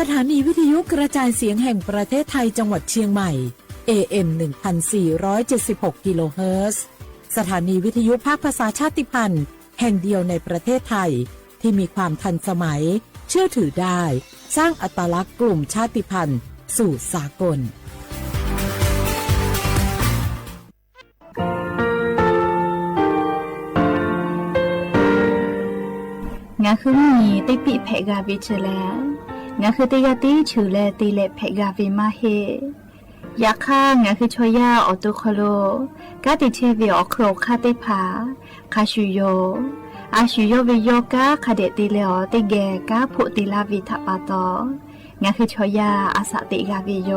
สถานีวิทยุกระจายเสียงแห่งประเทศไทยจังหวัดเชียงใหม่ AM 1476 กิโลเฮิรตซ์สถานีวิทยุภาคภาษาชาติพันธุ์แห่งเดียวในประเทศไทยที่มีความทันสมัยเชื่อถือได้สร้างอัตลักษณ์กลุ่มชาติพันธุ์สู่สากลงาคือมีติปิเพกาวิเชลงาคือติกาติชูเลติเลเพกาวิมาเฮยาค่างาคือชอยาออตุคโลกาติเชวิออโครคาติผาคาชูโยอาชูโยวิโยกาคาเดติเลอติเกกาพุติลาวิทัปาโตงาคือชอยาอาสติกาวิโย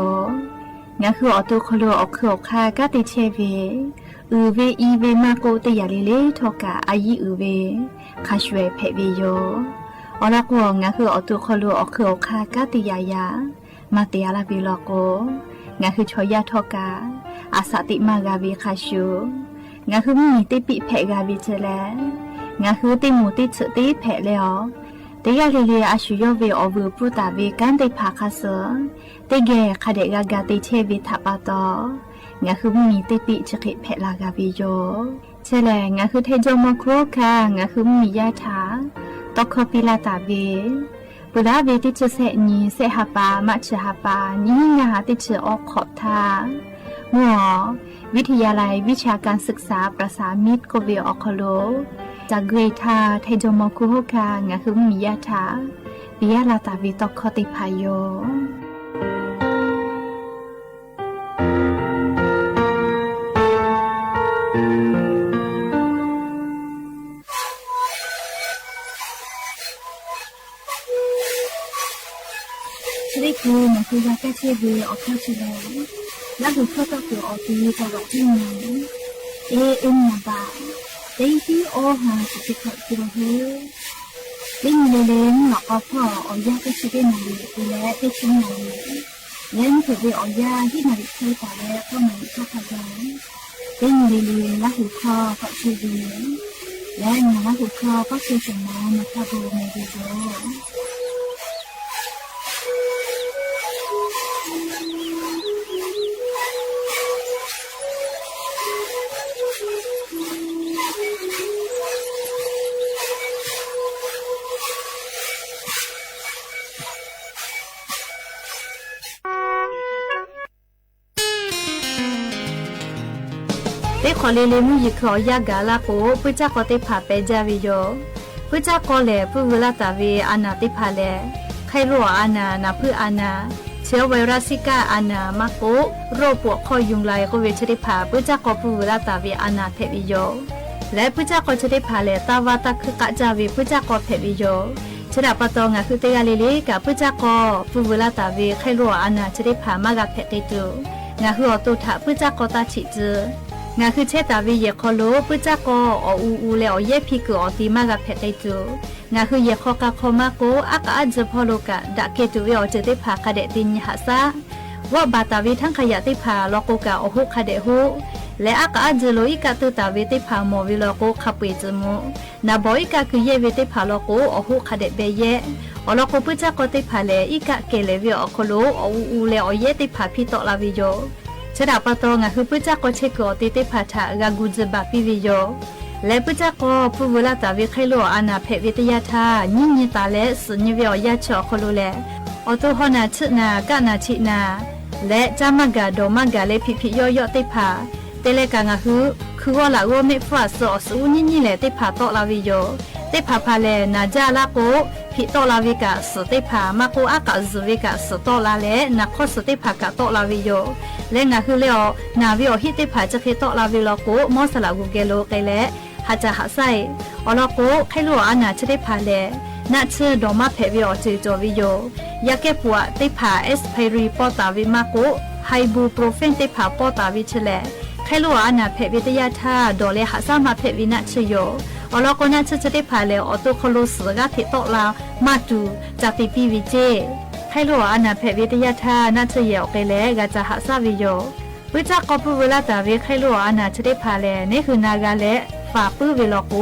งาคือออตุคโลออโครคากาติเชวิอูเวอีเวมาโกติยาลิเลทอกาอายิอูเวคาชเวเพวิโยอลักวงาคือออตุคโลออโครคากาติยายามาเตียลาบิโลโกงาคือชอยาทอกาอาสติมากาวิคาชูงาคือมีติปิเพกาวิเจเลงาคือติมูติสติเพเลอติยาลิเลอาชูโยเวอวูปุตาเวกันติภาคาเสติเกคาเดกากาติเชวิทัปาโตงาคือมีติปิจคิเพลากาวิโยเชเลงาคือเทโจโมโครคางาคือมียาถาตอคปิลาตาเวปุระเวติเชเสนีเสหปามัชหปานิงาติเชออกขอบทาหัววิทยาลัยวิชาการศึกษาประสานมิตรโกเวออคโลจากเกรทาเทโจโมคุโฮคางาคือมียาถาปิยาลาตาวิตอคติพายโยนี่คือมันคือยาแก้เชื้อวีออกเข้าชิลและคือเข้าตัวคือออกตีตลอดที่นั้นเอ็มนาบาเต็งที่โอหาสุดที่กิโลเฮลิงเลนหลอกเอาพ่อออกยาแก้เชื้อวีนาลีดูแลได้ชิ้นนาลีเล่นคือวีออกยาที่นาลีใช้ต่อแล้วก็มันก็พยายเต็งเลนและหูคอก็เชื้อวีและงาและหูคอก็เชื้อสมองมาทาโบเมดิโดได้ขอเลเลมุยิขอยากาลาโกปุจักก็ได้ผ่าไปจาวิโยปุจักก็เลปุเวลาตาวีอานาติพาเลไขรัวอานานาพืออานาเชื้อไวรัสซิก้าอานามาโกโรคปวดคอยุงลายก็เวชได้ผ่าปุจักก็ปุเวลาตาวีอานาเพวิโยและปุจักก็จะได้ผ่าเลตาวาตาคือกะจาวีปุจักก็เพวิโยฉะนั้นปะตองะคือเตยาเลเลกับปุจักก็ปุเวลาตาวีไขรัวอานาจะได้ผ่ามากะเพติตูงะคืออตุถะปุจักก็ตาฉิจืงาคือเชตาวิเยคอโลปุจักก็อูเลอเยพิกอติมากะเพติตูงาคือเยคอกะคอมาโกอากะอัจพอโลกะดะเกตุเวอเจติภาคเดติญหะซะว่าบาตาวิทั้งขยะติภาโลโกกะโอหุคเดหุและอากะอัจโลอิกะตุตาวิติภาโมวิโลโกขับเวจมุนาบอยกะคือเยเวติภาโลโกโอหุคเดเบเยอโลโกปุจักก็ติภาเลอิกะเกเลเวอโคโลอูเลอเยติภาพิโตลาวิโยฉดาปะตองะคือปุจักก็เชกอติติภาทะกากุจบะปิวิโยและปุจักก็ปุเวลาตาวิไคโลอานาเพวิทยาทาญิญิตาเลสญิเวอยาชอคโลเลออโตฮอนาชนากะนาชินาและจามกะโดมกะเลพิพิโยโยติภาเตเลกางะคือว่าละโอเมฟาสอสูญิเลติภาโตลาวิโยติภาพาเลนาจาลาโกพิโตลาวิกะสติภามาโกอากะซวิกะสโตลาเลนักขสติภากะโตลาวิโยและงะคือเลอนาวิโอฮิติภาจะเคโตลาวิโลโกมอสลากุเกโลเกเลหาจะหาไซอลโกไคโลอานาชติภาเลนัชดอมาเพวิโอจิโจวิโยยาเกปัวติภาเอสไพรีปอตาวิมาโกไฮบูโปรเฟนติภาปอตาวิเชเลไคโลอานาเพวิทยาธาโดเลหาซามาเพวินัชโยอลโกนัชจะได้พาเลออโตโคโลสกะทิโตลามาดูจากติปีวิเจไคโลอานาเพวิทยาธานัชเยอเกเลกะจะหาซาวิโยปุจักก็ปุเวลาตาวิไคโลอานาจะได้พาเลนี่คือนากาเลฝาปื้อเวลโก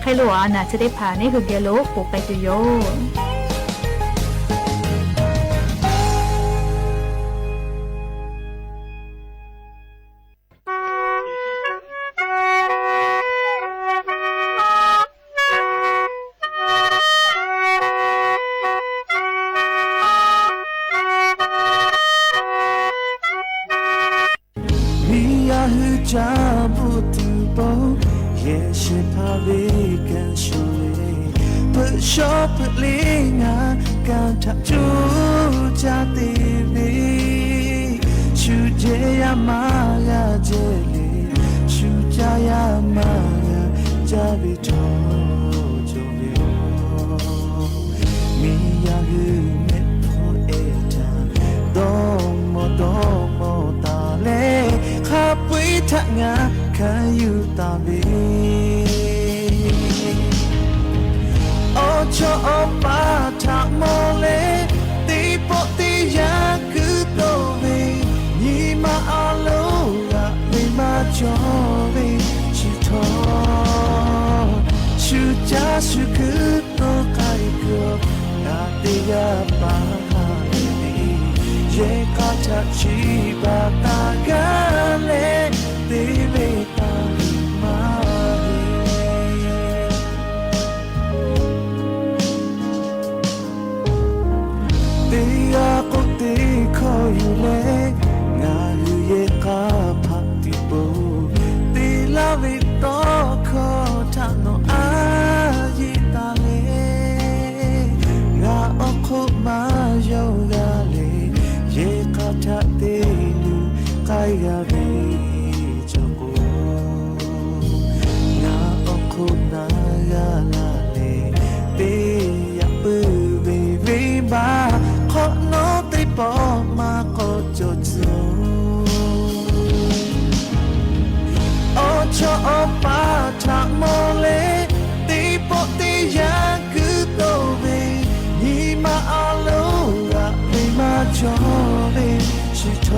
ไคโลอานาจะได้พานี่คือเกโลโกไปตุโย ชอบเพลีงาการทักจูจาตีบีชูเจยามายาเจลีชูจายามายาจาบิโตโจเบียวมียาฮือเมโพเอตาดอมตาเลขับวิทักงาขาอยู่ตาบีโอชอปาทาโมเลตีปอตียาคือโตบียีมาอาโลละไม่มาจอบีชิโตชูจาชูคือโตไกเกือบนาตียาปาฮาลีเยกาทักชีบาตากาเลตีเบตามาตียากุตีคอยอยู่เลงาอยู่เยกาพักติโบตีลาวิโตคอทาโนอายิตาเลงาอคุมาโยกาเลเยกาทักตีลูกายาบีจโกงาอคุนายาลาเลตียาปืเวเวบาขอโนติปอมาโกโจโจโอชอปาทาโมเลตีปอตียาคือโตเวยีมาอาโลละไม่มาจอเวชิโต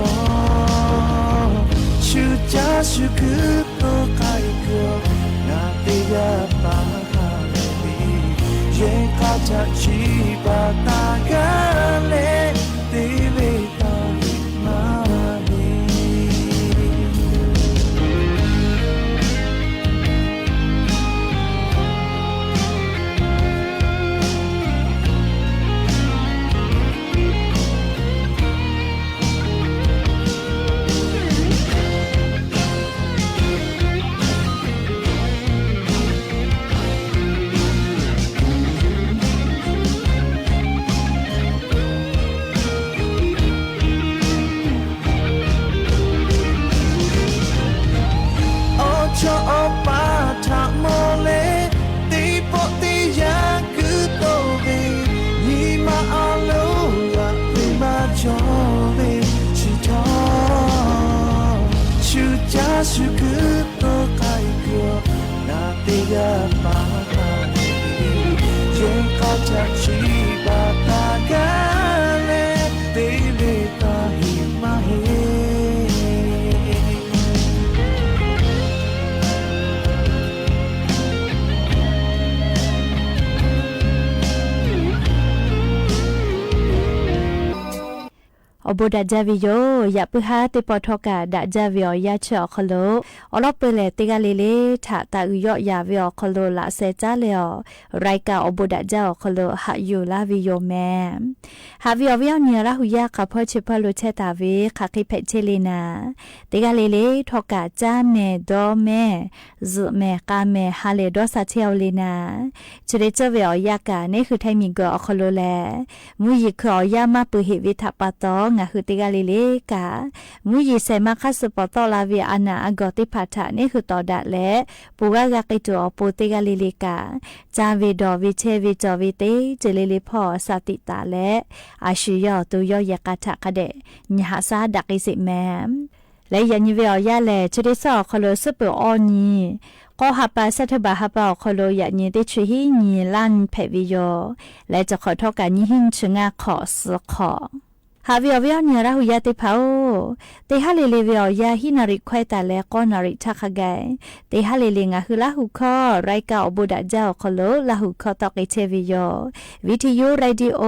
ชูจาชูคือโตไกเกือบนาติยาปาฮาเลเยกาทักชีบาตากาเลตีเบตามาเลชอปาทาโมเลตีปอตียาคือโตเวยีมาอาโลละไม่มาจอเวชิโตชูจาชูคือโตไกเกือบนาติยาปาฮาเลเยกาทักชีบาตากาเลตีเบตาหิมาเฮอบดาจาวิโยยาปุหาติปอทอกาดาจาวิโอยาเชอคโลอลอเปเลติกาเลเลถาตาอุยอยาวิโอคโลละเซจาเลอไรกาอบดาจาคโลหะยูลาวิโยแมหาวิโอวิโอเนียระหุยาคาพอชิพาโลเชตาวิคาคิเพเชเลนาติกาเลเลทอกาจาเมดอเมซุเมกาเมฮาเลดอซาเชลเลนาจเรจวิโอยากานี่คือไทมิงกอคโลแลมุยิคอยามาปุหิวิทาปาตองคือติกาลิเลกามุยีเซมาคัสปอตอลาวิอานาอากอติพัทะนี่คือตอดะและปูกากากิตัวปูติกาลิเลกาจาวิดอวิเชวิจอวิเตเจลิลิพอสติตาและอาชิยอตุยอยากาทะกะเดญหาซาดักอิสิแมมและยันยิเวอยาแลชดิซอคโลซุปออนีก็ฮับปาสัทบาฮับปาคโลยะนีติชุฮีนีลันเพวิโยและจะขอทอกันยิหินชงาขอสขอฮาวิโอวิโอเนียระหุยาติพาวเตฮาเลเลวิโอยาฮินาริควายตาเลก็นาริทักไกเตฮาเลเลงะคือละหุคอไรกาอบุดาเจ้าคโลละหุคอตอกเอเชวิโยวิทยุเรดิโอ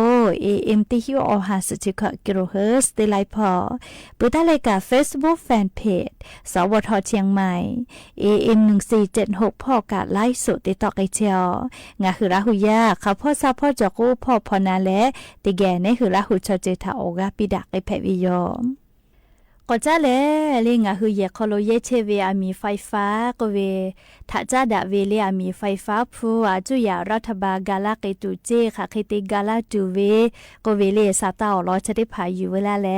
AM ติฮิโอฮาสติคกิโลเฮิรตซ์เตไลพอปุตาเลกา Facebook Fan Page สวทเชียงใหม่ AM 1476พ่อกาไลฟ์สดติตอกไอเชียวงะคือละหุยาเขาพ่อซาพ่อจอกูพ่อพอนาและติแกนี่คือละหุชอเจทาโอกาปิดักไอแพวิโย ก ก็จะแลเล่งะฮือเยคโลเยเชเวอามีไฟฟ้าก็เวถ้าจะดะเวเลอามีไฟฟ้าผู้อาจุยารัฐบาลกาลาเกตุเจค่ะเคติกาลาจูเวก็เวเลซาตาอลอจะได้พาอยู่เวลาแล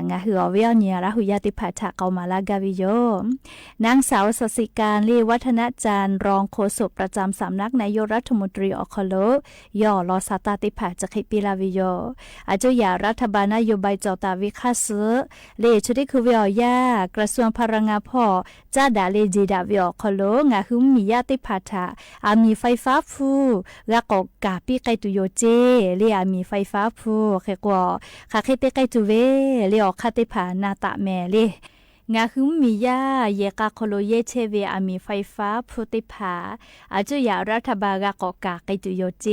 งะฮือเวลเนี่ยระหุยาติพาทะเกามาลากาวิโยนางสาวสศิการลีวัฒนจารย์รองโฆษกประจำสำนักนายกรัฐมนตรีอคโลย่อลอซาตาติพาจะเคปิลาวิโยอาจุยารัฐบาลนโยบายจอตาวิคัสเลชุดิคือเวียยากระทรวงพลังงานพ่อจ้าดาเลจีดาวิอคโลงาหุมมียาติพาทะอามีไฟฟ้าฟูกะกอกาปิไกตุโยเจเลอามีไฟฟ้าฟูเคกว่าคาเคเตไกตุเวเลอคาติพานาตะแมเลงาคือมียาเยกาโคโลเยเชเวอามีไฟฟ้าพุติภาอาจุยารัฐบาลกอกาไกตุโยเจ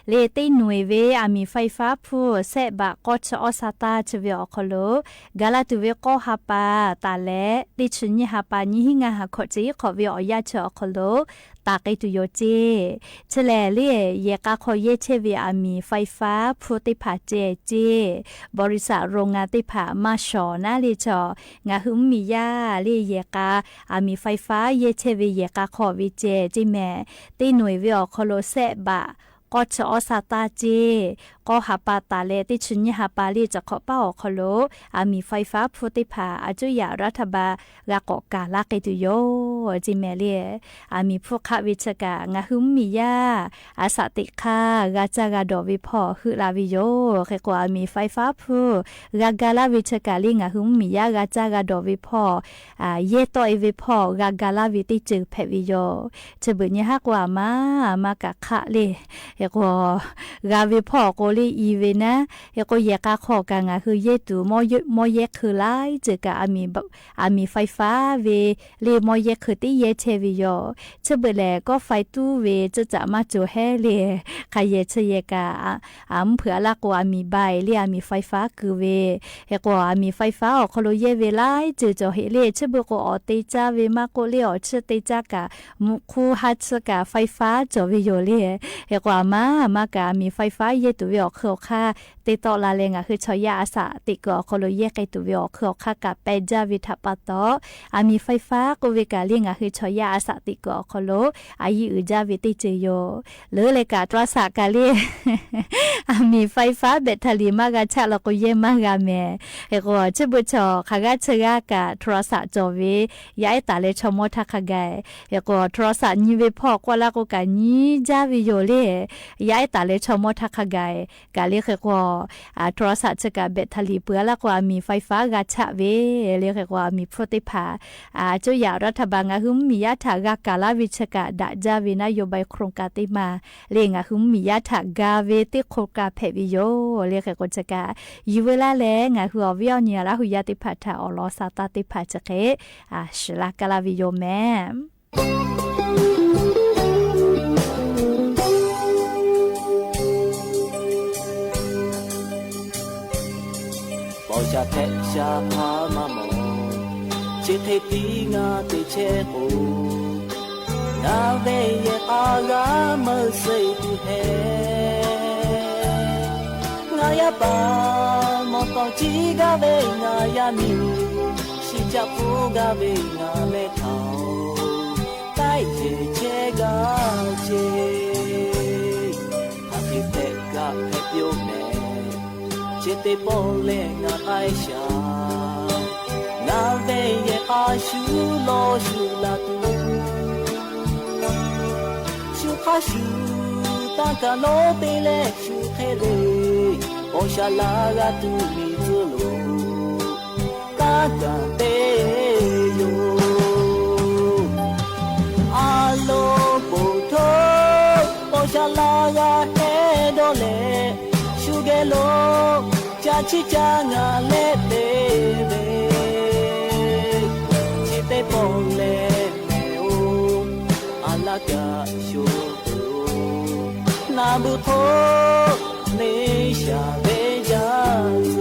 เลติหน่วยเวอามีไฟฟ้าผู้เซบะก็ชอสาตาชเวอโคโลกาลาตุเวก็ฮาปาตาเลติชุญญฮาปานิหิงาฮาโคจิขอเวอยาชอโคโลตาไกตุโยเจเฉลเลีเยกาโคเยเชเวอามีไฟฟ้าพุติภาเจบริษัทโรงงานติภามาชอนาเลจองาหุมมียาลีเยกาอามีไฟฟ้าเยเชเวเยกาขอวิเจจิแมตีหน่วยวิอโคโลเซบะก็ชอซาตาเจก็หาปาตาเลติชุญญหาปาลีจะขอเป้าอโคโลอามีไฟฟ้าพุติภาอาจุยารัฐบาลากอกาลาเกตุโยจิแมเลียอามีพวกขวิชกางาหุมมียาอาสติคากาจากาดอวิพอคือลาวิโยเขกว่ามีไฟฟ้าผู้กากาลาวิชกาลิงาหุมมียากาจากาดอวิพอเยโตเอวิพอกากาลาวิติจือเพวิโยจะบุญยะฮักว่ามากะคะเลเฮกกาวิพอโกลีอีเวนะเฮกเยกาขอกางาคือเยตูมอเยคือไลเจกาอามีไฟฟ้าเวเลมอเยคือติเยเชวิโยจะเบแลก็ไฟตู้เวจะมาจูแฮเลใครเยเชเยกาเผื่อละกว่ามีใบเรียมีไฟฟ้าคือเวเฮกว่ามีไฟฟ้าออกโคโลเยเวไลจะเฮเลจะเบก็ออเตจาเวมาโกเลอเชเตจากามุคูฮัตสกาไฟฟ้าจวิโยเลเฮกว่ามากามีไฟฟ้าเยตุวิออกเคอค่าติตอลาเลงคือชอยาอาสาติกอโคโลเยไกตุวิออกเคอค่ากาเปจาวิทัปตออามีไฟฟ้าโกเวกาเลงคือชอยาอาสาติกอโคโลอายิอุจาวิติเจโยหรือเลกาตรสากาเลอามีไฟฟ้าแบตเตอรี่มากาชะลก็เยมากาเมเฮกว่าชิบุชอคากาเชกากาโทรศัพท์จอวียายตาเลชมอทักกายเฮกว่าโทรศัพท์นีเวพอกว่าละก็กานีจาวิโยเลยายตาเลชมอทักกายกาเลเฮกว่าโทรศัพท์จะกาแบตเตอรี่เปื้อละกว่ามีไฟฟ้ากาชะเวเลเฮกว่ามีโปรติภาจุยารัฐบาลงาหุมมียะถากากาลาวิชกะดะจาวินโยบายโครงการติมาเลงาหุมมียะถากาเวติโคกาเพวิโยเลเฮกจะกายูเวลาเลงาหัววิอเนียละหุยาติภาทาอลอซาตาติภาจะเกชลากาลาวิโยแมပေါ်ရှာထက်ရှာဖာမမောချစ်ထိပ်ပြီးငါတိချဲကိုနာပဲရဲ့အာကမစိတ်သူဟဲငါရပါမတော်ချီကပဲငါရမီရှိချဖို့ကပဲငါလဲထောင်းတိုက်ချေချဲကချေအဖြစ်ကဖက်ပြုံးနေချစ်တဲ့ပေါ်လဲငါအိုင်ရှာနာပဲရဲ့အာရှူလို့ရှူလာတူရှူခါရှူတန်ကလို့ပဲလဲရှူခဲလေပေါ်ရှာလာကတူမီဇလို့ကာကတဲ့ယိုအာလိုပုံထိုးပေါ်ရှာလာကဟဲတော့လေရှူကဲလို့ချာချီချာငါလဲတဲ့ပဲချစ်တဲ့ပေါ်လဲမဲအိုအလာကရှူနာဘူးထိုးနေရှာပဲကြစားချ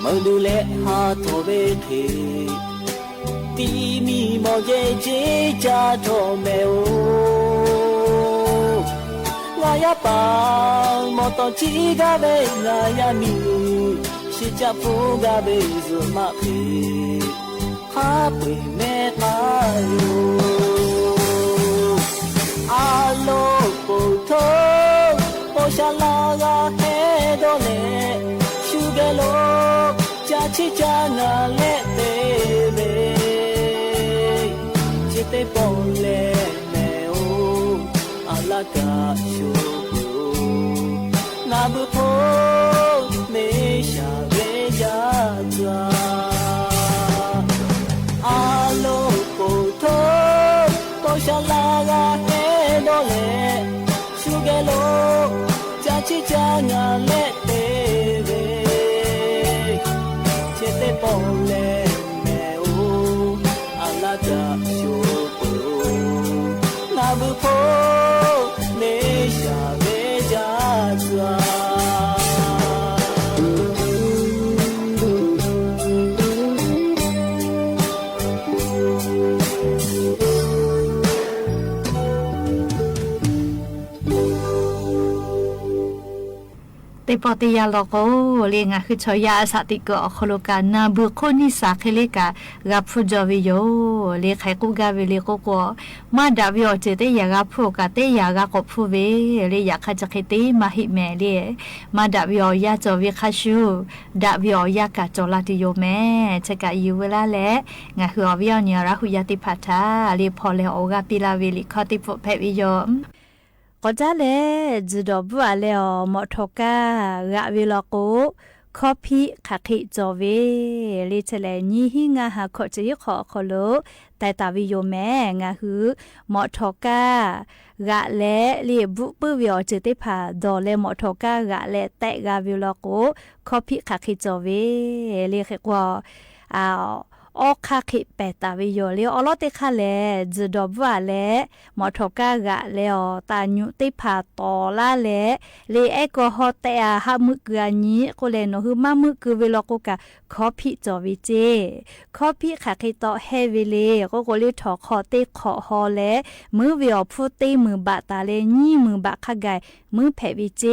မလူလဲဟာတော်ပဲခေတီမီမော်ရဲ့ချေချာတော်မဲအိုငါရပါမော်တော်ချီကပဲငါရမီရှိချဖို့ကပဲဆိုမှဖေဟာပွေမဲပါယောအာလိုပို့ထိုးပေါ်ရှာလာကဟဲတော့လေရှူကလေးကြာချစ်ကြနာလက်သေးပဲချစ်တဲ့ပေါ်လေမဲအိုအလာကရှူနာဘူးဖို့မေရှာပဲကြသွားအာလို့ပို့ထိုးပေါ်ရှာလာကဟဲတော့လေရှူကလေးကြာချစ်ကြနာလက်သေးပဲချစ်တဲ့ပေါ်လေမဲအိုအလာကရှူနာဘူးဖို့မေရှာပဲကြသွားแต่ปอติยาลอโกเลงาคือชอยาสติกอโคโลกานาบุโคนิสาเคเลกากับฟูจอวิโยเลไขกูกาเวเลโกโกมาดาวิโอเจเตยากาฟูกาเตยากากฟูเวเลยาคาจเคเตมาหิเมเลมาดาวิโอยาจอวิคาชูดาวิโอยากาจอลาติโยเมเชกายูเวลาเลงาคืออวิโอเนียราหุยาติพัทาเลพอเลโอกาปิลาเวลิคอติโฟเพวิโยก็จะเลยจุดบัวเลยอ๋อหมดทก้ากะวิลโกคอพีขักหิจอเวลิเชลนี่หิงาหาขอจะยขอขอโลแต่ตาวิโยแม่งาหือหมดทก้ากะและลิบุปื้อวิอจิติพาดอเลหมดทก้ากะและแต่กะวิลโกคอพีขักหิจอเวลิเขกว่าออกคาคิเปตาวิโยเลอลอติคาเลจุดบัวเลหมอทกากะเลอตาญุติพาตอลาเลเอโกฮอเตอาหามึกะญีโกเลโนหือมามึกเวลโกกะคอพิจอวิเจคอพิคาคิตอเฮวิเลโกเลทอคอเตขอฮอเลมือวิอพูเตมือบะตาเลญีมือบะคากายมือเพวิเจ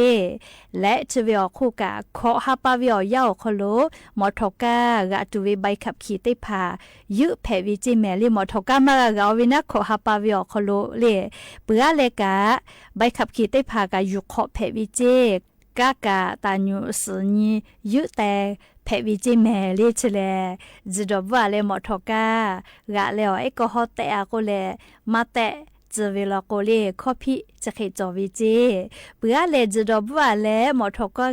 และชวิอคูกะขอฮาปาวิอยาโคโลหมอทกากะตุเวใบขับขี่ติพายุเพวิจิเมลิหมอทกามากะวินะขอฮาปาวิอโคโลเลเปือเลกะใบขับขี่ติพากะยุขอเพวิเจกากะตาญูสญียุแต่เพวิจิเมลิเชเลจุดบัวเลหมอทกากะเลอเอก็ฮอเตอะโกเลมาเตจเวลาโกเลคอพิจะเขจอวิเจเปือเลจุดบัวเลหมอทกา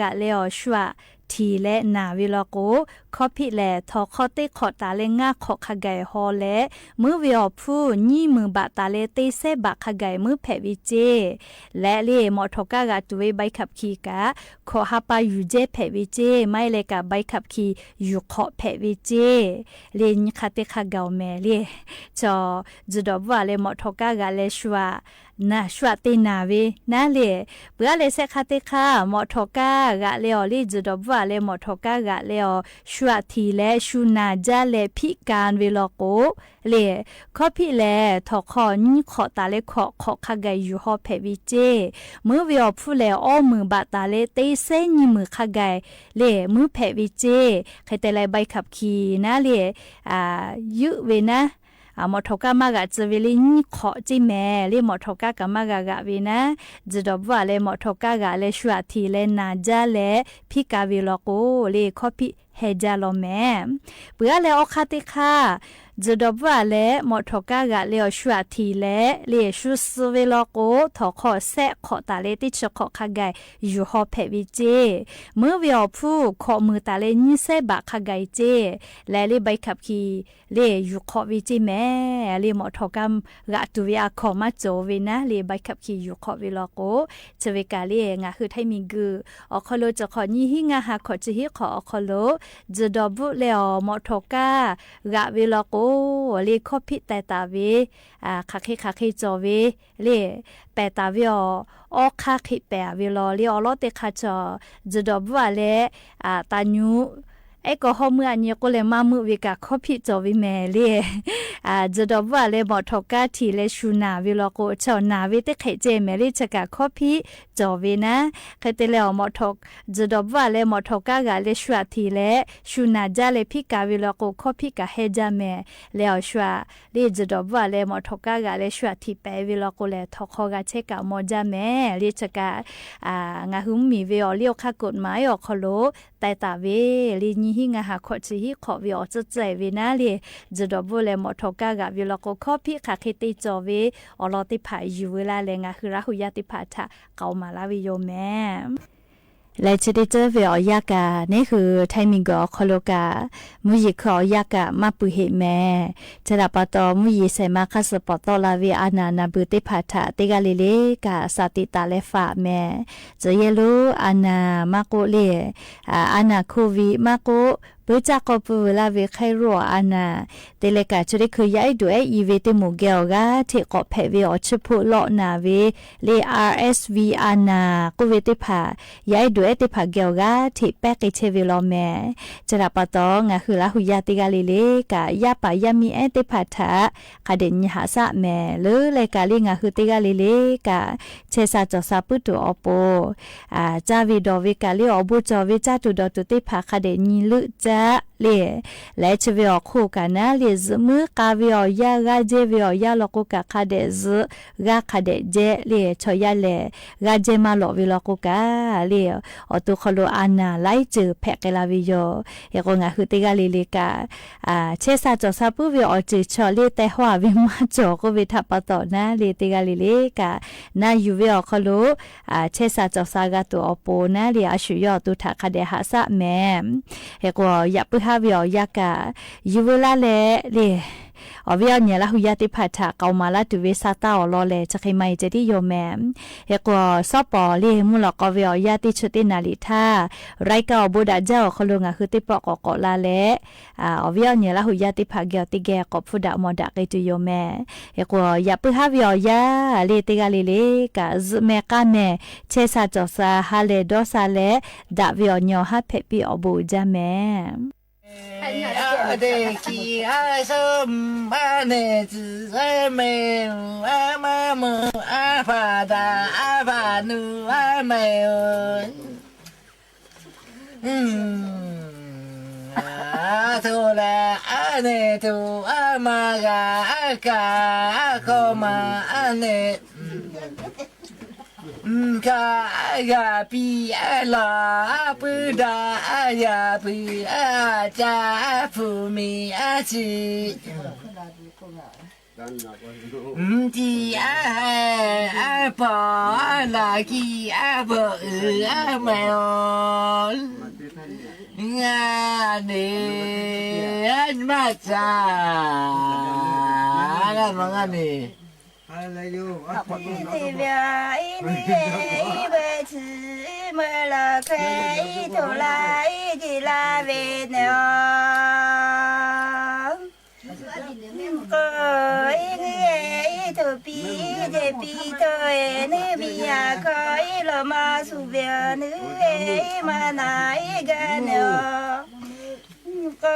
กะเลอชัวทีและนาวิลโกคอพิแลทอคอเตขอตาเลงาขอขะไกฮอและมือวิอผู้ኚมือบะตาเลเตเซบะขะไกมือแผวิเจและเลหมอทกากะตุเวใบขับขี่กะขอฮาปายูเจแผวิเจไม่เลกะใบขับขี่อยู่ขอแผวิเจเลนคาเตขะเกาแมเลจอจุดบัวเลหมอทกากะเลชัวนาชัวเตนาเวนาเลเปือเลเซคาเตคาหมอทกากะเลอลิจุดบัวเลหมอทกากะเลอชัวทีและชูนาจาเลพิการเวลโกเลขอพิแลทอคอนี่ขอตาเลขอขะไกอยู่ฮอเพวิเจมือวิอผู้แลอ้อมือบะตาเลเตเซนี่มือขะไกเลมือเพวิเจใครแต่ไลใบขับขี่นะเลยุเวนะหมอทกามากะจะเวลินขอจิแม่เลหมอทกากะมากะกะเวนะจุดบัวเลหมอทกากะเลชัวทีเลนาจาเลพิกาเวลโกเลขอพิเฮจาโลแม่เปือเลอคาติคาจุดบัวเลหมอทกากะเลอชัวทีเลชุสเวลโกทอขอแซะขอตาเลติชขอขะไกอยู่ฮอเพวิเจเมื่อวิอผู้ขอมือตาเลนี่เซบะขะไกเจและเลใบขับขี่เลอยู่ขอวิจิแม่เลหมอทกามกะตุเวอาขอมาโจเวนะเลใบขับขี่อยู่ขอเวลโกเจเวกาเลงะคือไทมิงกืออคโลจะขอนี่หิงาหาขอจิฮิขออคโล จะดอบุแล้วหมอทกากะเวลาโกเลคอพิแต่ตาเวคักจอเวเลแต่ตาเวออกคักแปเวลาเลอลอเตคาจอจะดอบุเลตาญูไอ้ก็ห้องเมื่อนี้ก็เลยมามือวิกาคอพิจอวิแม่เลยจะดอบว่าเลยหมอทกาทีเลยชูนาวิลโกชาวนาวิเตไขเจแม่เลยจะกาคอพิจอวินะใครเตเลยหมอทกจะดอบว่าเลยหมอทกากาเลยชัวทีเลยชูนาจาเลยพิกาวิลโกคอพิกาเฮจาแม่เลยชัวเลยจะดอบว่าเลยหมอทกากาเลยชัวทีไปวิลโกเลยทอกกาเชกามอจาแม่เลยจะกางาหุมมีวิอเลียวข้ากฎหมายออกคโลแต่ตาเวลีนี่หิงาหาขอจิฮิขอวิอจะใจเวนะเลยจะดอบเลยหมอทกากาวิลโกคอพิคาเคติจอเวอลอติผาอยู่เวลาเลยงาคือราหุยาติผาทะเกามาลาวิโยแม่และจะได้เจอเวียยากานี่คือไทมิงกอคโลกามุยิขอยากามาปุเหแม่จะรับปะตอมุยิเสมาคัสปอตอลาเวอานานาบุติผาทะติกาเลเลกาสติตาเลฟาแม่จะเยลูอานามาโกเลอานาโควิมาโกเพื่อจากปูลาเวใครรัวอานาเตเลกาจะได้เคยย้ายด้วยอีเวติมูเกลกาเทกอเพเวอชพุลอนาเวเล RSV อานากูเวติผาย้ายด้วยติผาเกลกาเทแปกเชเวลอแม่จะรับปะตองาคือลาหุยาติกาเลเลกายาปายามีเอติผาทะคาเดนยหาสะแม่หรือเลกาลิงาคือติกาเลเลกาเชซาจอซาปุตุอโปจาวิดอเวกาลิออบุจอเวจาตุดอตุติผาคาเดนีลุจาလေလဲချဝေခုကနာလေဇမကဝေယာဂဂျေဝေယာလကုကခတဲ့ဇဂခတဲ့ဂျေလေချောရလေဂဂျေမလောဝေလကုကလေအတုခလိုအနာလိုက်ချဖက်ကလာဝေယောယေကောငါခုတေကလေးလေးကချေဆာကြောဆာပူဝေအချေချောလေတဲဟွာဝေမချောကိုဝေထပတော့နာလေတေကလေးလေးကနာယူဝေခလိုချေဆာကြောဆာကတော့အပေါ်နာလေအရှူယောတုထခတဲ့ဟာစမဲယေကောယပဟာဝေယကယူဝလာလေအဝိယညလာဟူယတိဖတ်တာကောမလာတူဝေစာတာလောလေချခိမိုင်ဂျတိယောမဲယေကောစောပေါ်လေမူလကဝေယတိချတိနာလီသာရိုက်ကောဘူဒါဂျောခလုံငါခတိပကောလာလေအဝိယညလာဟူယတိဖတ်ကြတိကေကောဖုဒမောဒကေတူယောမဲယေကောယပဟာဝေယလေတိကလေးလေကဇမေကမဲချေစာကြောစာဟာလေဒေါစာလေဒါဝေယညဟဖက်ပီအဘူဂျမဲ阿的吉阿什阿内子阿妹阿妈妈阿爸达阿爸努阿妹阿图拉阿内图阿妈嘎阿嘎阿可妈阿内ka ya pi la pu da ya pu a cha pu mi a chi ti a pa la ki a bo a ma nga ne an ma cha ga ma nga ne thì bây đi về chỉ mới là cái thủ lại thì là về nữa có người thủ pi để pi thôi nữ bây giờ có là mà su về nữ mà nói cái nữa có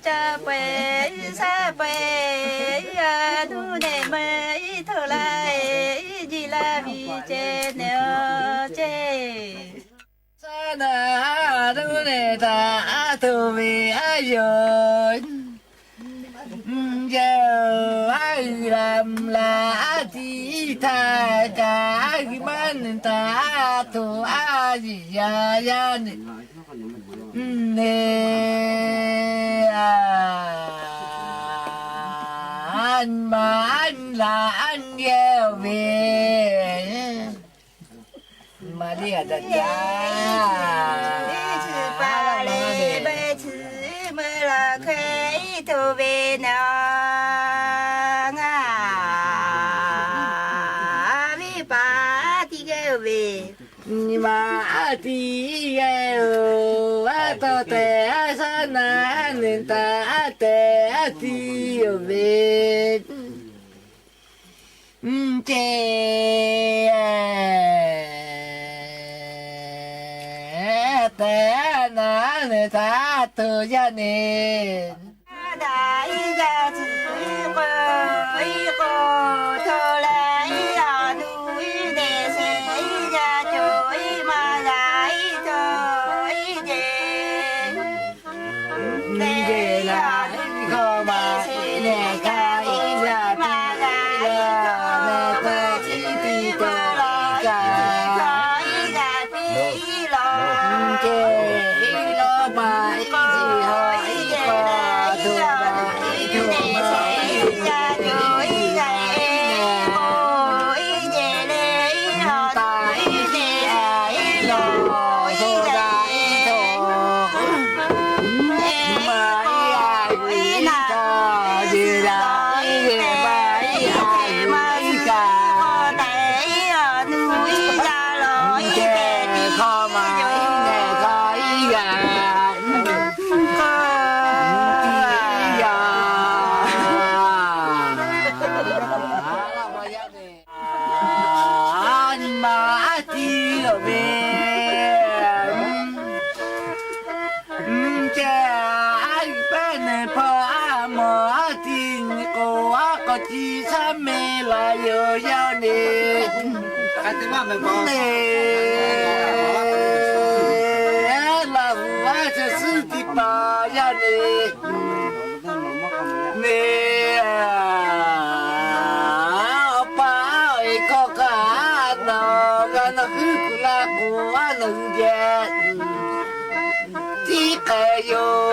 cha quê xa quê thu này mới thở lại chỉ là vì chê nữa chê sa na thu này ta thu vì ai rồi giờ ai làm là chỉ tha cả cái man ta thu ai gì ya nè anh mà anh là anh gheo về mà đi ở đất cha đi chữ ba lê bê chữ mới là khế thu về nó ngà เว มาตีเอวตัวแต่สนาเนตาแต่ตีเวเจแต่นาเนตาตัวยาเน 大家子个一个头来呀，努一点谁家就一马来头一点，谁呀努一点谁家一马来头一点，头来一个比老。chỉ sa mê là yêu nhau nè nè là hoa cho sư thì bà ya nè nè bà ơi có cả nó hư là của nó dệt chỉ cái yêu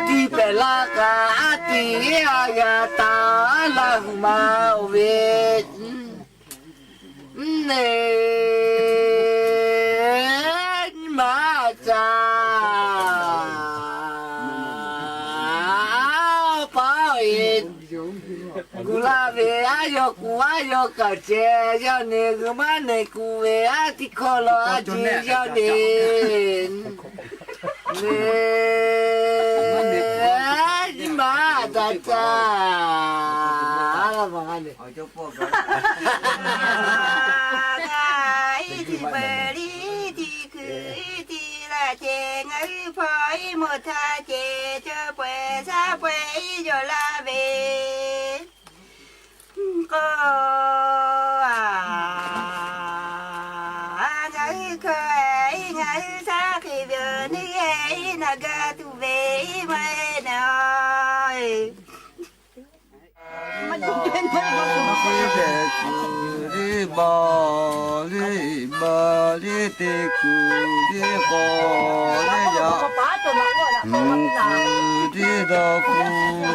đi về la cả đi ya ta la ma về nè ma cha bao gula về ayo cả che cho nè guma nè cu về thì khó lo chỉ cho nè nè ma cha cha là bằng này ngày thì về đi thì cứ thì là chè ngày phải một tha chè cho quê xa quê rồi là về cô ngày khơi ngày xa khi về đi ấy là ga tu về mày nói mà chúng tôi đi bò đi tê cù đi bò đi ya đi đào cù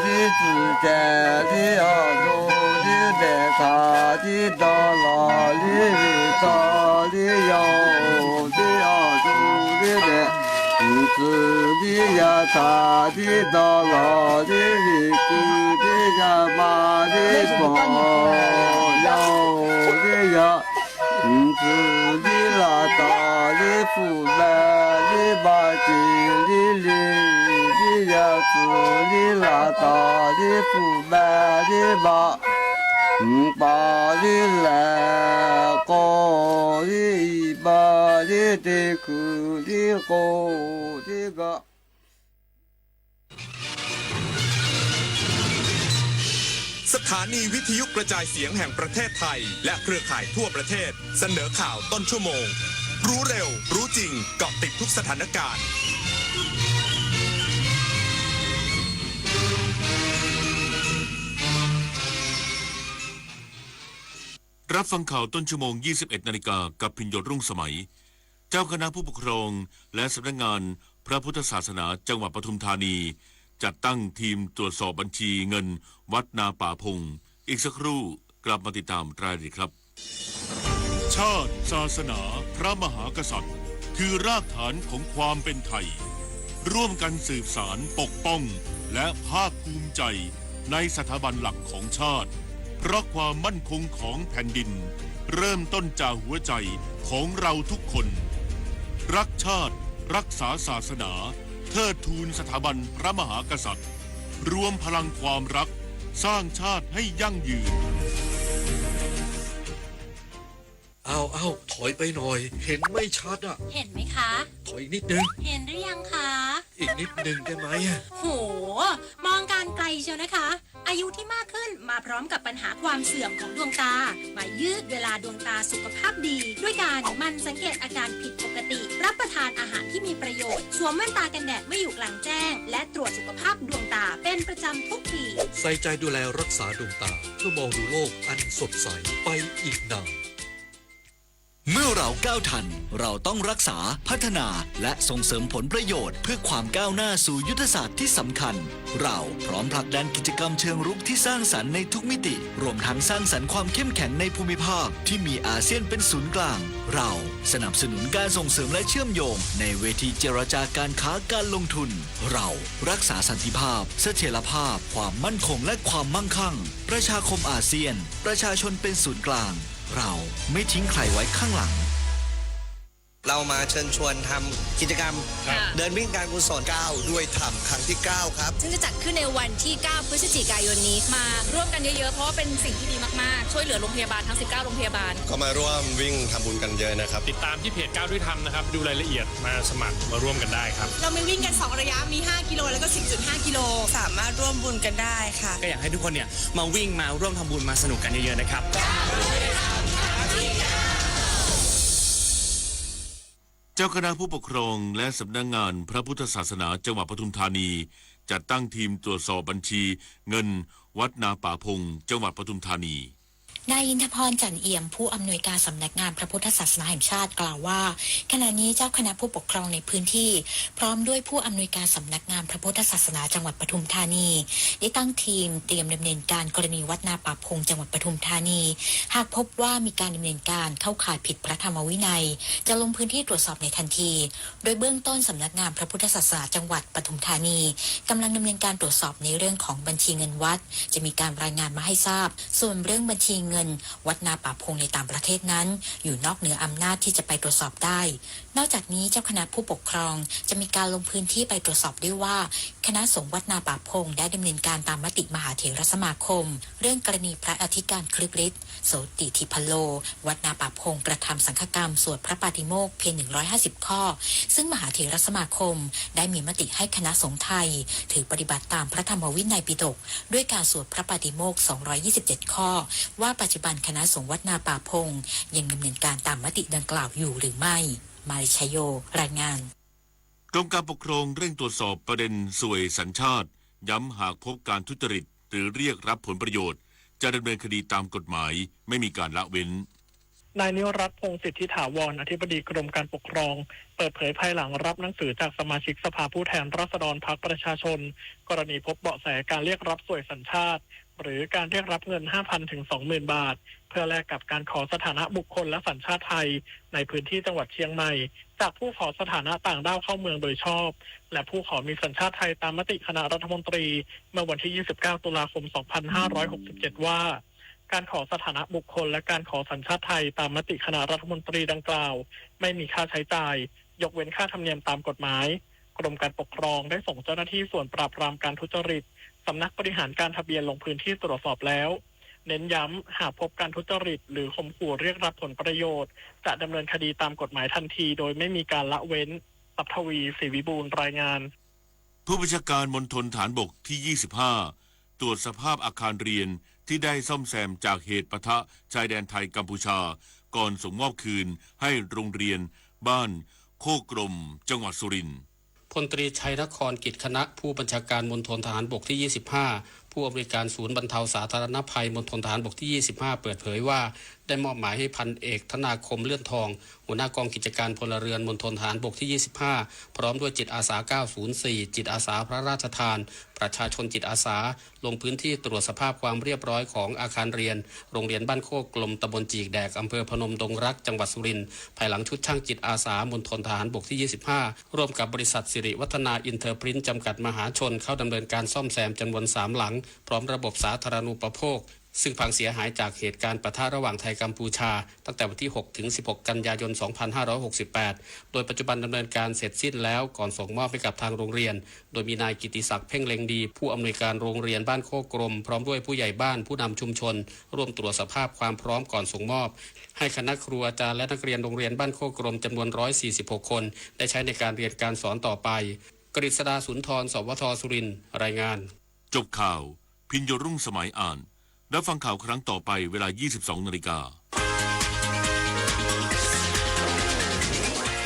đi chữ chè đi alo đi đè thà đi đào la đi ta đi yao đi alo đi đè chữ đi ya thà đi đào la đi cù đi ya ma đi bò yao đi ya chữ đi la ta đi phụ la đi ba chỉ đi đi ya chữ đi la ta đi phụ la đi ba ba đi la co đi ba đi tê cu đi co đi gaสถานีวิทยุกระจายเสียงแห่งประเทศไทยและเครือข่ายทั่วประเทศเสนอข่าวต้นชั่วโมงรู้เร็วรู้จริงเกาะติดทุกสถานการณ์รับฟังข่าวต้นชั่วโมง 21 นาฬิกากับพิญโยรุ่งสมัยเจ้าคณะผู้ปกครองและสำนักงานพระพุทธศาสนาจังหวัดปทุมธานีจัดตั้งทีมตรวจสอบบัญชีเงินวัดนาป่าพงอีกสักครู่กลับมาติดตามรายละเอียดครับ ชาติศาสนาพระมหากษัตริย์คือรากฐานของความเป็นไทยร่วมกันสืบสานปกป้องและภาคภูมิใจ ในสถาบันหลักของชาติเพราะความมั่นคงของแผ่นดินเริ่มต้นจากหัวใจของเราทุกคนรักชาติรักษาศาสนาเทิดทูนสถาบันพระมหากษัตริย์รวมพลังความรักสร้างชาติให้ยั่งยืนเอาถอยไปหน่อยเห็นไม่ชัดอ่ะเห็นไหมคะ ถอยอีกนิดนึงเห็นหรือยังคะ อีกนิดนึงได้ไหมโหมองการไกลเชียวนะคะอายุที่มากขึ้นมาพร้อมกับปัญหาความเสื่อมของดวงตามายืดเวลาดวงตาสุขภาพดีด้วยการหมั่นสังเกตอาการผิดปกติรับประทานอาหารที่มีประโยชน์สวมแว่นตากันแดดเมื่ออยู่กลางแจ้งและตรวจสุขภาพดวงตาเป็นประจำทุกปีใส่ใจดูแลรักษาดวงตาเพื่อมองดูโลกอันสดใสไปอีกนานเมื่อเราก้าวทันเราต้องรักษาพัฒนาและส่งเสริมผลประโยชน์เพื่อความก้าวหน้าสู่ยุทธศาสตร์ที่สำคัญเราพร้อมผลักดันกิจกรรมเชิงรุกที่สร้างสรรค์ในทุกมิติรวมทั้งสร้างสรรค์ความเข้มแข็งในภูมิภาคที่มีอาเซียนเป็นศูนย์กลางเราสนับสนุนการส่งเสริมและเชื่อมโยงในเวทีเจรจาการค้าการลงทุนเรารักษาสันติภาพเสถียรภาพความมั่นคงและความมั่งคั่งประชาคมอาเซียนประชาชนเป็นศูนย์กลางเราไม่ทิ้งใครไว้ข้างหลังเรามาเชิญชวนทำกิจกรรมเดินวิ่งการกุศล9ด้วยธรรมครั้งที่9ครับซึ่งจะจัดขึ้นในวันที่9พฤศจิกายนนี้มาร่วมกันเยอะๆเพราะว่าเป็นสิ่งที่ดีมากๆช่วยเหลือโรงพยาบาลทั้ง19โรงพยาบาลก็มาร่วมวิ่งทำบุญกันเยอะนะครับติดตามที่เพจ9ด้วยธรรมนะครับดูรายละเอียดมาสมัครมาร่วมกันได้ครับเรามีวิ่งกัน2ระยะมี5กิโลแล้วก็ 10.5 กิโลสามารถร่วมบุญกันได้ค่ะก็อยากให้ทุกคนเนี่ยมาวิ่งมาร่วมทำบุญมาสนุกกันเยอะๆนะครับเจ้าคณะผู้ปกครองและสำนักงานพระพุทธศาสนาจังหวัดปทุมธานีจัดตั้งทีมตรวจสอบบัญชีเงินวัดนาป่าพงจังหวัดปทุมธานีนายอินทพรจันเอี่ยมผู้อำนวยการสำนักงานพระพุทธศาสนาแห่งชาติกล่าวว่าขณะนี้เจ้าคณะผู้ปกครองในพื้นที่พร้อมด้วยผู้อำนวยการสำนักงานพระพุทธศาสนาจังหวัดปทุมธานีได้ตั้งทีมเตรียมดำเนินการกรณีวัดนาป่าพงจังหวัดปทุมธานีหากพบว่ามีการดำเนินการเข้าข่ายผิดพระธรรมวินัยจะลงพื้นที่ตรวจสอบในทันทีโดยเบื้องต้นสำนักงานพระพุทธศาสนาจังหวัดปทุมธานีกำลังดำเนินการตรวจสอบในเรื่องของบัญชีเงินวัดจะมีการรายงานมาให้ทราบส่วนเรื่องบัญชีเงินวัดนาป่าพงในต่างประเทศนั้นอยู่นอกเหนืออำนาจที่จะไปตรวจสอบได้นอกจากนี้เจ้าคณะผู้ปกครองจะมีการลงพื้นที่ไปตรวจสอบด้วยว่าคณะสงฆ์วัดนาป่าพงได้ดำเนินการตามมติมหาเถรสมาคมเรื่องกรณีพระอธิการคลึกฤทธิ์โสติธิพโลวัดนาป่าพงกระทำสังฆกรรมสวดพระปาติโมกข์เพียง150ข้อซึ่งมหาเถรสมาคมได้มีมติให้คณะสงฆ์ไทยถือปฏิบัติตามพระธรรมวินัยปิฎกด้วยการสวดพระปาติโมกข์227ข้อว่าปัจจุบันคณะสงฆ์วัดนาป่าพงยังดำเนินการตามมติดังกล่าวอยู่หรือไม่มาริชโยรายงานกรมการปกครองเร่งตรวจสอบประเด็นสวยสัญชาติย้ำหากพบการทุจริตหรือเรียกรับผลประโยชน์จะดำเนินคดีตามกฎหมายไม่มีการละเว้นนายนิรัตน์พงษ์สิทธิถาวรอธิบดีกรมการปกครองเปิดเผยภายหลังรับหนังสือจากสมาชิกสภาผู้แทนราษฎรพรรคประชาชนกรณีพบเบาะแสการเรียกรับสวยสัญชาติหรือการเรียกรับเงิน 5,000 ถึง 20,000 บาทเพื่อแลกกับการขอสถานะบุคคลและสัญชาติไทยในพื้นที่จังหวัดเชียงใหม่จากผู้ขอสถานะต่างด้าวเข้าเมืองโดยชอบและผู้ขอมีสัญชาติไทยตามมติคณะรัฐมนตรีเมื่อวันที่ 29 ตุลาคม 2567 ว่าการขอสถานะบุคคลและการขอสัญชาติไทยตามมติคณะรัฐมนตรีดังกล่าวไม่มีค่าใช้จ่ายยกเว้นค่าธรรมเนียมตามกฎหมายกรมการปกครองได้ส่งเจ้าหน้าที่ส่วนปราบปรามการทุจริตสำนักบริหารการทะเบียนลงพื้นที่ตรวจสอบแล้วเน้นย้ำหากพบการทุจริตหรือข่มขู่เรียกรับผลประโยชน์จะดำเนินคดีตามกฎหมายทันทีโดยไม่มีการละเว้นสัพทวีศรีวิบูลย์รายงานผู้บัญชาการมณฑลฐานบกที่25ตรวจสภาพอาคารเรียนที่ได้ซ่อมแซมจากเหตุปะทะชายแดนไทยกัมพูชาก่อนส่งมอบคืนให้โรงเรียนบ้านโคกรมจังหวัดสุรินทร์พลตรีชัยนครกิจคณะผู้บัญชาการมณฑลทหารบกที่25ผู้อำนวยการศูนย์บรรเทาสาธารณภัยมณฑลทหารบกที่25เปิดเผยว่าได้มอบหมายให้พันเอกธนาคมเลื่อนทองหัวหน้ากองกิจการพลเรือนมณฑลทหารบกที่25พร้อมด้วยจิตอาสา904จิตอาสาพระราชทานประชาชนจิตอาสาลงพื้นที่ตรวจสภาพความเรียบร้อยของอาคารเรียนโรงเรียนบ้านโคกกลมตำบลจีกแดกอำเภอพนมดงรักจังหวัดสุรินทร์ภายหลังชุดช่างจิตอาสามณฑลทหารบกที่25ร่วมกับบริษัทสิริวัฒนาอินเตอร์พริ้นท์จำกัดมหาชนเข้าดำเนินการซ่อมแซมจำนวน3หลัง พร้อมระบบสาธารณูปโภคซึ่งพังเสียหายจากเหตุการณ์ปะทะระหว่างไทยกัมพูชาตั้งแต่วันที่ 6 ถึง 16 กันยายน 2568 โดยปัจจุบันดำเนินการเสร็จสิ้นแล้วก่อนส่งมอบให้กับทางโรงเรียนโดยมีนายกิติศักดิ์เพ่งเล็งดีผู้อำนวยการโรงเรียนบ้านโคกรมพร้อมด้วยผู้ใหญ่บ้านผู้นำชุมชนร่วมตรวจสภาพความพร้อมก่อนส่งมอบให้คณะครูอาจารย์และนักเรียนโรงเรียนบ้านโคกรมจำนวน 146 คนได้ใช้ในการเรียนการสอนต่อไปกฤษดาสุนทร สวท สุรินทร์รายงานจบข่าวพิญโยรุ่งสมัยอ่านรับฟังข่าวครั้งต่อไปเวลา 22:00 น.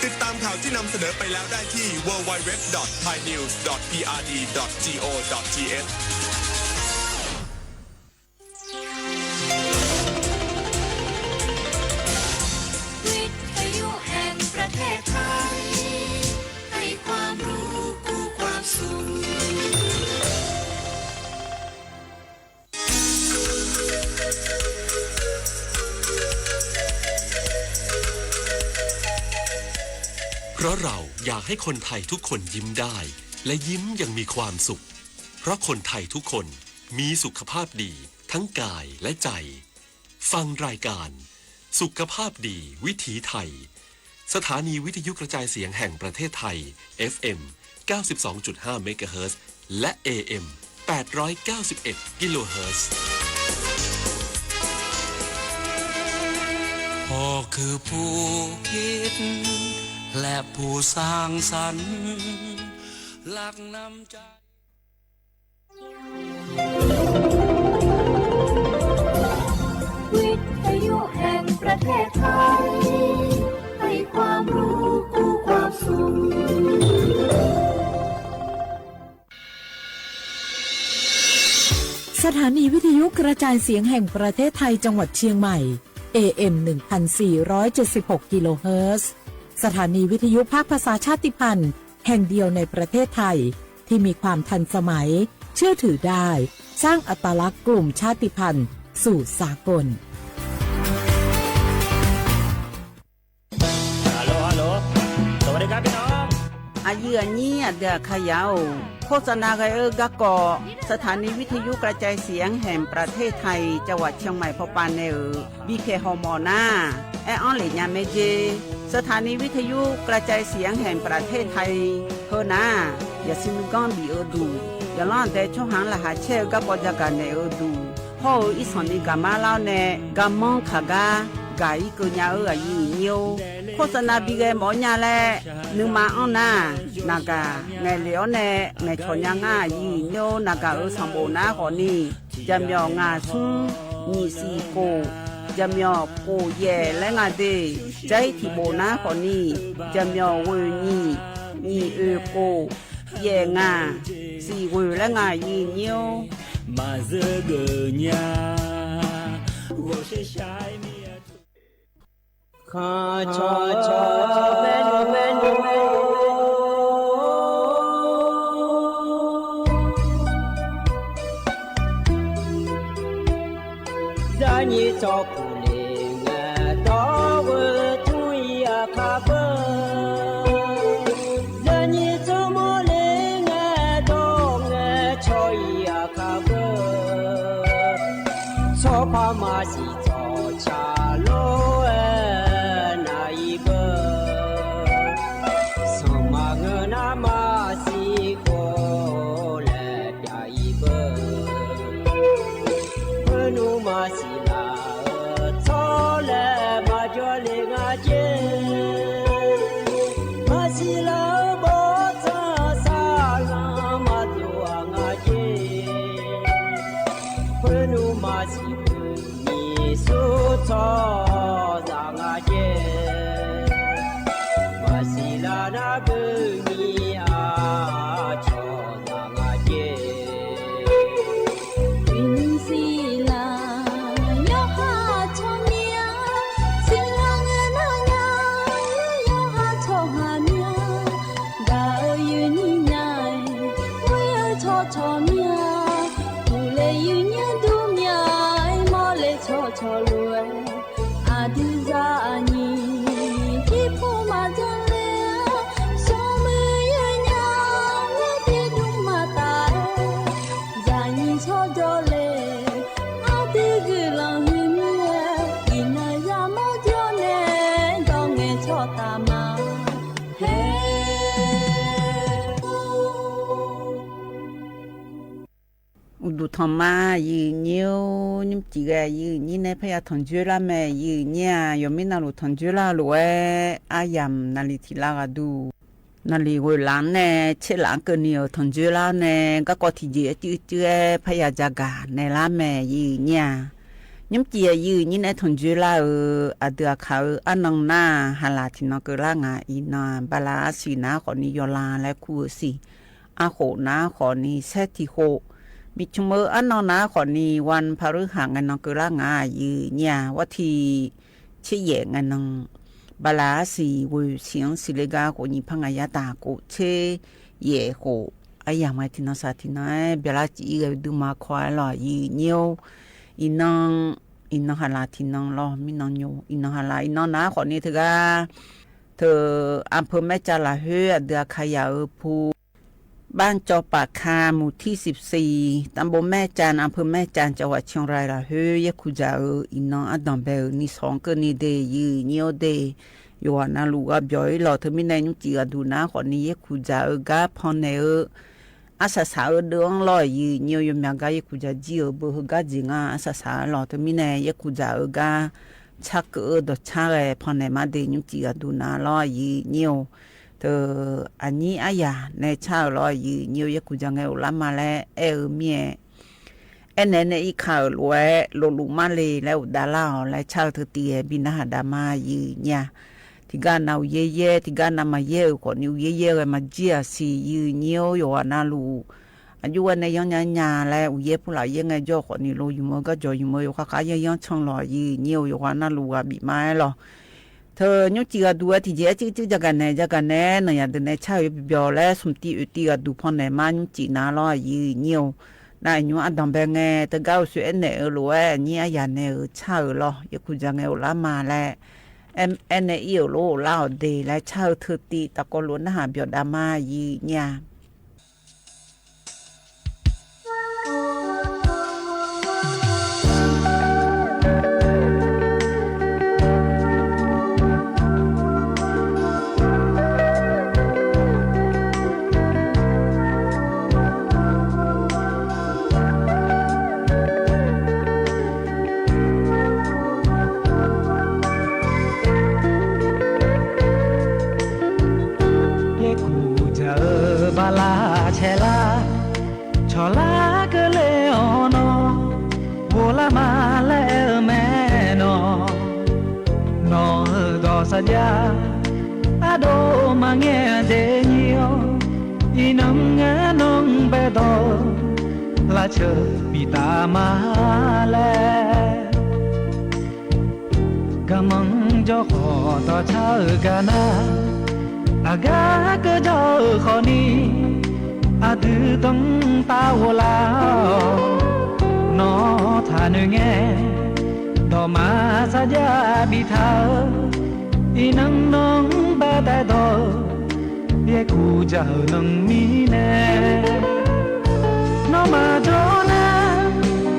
ติดตามข่าวที่นำเสนอไปแล้วได้ที่ www.thainews.prd.go.thวิทยุแห่งประเทศไทยให้ความรู้กู้ความสุขเพราะเราอยากให้คนไทยทุกคนยิ้มได้และยิ้มอย่างมีความสุขเพราะคนไทยทุกคนมีสุขภาพดีทั้งกายและใจฟังรายการสุขภาพดีวิถีไทยสถานีวิทยุกระจายเสียงแห่งประเทศไทย FM 92.5 เมกะเฮิรตซ์และ AM 891 กิโลเฮิรตซ์ พ่อคือผู้คิดและผู้สร้างสรรค์หลักนำใจวิทยุแห่งประเทศไทยให้ความรู้กู้ความสุขสถานีวิทยุกระจายเสียงแห่งประเทศไทยจังหวัดเชียงใหม่ AM 1476 กิโลเฮิรตซ์สถานีวิทยุภาคภาษาชาติพันธุ์แห่งเดียวในประเทศไทยที่มีความทันสมัยเชื่อถือได้สร้างอัตลักษณ์กลุ่มชาติพันธุ์สู่สากลฮัลโหลสวัสดีครับพี่น้องอายุอันนี้เดือขยาวโฆษณาไกกะกอสถานีวิทยุกระจายเสียงแห่งประเทศไทยจังหวัดเชียงใหม่พอปานเนอบีเคฮอมอนาแอออนเหลียเมเจสถานีวิทยุกระจายเสียงแห่งประเทศไทยเฮนาอย่าซิมกอนบีเอดูอย่าล่อนแต่ช่วงหางละหาเชกะปอจักกันเนอดูพ่ออีสอนนี่กะมาลาวเนกะมองขากากาอีกุญญาอายุเนียวโฆษณาบีเกหมอญาแลนึงมาอ้อนนานากาไงเหลียวเนไงชอนยางายีเนียวนากาสัมโบนาขอนี่จำยองาซุงนี่สีโกจำยอโกเย่และงาเดใจที่โบนาขอนี่จำยอเวนี่นี่โกเย่งาสีเวและงายีเนียวมาเจอเกญา我是下面ข้าชอเมนู在你照顾里我到我注意啊卡不在你怎么里我到我注意啊卡不错怕马西早茶路错อุดุทอมายืนเยี่ยวนิมจีแกยืนยี่ในพยาทอนจุลาแม่ยืนเนี่ยยมินาลุทอนจุลาลวยอายามนาลิทิลากาดูนาลีเวลาเนี่ยเชลางเกนียวทอนจุลาเนี่ยก็กอที่เจจื้อพยาจากาในลาแม่ยืนเนี่ยยมจียืนยี่ในทอนจุลาอเดือเขาอันนองหน้าฮาลาทินอกลางาอีนาบาลาสีนาขอนิยลาและคูสีอาโขนาขอนีเซติโคมิชเมออันนอนาขอนีวันพฤหัสงันนองกลางายืเนี่ยวัทีเชี่ยงันนองบาลาสีวิเสียงสิเลกาโกนีพังอายาตาโกเชเยโกอายามาทินาสาทินาเบลาจีกดูมาควายหล่อยืเนียวอินองฮาลาทินองลอมินองโยอินองฮาลาอินองนาขอนีเธออำเภอแม่จาลาเฮือเดือขยาภูบ้านจอปากคาหมู่ที่14ตำบลแม่จานอำเภอแม่จานจังหวัดเชียงรายละเฮยคุจาอินองอดอมเบลนี่2กนี่เดยืเนียวเดยอนาลูกะบอยหลอเธอมีในนุจิกดูนะขอนี้คุจากาพอนเนอาสาสาเดืองลอยยืเนียวยมกายคุจาจีเบอร์กาจิงอาสาสาหลอเธอมีในคุจากาชักดอชาเรพอนเนมาเดนุจิกดูนะลอยยืเนียวอันนี้อายาในชาวลอยยืนยกุจังเอลลามาและเมียเนอีข่าวรวยโลลุมาเลยแล้วดาลาและชาวเธอเตียบินาหาดามายืนเนี่ยที่การเอาเย่ที่การนำมาเย่ก่อนนิวเย่เลยมาเจียสียืนเนียวอยู่นาลูอายุวันในยังญาแล้วเย่ผู้หลายยังไงจ่อก่อนนิโลอยู่มือก็จ่ออยู่มืออยู่ข้าขายยังช่องลอยยืนเนียวอยู่นาลูอ่ะบีไม้หรอเธอยุจิกาดูที่เจ๊จื้อจากกันแน่เนี่ยเดินในชาวอยู่เบียวและสมติอุติกาดูพอไหนมายุจินาลอยยืนเนียวนายยุอันดับแบงเงแต่ก้าวสวยเนี่ยรวยเนี่ยยันเนี่ยชาวลอยกุจังเอลามาและเนี่ยอีโลลาวเดและชาวเธอตีตะโกนล้วนหาเบียวดามายืนเนี่ย saja ado mange de nio inam nganong bedo la che pita male kamang jo kho to cha kana aga ke jo kho ni adu tong ta wala no tha nu nge do ma saja bita inang nong ba da do ye ku ja nang mi ne no ma do na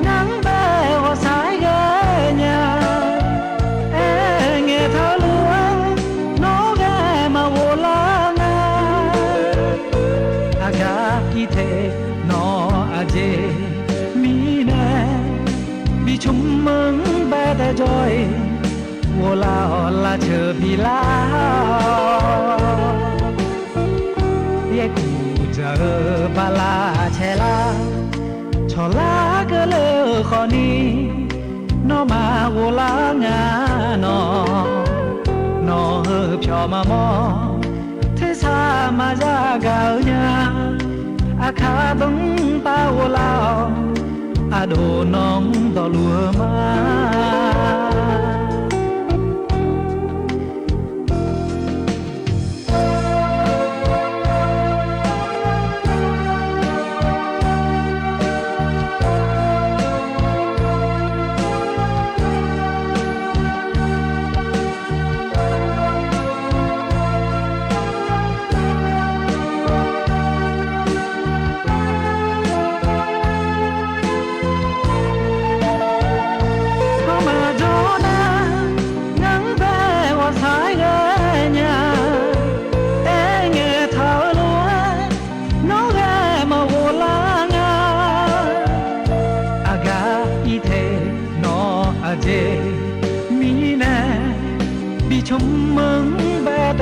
nang ba ho sai ga nya e nge tha lu no ga ma wo la na aga ki the no a je mi ne bi chum mang ba da joy我啦啦扯皮啦，也顾着巴拉切啦，错啦个了和你，喏嘛我啦啊喏，喏飘嘛么，天差嘛家高呀，阿卡东巴我啦，阿多农多路嘛。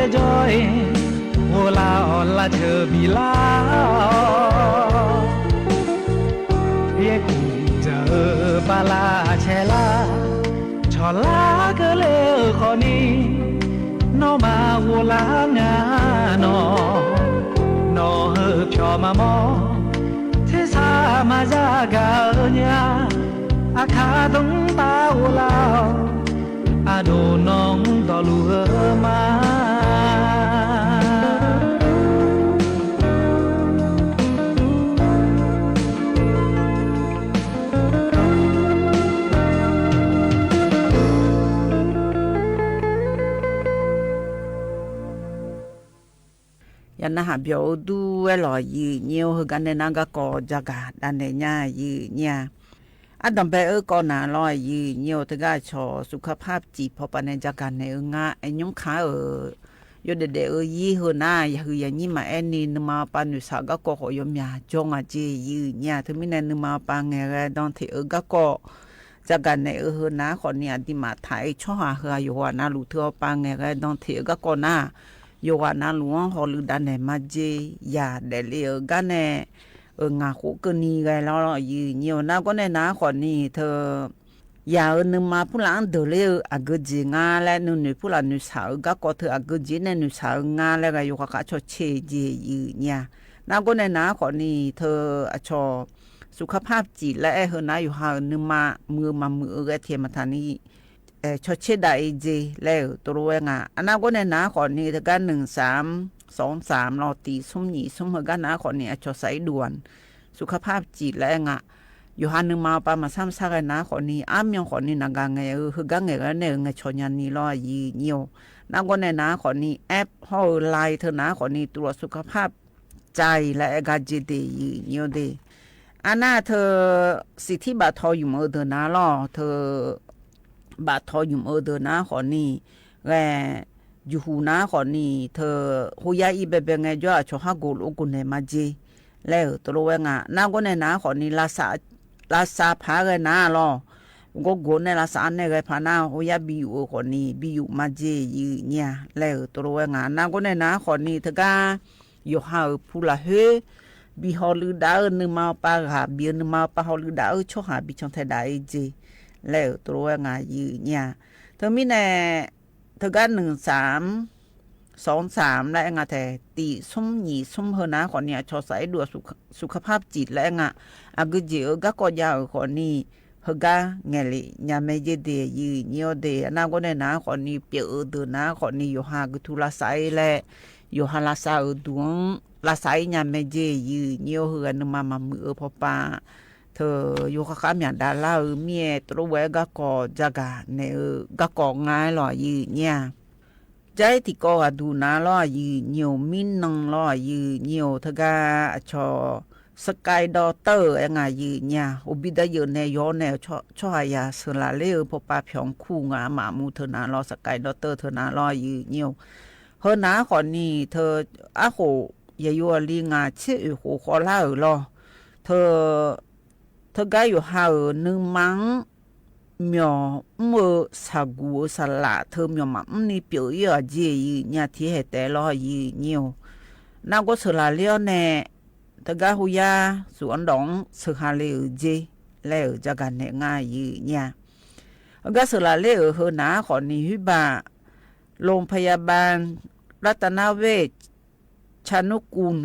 te joy ola ola chobi la ye ku ja bala chela chola gele khoni no ma ola nga no no phyo ma mo thế sa ma ja ga nya akha dong ba ola ado nong do lu maยันนะหาเบียวดูเอลอยืเนียวคือกันในนางก็กอจากาดันในญายืเนี่ยอันดับเบอก่อนน่ะลอยยืเนียวถึงก็ชอสุขภาพจิตพอปานในจาการในงาไอ้ยุ่งขายเดเดยีหัวหน้าอย่าคืออย่างนี้มาแอนนี่นมาปานุสาก็กอหยมยาจงอาเจยืเนี่ยถึงมีในนมาปางเงรดอนที่ก็กอจากการในหัวหน้าคนนี้ที่มาถ่ายช่อหาเฮืออยู่ว่าน่ารู้เท่าปางเงรดอนที่ก็กอหน้าโยกานาหลวงฮอลือดันเนมาเจยาเดลีกันเนงาโคกนีไงแล้วยืนเนียวน่าก็ในน้าคนนี้เธอยานึมาผู้หลังเดลีอากจีงาและนุนผู้หลังนุสาวก็ก็เธออากจีในนุสาวงาแล้วก็โยกาชอเชเจยืนเนี่ยน่าก็ในน้าคนนี้เธอชอสุขภาพจิตและเฮน่าอยู่หานึมามือเทียมทานีชดเชดได้เจแล้วตัวเองอันนั้นก็ในน้าขอนี้ถ้ากัน1323รอตีสุ่มหสุ่มกันน้าขอนี้ชดใส่ด่วนสุขภาพจิตแล้วอยู่หันนึงมาปามาซ้ำซากน้าขอนี้อ้ามยังขอนี้นักไงคือกังไงกันเนี่ยไงชนยันนี้รอยีเนียวน้าก็ในน้าขอนี้แอปฮอลไลน์เธอน้าขอนี้ตรวจสุขภาพใจและกาจิตยีเนียวเดอันน่าเธอสิทธิบัตรทออยู่มือเธอน้ารอเธอบาททอยุ่มเดินนะขอนี่แกอยู่หูนะขอนี่เธอหุยาอีเบเบงไงจ้าชอฮากูลูกุนเนมาเจแล้วตัวเองน่าก็ในนะขอนี่ลาซาพากันนะรอก็กูในลาซาเนี่ยไงพานาหุยาบิวขอนี่บิวมาเจยืเนี่ยแล้วตัวเองน่าก็ในนะขอนี่เธอก็อยู่หาผู้ละเฮบิฮอลือดานึมาปาหาเบียนึมาปาฮอลือดาชอหาบิชงไทยได้เจแล้วตัวงายืเนี่ยเธอมีแน่เธอก็1323และงาแต่ตีสุ่มสุ่มเฮนะคนเนี่ยชอใส่ดูสุขภาพจิตและงาอากุจิก็ก็ยาวคนนี้เฮก็เงลิยาไม่เจเดยืเนี่ยเดน่าก็ในน้าคนนี้เปียเดินน้าคนนี้อยู่หากุทุลาไซและอยู่หาลาซาดวงลาไซยาไม่เจยืเนี่ยเฮือนมามือพอปาเธออยู่ข้ามอย่างดาล่าเมียตัวเวก็กอจากาเนี่ยก็กอง่ายหล่อยืเนี่ยใจที่ก็ดูน่าหล่อยืเหนียวมินนังหล่อยืเหนียวเธอก็ชอสกายดอเตอร์ยังไงยืเนี่ยอุบิดาเยอะเนี่ยย้อนเนี่ยชอยาสลาเล่พอปาเพียงคู่งาหมามูเธอน่าหล่อสกายดอเตอร์เธอน่าหล่อยืเหนียวเฮน่าขอนี่เธออาโหยายัวลีงาชื่อโหขอเล่าหรอเธอก็อยู่หาหนึ่งมังเมียวมือสากูสละเธอเมียวมันนี่เปียวยี่เจยี่เนี่ยที่เหตุแต่รอยี่เนี่ยวน่าก็สละเลี้ยวแน่เธอก็หุยาสวนดองสหาเลี้ยวเจแล้วจากกันเนี่ยง่ายยี่เนี่ยก็สละเลี้ยวเฮน่าขอนี่ฮิบะโรงพยาบาลรัตนเวชชนุกูล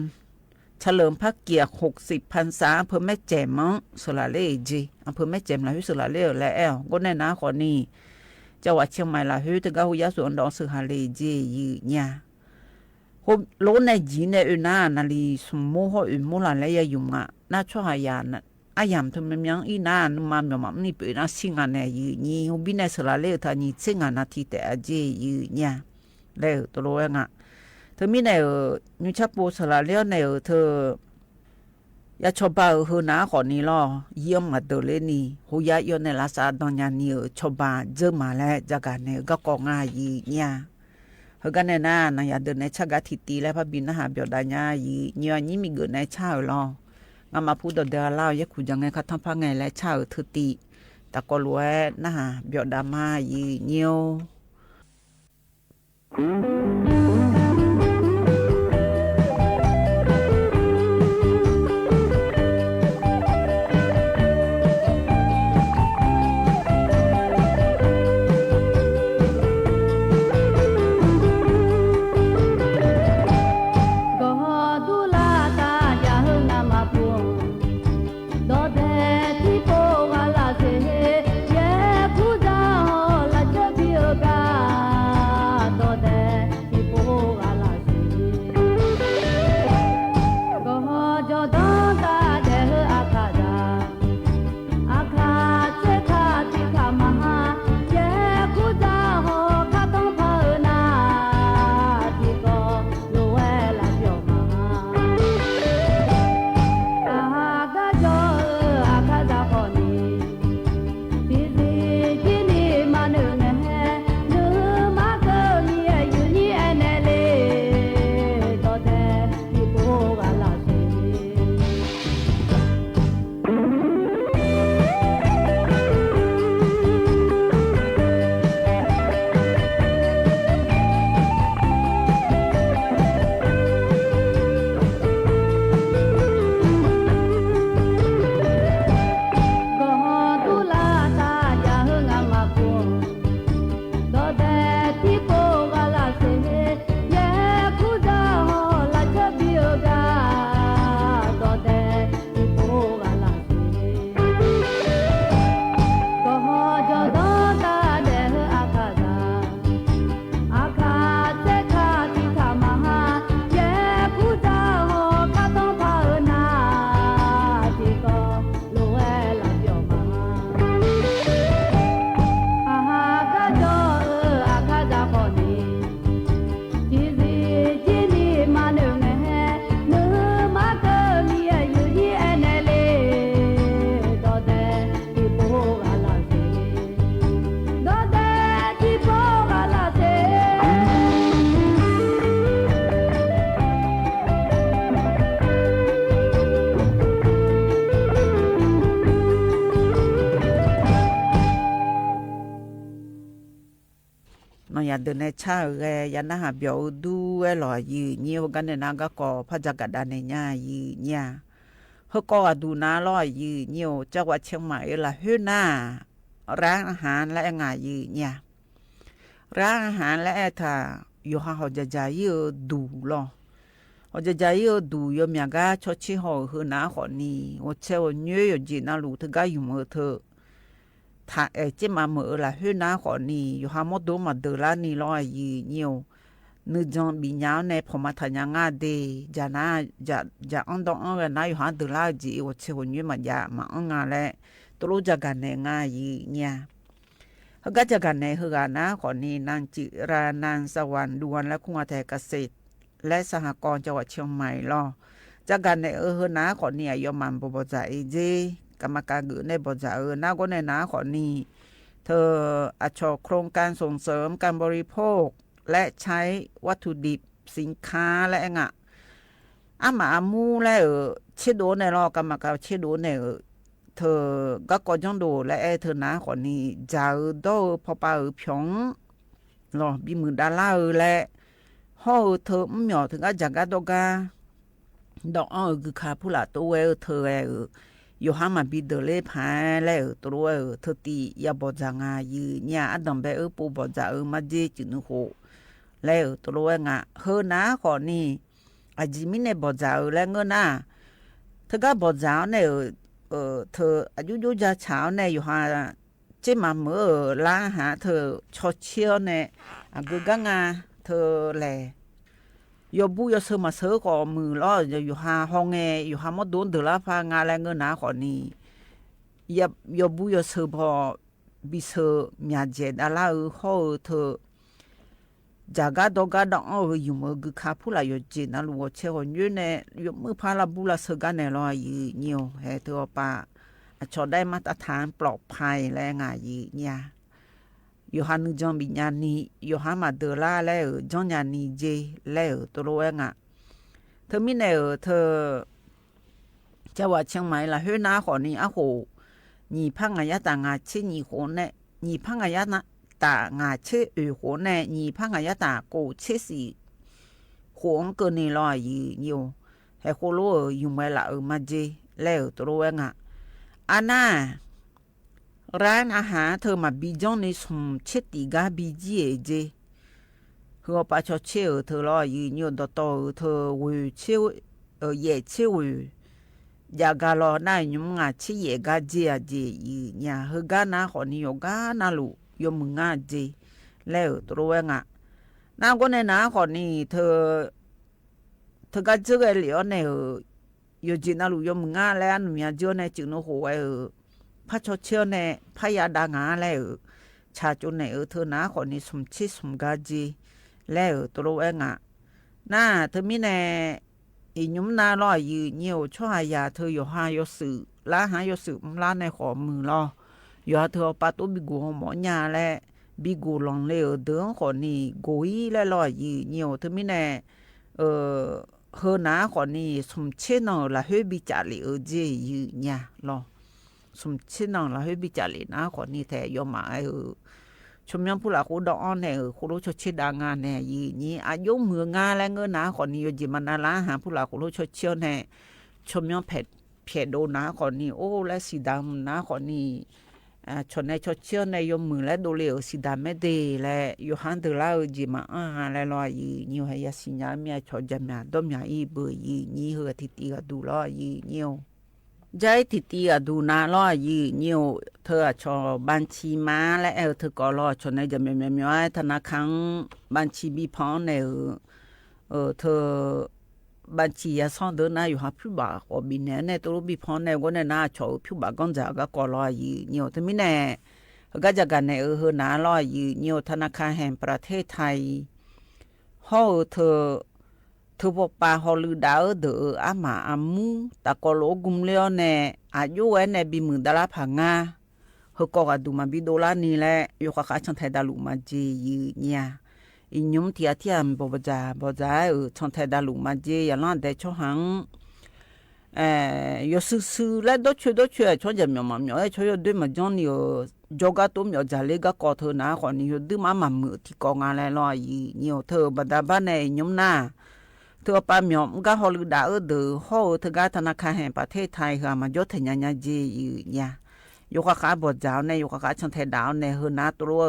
เฉลิมพระเกียรติ60 พรรษาอำเภอแม่แจ่มสระเลจีอำเภอแม่แจ่มละหิสระเลและแอลก็ในน้าขอนี่จังหวัดเชียงใหม่ละหิตะกะหุยาสวนดอกสหาเลจียืเนี่ยโหโลในจีในอุณานาลีสมโมหอุโมลันและยายุงอ่ะน่าช่วยยานะอายามทำยังอีนานมาเมียมันนี่เป็นน่าสิงานเนี่ยยืนี่โหบินในสระเลทานี่สิงานนาทีแต่อเจยืเนี่ยแล้วตัวเองอ่ะเธอมีในนิชาปูสละเลี้ยวในเธอยาชอบาเฮนะขอนี้ล่อเยี่ยมมาเดเลนี่หูยาโยในลาซาดอนยานี่ชอบาเจอมาแล้วจากการเนี่ยก็กองง่ายยีเนี่ยเฮกันในน่านายาเดินในชากาทิตีและพระบินนะหาเบียดายายีเนี่ยนี่มีเกิดในชาล่องามาพูดเดาเล่ายักขุจังไงเขาทำพังไงและชาเธอตีแต่ก็รู้นะฮะเบียดามายีเนี่ย เดินในชาเรยันนะหาเบียวดูเอลอยืนี่ฮกันเนี่ยนะก็ก่อพระจักรดาในญ่ายืเนี่ยเฮก็ดูนาลอยยืนี่จังหวัดเชียงใหม่ละฮือหน้าร้านอาหารและงายืเนี่ยร้านอาหารและถ้าอยู่หาเขาจะใจยืดูลอเขาจะใจยืดูยมยากาชดชิหอฮือหน้าขอนี่ว่าเชื่อเนื้ออยู่จีน่ารู้ถึงก็อยู่มือเธอถ้าเจ้ามาเมื่อละฮือหน้าขอนี่อยู่หาหมดดูมาเดลานี่ลอยยืเนี่ยนึกจงบิญญาณในพม่าทางงาเดจานาจะอันดองกันนายอยู่หาเดลาจีว่าเชื่อเนื้อมันยามาอันงาและตัวจักกันในงายืเนี่ยเขาก็จักกันในฮือกันนะขอนี่นางจิรานางสวรรค์ดวนและคุงอาแทเกษตรและสหกรณ์จังหวัดเชียงใหม่ล่อจากการในนาขอนี่ยอมมันบบ่จ่าเจกรรมการเกิดในบ่จ่านาก็ในนาขอนี่เธออัชโครงการส่งเสริมการบริโภคและใช้วัตถุดิบสินค้าและงะอามามูและเชโดในรอกรรมการเชโดในเธอก็กอจังโดและเธอนาขอนี่จ่าโดพอปาพยองรอบีมือดาราและห่อเธอไม่เหมาะถึงอาจากดอกาดอกคือขาผู้หลักตัวเธออยู่ห้ามาบิดเล่พายแล้วตัวเธอตีอย่าบอกจางายืเนี่ยอันดับแบบปูบอกจามาเจจุนโหแล้วตัวงะเฮนะขอนี่อาจิมิเนี่ยบอกจาแล้วเงินน่ะเธอก็บอกจาเนี่ยเธออายุยุจะเช้าเนี่ยอยู่ห้าเจ้ามาเมื่อล้างหาเธอชดเชี่ยวเนี่ยกูก็งาเธอแหละยบุยเสมาเสือก็มือล้ออยู่หาห้องเงอยู่หามดโดนเดือดละพางานแรงเงินหนาขอนี่ยบุยเสือพอบิเสือมีอาเจดอะไรเขาเธอจากดอกดองอยู่มือคือขาผู้ละอยู่จีน่าลูกเชื่อคนยืนเนี่ยอยู่มือพาลาบุลาเสือกันเนี่ยรออยู่เนียวเฮ้เธอป่าชอได้มาตรฐานปลอดภัยและง่ายเนี่ยอยู่หานึกจงบิญญาณีอยู่หามาเดลาแล้วจงญาณีเจแล้วตัวงะเธอมีเนี่ยเธอจังหวัดเชียงใหม่ละเฮือนาขอนี่โหนี่พังงายตางาเชนี่โหเนี่ยนี่พังงายนะตางาเชโหเนี่ยนี่พังงายตาโกเชสีโหงเกินนี่ลอยอยู่ให้โคโลอยู่ไม่ละมาเจแล้วตัวงะอันน่ะร้านอาหารเธอมาบิจงในสมเชติกาบิจีเจคือว่าปะชดเชี่ยวเธอรอยืนยนต่อเธอวิเชี่ยวเย่เชี่ยวอยากาลอได้ยุ่งงาเชี่ยกาเจียเจยืนยาเฮกานาขอนิยกานาลุยมงาเจแล้วตัวงะนาก็ในนาขอนี่เธอก็เจอเหลียวเนี่ยอยู่จีนาลุยมงาแล้วมีอาจจะในจึงโนหัวพระชดเชี่ยวเนี่ยพยาดางาแล้วชาจุนเนี่ยเธอหน้าคนนี้สมชิสมกาจีแล้วตัวเองน่าเธอมีเนี่ยอีนุ่มนาลอยยืนเยี่ยวช่วยยาเธออยู่หายสื่อล้าหายสื่อล้าในขอมือรออยู่เธอปาตุบิกูหมอยาและบิกูลองเลยเดินคนนี้กุยและลอยยืนเยี่ยวเธอมีเนี่ยเฮอหน้าคนนี้สมเชนอละเฮบิจาริเจยืนเนี่ยรอสมชินังละเฮบิจารีนะคนนี้แท้ยอมมาชมยังผู้หลักผู้ดอนเนี่ยผู้รู้ชดเชดางานเนี่ยยีนี้อายุเมืองงานและเงินนะคนนี้อยู่จิมันนาละหาผู้หลักผู้รู้ชดเชยเนี่ยชมยังเผ็ดโดนะคนนี้โอ้และสีดำนะคนนี้ชนในชดเชยในยมมือและดูเหลวสีดำไม่ดีและอยู่หันเดล่าจิมาและลอยยีนิวให้ยาสิญญาเมียชดจำยาดมยาอีเบยยีนี้เหือทิตีก็ดูลอยยีนิวใจทิตีดูนาลอยยีนิวเธอชอบัญชีมาและเธอก็รอชนในจะไม่ธนาคารบัญชีบีพอนในเธอบัญชีซ่อนเดินอยู่หาผู้บ่าวบินเนี่ยตัวบีพอนในก็ในน่าชอผู้บ่าวก็จะก็รอยีนิวแต่ไม่แน่ก็จะกันในนาลอยยีนิวธนาคารแห่งประเทศไทยห่อเธอบอกปาฮอลือดาวเดออามาอามูตะกอโลกุมเลียวเนอายุเอเนบิมือดาลาพังงาเฮก็กดูมาบิโดลานี่แหละอยู่กับข้าชันไทยดาลุมาเจยืเนี่ยอินุมเทียมบจาชันไทยดาลุมาเจยันลันเดชหัง有时来多去穿着苗哎，穿着对嘛讲你有做个多苗家里个高头拿好你有对嘛么提高俺来咯伊你有特不打扮呢nhóm na thưa ba苗个好路打ở的好特个ธนาคารแห่งประเทศไทยค่ะมายศถึงญาจีเนี่ยอยู่กับขาบดจ้าวเนี่ยอยู่กับขาช่างไทยดาวเนี่ยเฮอนาตัว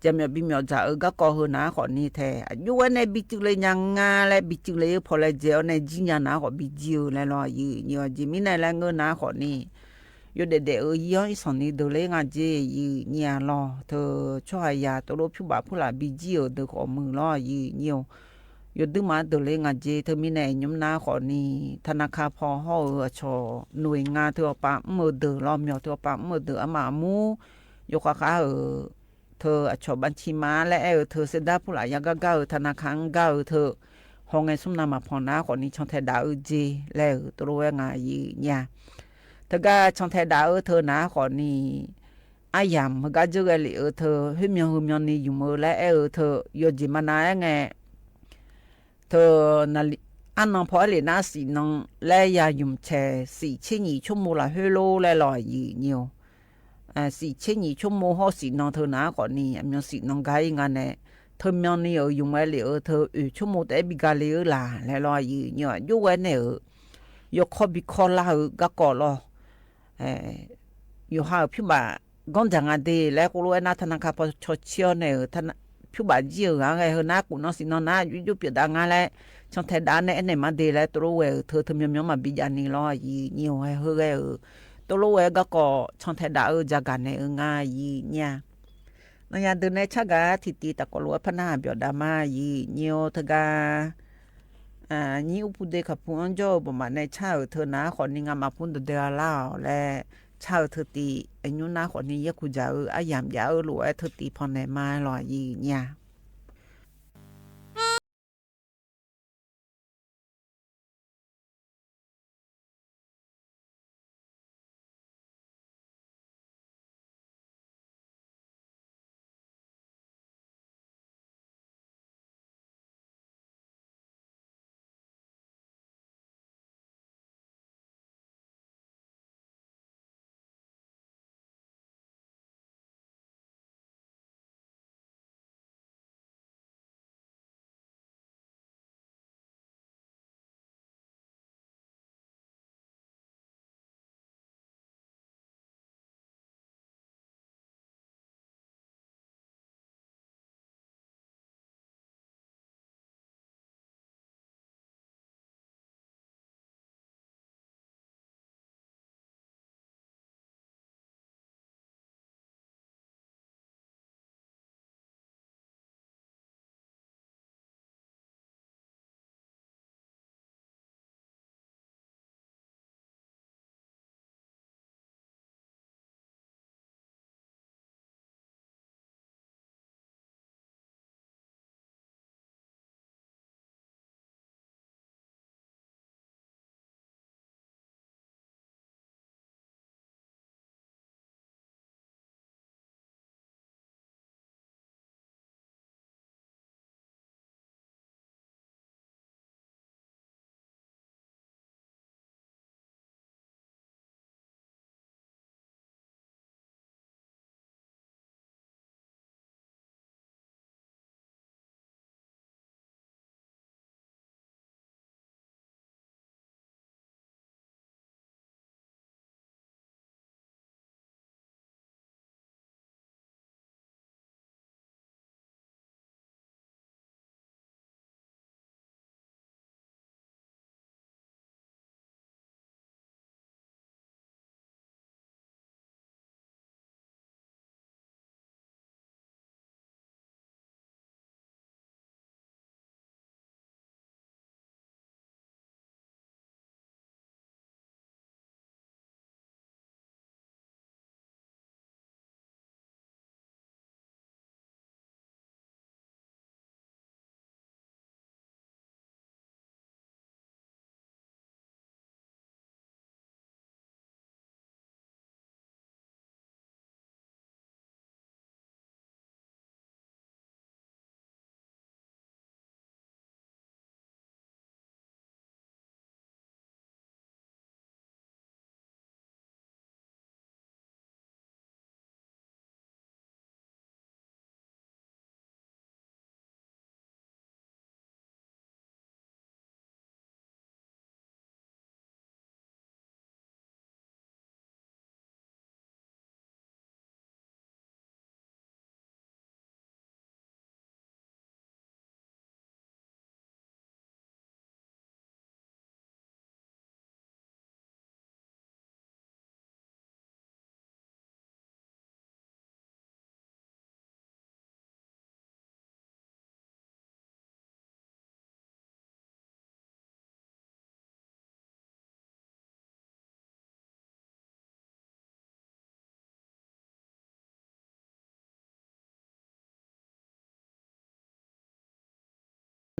จะมีบิมยจ่าก็ก่อเฮอนาขอนี่แท้อยู่ว่าในบิจุเลยยังงาและบิจุเลยพอเลยเจ้าในจิญญานาขอบิจิวแล้วรออยู่เนี่ยจิมีในแรงเงินนาขอนี่อยู่เด็กย้อยสอนนี่ดูเลยงาจีอยู่เนี่ยรอเธอช่วยยาตัวรู้ผู้บ่าวผู้หลาบิจิวเดือขอมือรออยู่เนี่ยอยู่ดึงมาดูเลยงาจีเธอมีในnhómนาขอนี่ธนาคารพอห่อชอหน่วยงานเธอปะมือเดือรอเมียวเธอปะมือเดือมามูอยู่กับขาเธอชอบบัญชีม้าและเธอเสด็จผู้หลายยังก็ธนาคารก็เธอห้องไงสุ่มนามาพอนาขอนี้ช่องไทยดาวจีแล้วตัวงานยี่เนี่ยเธอก็ช่องไทยดาวเธอนาขอนี้อายามมันก็จะเลยเธอหิมยองนี่อยู่มือและเธออยู่จีมานาไงเธอนั่นอันนั้นพอเลยน่าสิน้องและยายุ่มแช่4,200ชั่วโมงละเฮโลและลอยยี่เนี่ย4,200ชั่วโมงเขาสิน้องเธอนาก่อนนี่มีสิน้องไกงานเนี่ยเธอมีนี่อยู่ไว้เลยเธอชั่วโมงแต่บิกาเลยล่ะแล้วรออยู่เนี่ยอยู่ไว้เนี่ยอยู่ขอบิคอลาก็ก่อรออยู่หาพี่บ่าก่อนจังอันเดียแล้วก็รู้ว่านาธนาคารพอชดเชยเนี่ยท่านพี่บ่าเจียวอะไรเฮน่ากูน้องสิน้องน่าอยู่เปียดางานแล้วช่างไทยด้านเนี่ยมาเดียแล้วตัวเธอมีมาบิจานี่รออยู่เนี่ยเฮ้ยตัวรู้ก็ช่องไทยดาวจากกันในง่ายยี่เนี่ยนั่นยังเดินในชักกะทิตีตะกลัวพนาเบียดามายี่เนี่ยทกานี่อุปเดชพูนโจประมาณในชาเธอนะขอนี่งามาพูนเดือดเล่าและชาเธอตีอายุนะขอนี่ยกูจะอายามยาหลวเธอตีพอในมาหล่อยี่เนี่ย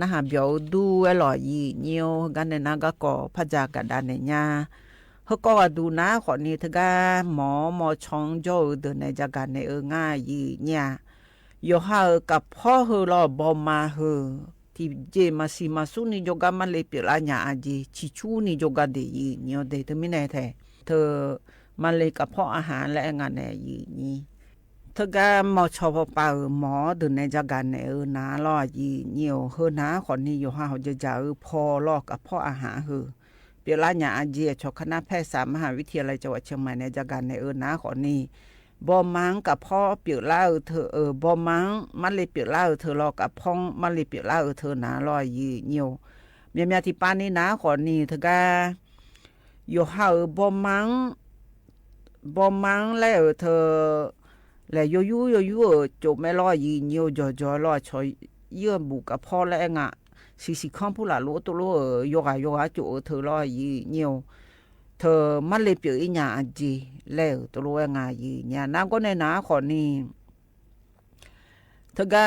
นะฮะเบียวดูไอ้หล่อยีเนียวกันในนั้นก็ก่อพระจากัดานในญาเขาก็ดูนะขอนี้เธอก็หมอชองโจเดินในจากกันในง่ายยีเนี่ยอยู่หากับพ่อเฮอรอบอมาเฮอที่เจมาซีมาสุนี่จก็มาเลยเปล่าญาอาจีชิชูนี่จก็เดียีเนี่ยเดเธอไม่แน่แท้เธอมาเลยกับพ่ออาหารและงานในยีนี่เธอก็หมอชอบเป่าหมอเดินในจากกันในนาลอยีเนี่ยเฮอนาขอนี้อยู่หาเขาจะจ่าพ่อลอกกับพ่ออาหารเฮอเปล่าญาอาจีชกคณะแพทยศาสตร์มหาวิทยาลัยจังหวัดเชียงใหม่ในจากกันในนาขอนี้บอมังกับพ่อเปียล่าเธอบอมังมันเลยเปียล่าเธอรอกับพ่องมันเลยเปียล่าเธอหนาลอยยีเนียวเมียที่ป้านนี่นะขอนี่เธอก็อยู่หาบอมังแล้วเธอแล้วยูจบไม่ลอยยีเนียวจอลอยชอยเยื่อบุกับพ่อแล้วงะสิข้องผู้หลารู้ตัวรู้โยกจุเธอลอยยีเนียวเธอมันเลยเปียอีหยาจีแล้วตัวรู้งายีหยาน้ำก็ในหนาขอนี่เธอก็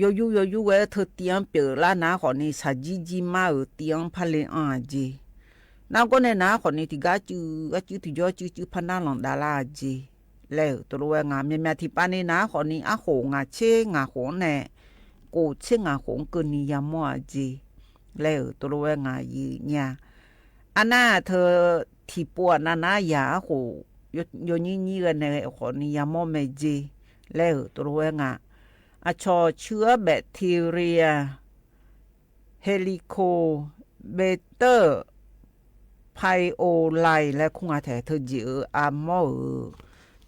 ยูเวเธอเตียงเปียละหนาขอนี่สัจจีมาเตียงพะเลอันจีน้ำก็ในหนาขอนี่ที่ก็จื้อที่จื้อพนันหลังดาลาจีแล้วตัวรู้งาเมียที่ป้านี่หนาขอนี่อาโหงาเชงาโหแน่กูเชงาโหงเกินนิยามว่าจีแล้วตัวรู้งายีหยาอันน่าเธอที่ปวดนาอยาโหโยนี่กันในขอนิยามอเมจีแล้วตัวรู้งาอาชอเชื้อแบคทีเรียเฮลิโคเบเตอร์ไพโอไลและคงอาแถเธอจืออามอ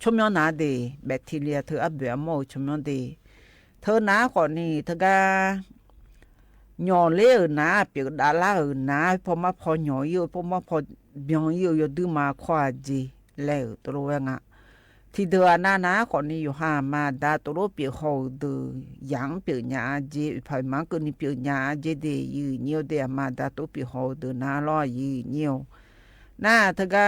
ชมยอนาเดแบคทีเรียเธออับเบียมอชมยอนเดเธอนาขอนี่เธอก็หย่อเลี้ยนะเปียดาลานะพอมาพอหย่ออยู่พอมาพอเบียงอยู่ดื้อมาขวาจีแล้วตัวงะที่เดือนนะขอนี้อยู่ห้ามาดาตัวเปียหอดื้อยังเปียญาจีพายมาก็นี่เปียญาจีเดียเนียวเดียมาดาตัวเปียหอดื้อนาลอยเนียวน่าเธอก็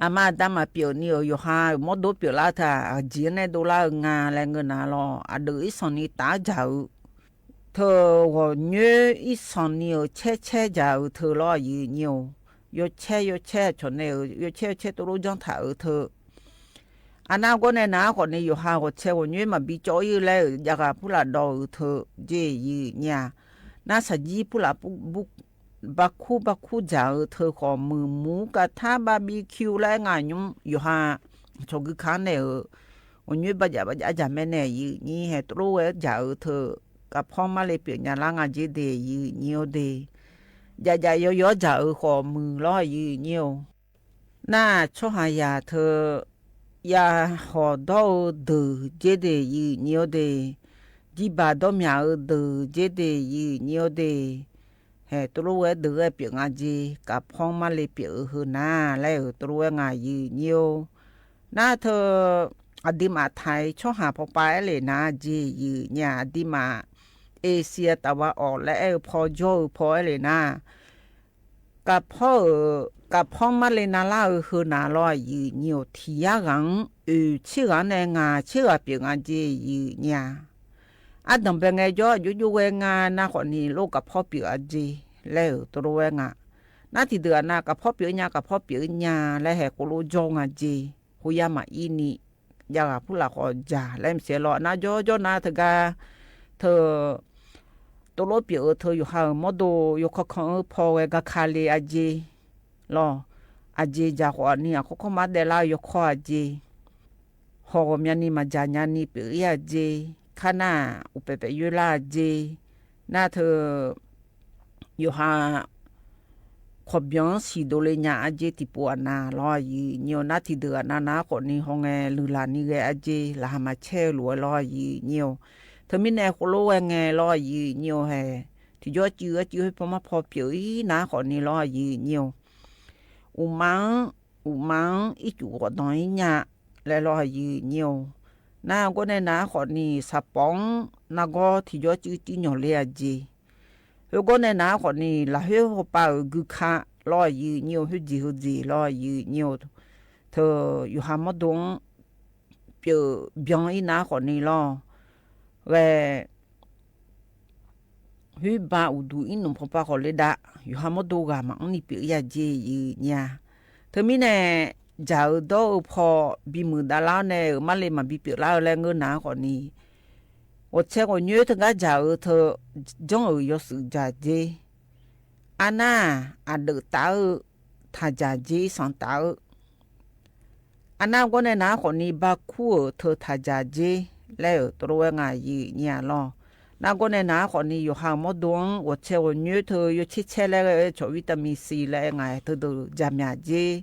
อามาดามาเปียเนียวอยู่ห้ามดดูเปียลาท่าจีนในดูลางาแรงเงินนาลออดื้ออีสอนี่ตาเจ้าเธอว่าเนื้ออีสานเนียวเช่จะเธอรอยีเนียวโยเช่ชนเนียวโยเช่ตัวรู้จังถ่ายเธออันนั้นก็ในน้าคนนี้อยู่ห่างกว่าเช่ว่าเนื้อมาบิจอยเลยอยากผู้ละดอเธอเจยีเนี่ยน่าสัจจีผู้ละบุกบักคู่จ่าเธอขอมือหมูกระทะบาร์บีคิวและงานยุ่งอยู่ห่างชกขันเนี่ยวันนี้บัจจะไม่แน่ยีนี่เหตุรู้ว่าจ่าเธอกับพ่อมาเลยเปลี่ยนยาล้างอาจีเดียเนียวเดียย่อจะขอมือล้อยีเนียวน่าชอบหายาเธอยาหอดอดือเจเดียเนียวเดียจีบาดอมยาดือเจเดียเนียวเดียเหตุรู้ว่าดือเปลี่ยนอาจีกับพ่อมาเลยเปลี่ยนหือหน้าแล้วตัวงายีเนียวน่าเธออดีมาไทยชอบหาพอไปเลยนะจีเนี่ยอดีมาเอเชียตะวันออกและพอโจพอเลยนะกับพ่อมาเลยนาลาคือนาลอยยีเนียวที่ยากังชื่อกันงาชื่อเปียงจีเนี่ยอันนั้นเป็นไงจ่ออยู่เวงานาคนนี้ลูกกับพ่อเปียจีแล้วตัวเวงานาที่เดือนนากับพ่อเปียกับพ่อเปียและแหกลูจงจีหุยามาอีนี่อยากผู้หลักอจ่าแล้วเสียหล่อนาจ่อนาเธอกาเธอตัวรถเปียเธออยู่ห่างมดูอยู่ข้างพอเวกคาลีอาจีรออาจีจากวันนี้เขามาเดลาอยู่ข้ออาจีหอมยันนี่มาจานยันนี่เปียอาจีข้าหน้าอุปเปยุลาอาจีน่าเธออยู่ห่างขบย้อนสีโดเลยญาอาจีที่ปวดนาลอยเนียวนาที่เดือนนาคนนี้ห้องไงลือลานี่ไงอาจีละมาเช่หลัวลอยเนียวเธอไม่แน่คนรู้ว่าไงลอยเนียวแฮที่ยอดจื้อให้พอมาพอเปียวนาคนนี้ลอยเนียวอุมังอีจูก็น้อยญาและลอยเนียวนาก็ในนาคนนี้สะปองนาก็ที่ยอดจื้อที่หยอเลยอาจีแล้วก็ในนาคนนี้ละเฮาป่ากุขาลอยเนียวหุ่จีลอยเนียวเธออยู่หามดงเปียวเบียงอีนาคนนี้ลอเว huy ba u du in nông phong ba họ lấy đã yu ham đồ gà mà ông đi biểu ya dê yu nhà thưa mi nè giờ đó phò bị mưa đã lao nè mà lên mà bị biểu lao lên ngơ ná còn nì 我这个女的个家儿头，总有有时家姐，啊那啊得打儿，他家姐上打儿，啊那我呢拿和你把苦儿头他家姐来儿多为俺一年了，那我呢拿和你有项目多，我这个女头有吃吃那个做维他命 C 来俺头都家面姐，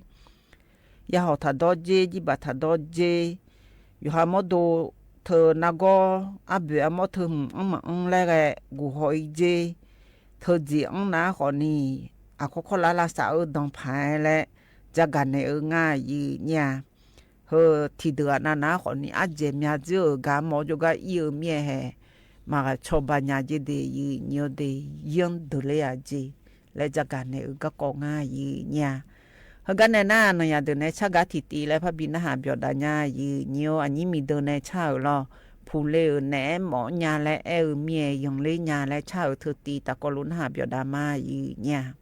然后他多姐，你把他多姐，有项目多。thơ na go à bữa mà thơ ông mà ông lại cái gù hỏi gì thơ gì ông ná họ nì à có là sao đồng phải lại gia gần này ở ngay gì nhà hơ thì được na họ nì à dễ nhà chứ gà mò cho gà yêu mía hè mà cho bà nhà gì để gì nhiều để yên được lấy gì lại gia gần này ở các con ngay gì nhà hơ cái này na nó nhà được này chắc gà thịt tì lại phải bị nó hạ biểu đà nhà gì nhiều anh nhỉ mình được này chào lo phụ lệ nè mỏ nhà lại ở mía dùng lấy nhà lại chào thử tì ta có luôn hạ biểu đà ma gì nhà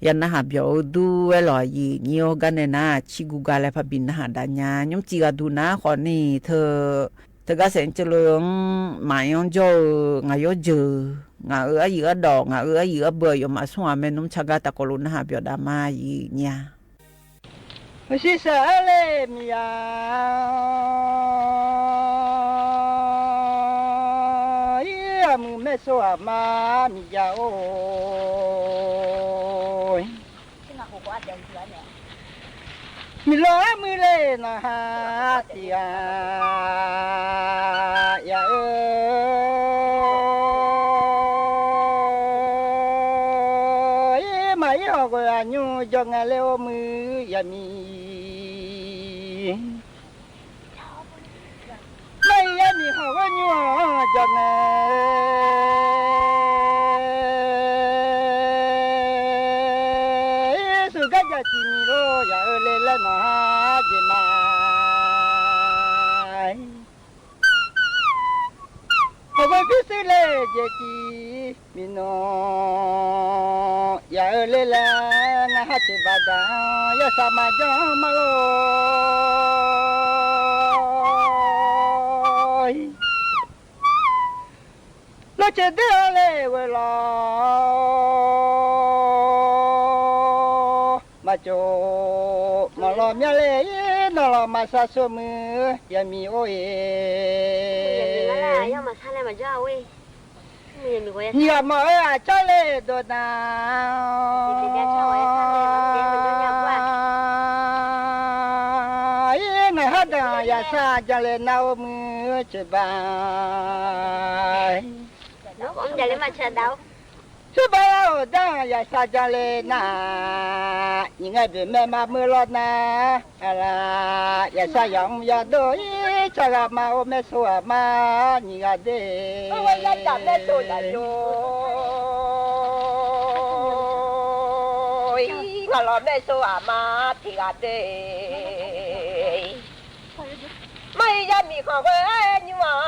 ยันนะหาเบียวดูเวลายีเนียวกันเนี่ยนะชิกูกาเลยพบินนะหาดานยายุ่งจีกาดูนะขอนี่เธอก็เสียงเจริญหมายองโจงายเจองาเยอะดอกงาเยอะเบื่ออยู่มาสวามันนุ่มชะกาตะกลุนนะหาเบียวดามายีเนี่ย我是啥嘞咪呀？耶，木没 mẹ xua mà mi già ôi mi lo mi lên na ha tia ya ơi mai ho go anyu cho nghe leo mư ya mi mai ya mi ho go anyu cho nghe su ga ja chi mi lo ya le le na ji mai ho go fi se le je chi mi no ya le le na ha chi ba da ya sa ma ja ma lo lo che de le we lo ma cho ma lo mya le no lo ma sa so mu ya mi o ye ya ma sa le ma ja we nhà mà ở cho lê đồ na ngày hết rồi ya sa cho lê nào mưa chơi bài nó cũng giờ lấy mà chơi đâu chơi bài ở đó ya sa cho lê na những ngày về mẹ mà mưa lót na là ya sa giống ya đôi cho là mà ôm mẹ xua mà những ngày đi ya chạm mẹ xua ya rồi ngà lo mẹ xua mà thì là đi mấy gia mi khó với nhưng mà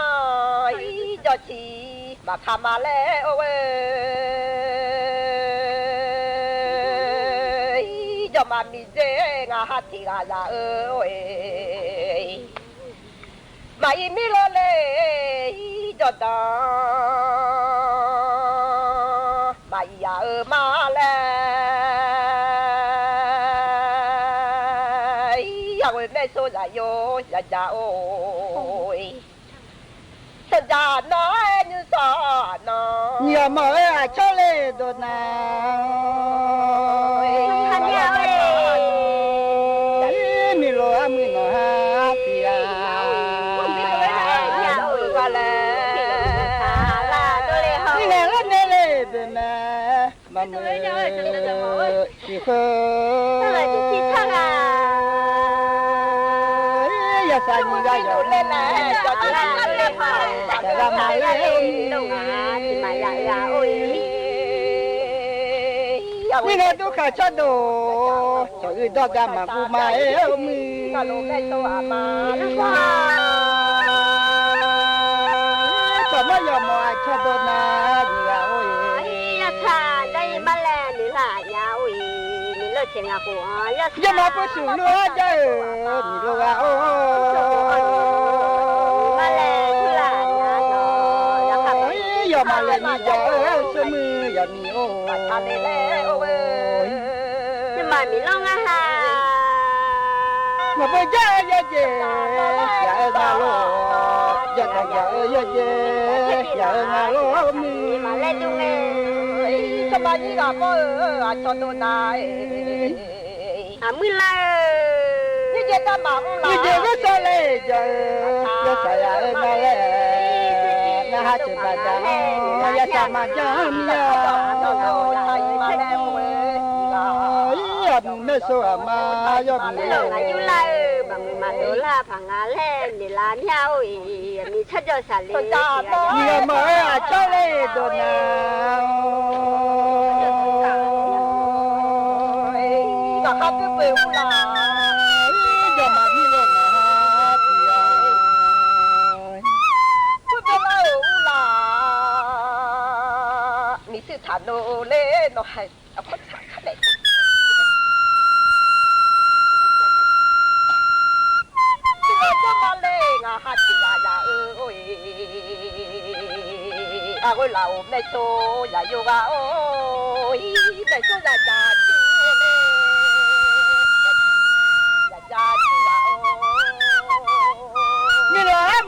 cho chị mà tham mà lẽ ơi cho mà mi dễ ngà hát thì là ơi mà im mi lo lệ cho ta mà ya mà lẽ ya ơi mẹ số là yo ya ôi thật ra nói như sao nó nhiều mà cho lệ đồ nào mi lo mi nó ha thì qua lẽ đi lẽ lên lẽ bên mẹ mà mẹ chỉ khơi ya sa ni ga yo lên lẽ cho chị ra mà lên đâu à thì mà ya ôi mi nó tu cả cho đồ cho người đó ga mà cu mà mi cả lô cái to mà cho nó yo mà cho đồ na ya ôi ya tha đây mà lẽ ni là ya ôi ni lo chuyện à của ya mà có sự nữa chứ mi lo ga ôi mà lẽ thứ là ya nó ya cả ya mà lẽ mi ya số mi ya mi ô à mi lẽ ôi nhưng mà mi lo ngà ha mà bây giờ ya je ya ga lo ya ga ya je ya ga lo mi mà lẽ đúng nghe sao mà đi gặp à cho tôi này à mi la như vậy ta bảo là như vậy có sao lệ giờ có sao ya mà lệ na ha chỉ bà cha ya sao mà cha mi ya mẹ số mà ya mi la bằng mà đó là phẳng á lên để làm nhau mi chắc cho xả lên nhiều mà cho lệ đồ nào cả hai cái về là giờ mà đi lên là thì cái về là mi sự thản đồ lên nó hay nó có thản đấy cho mà lên à hát thì là ơi à ôi là mẹ số là yoga ôi mẹ số là cha chú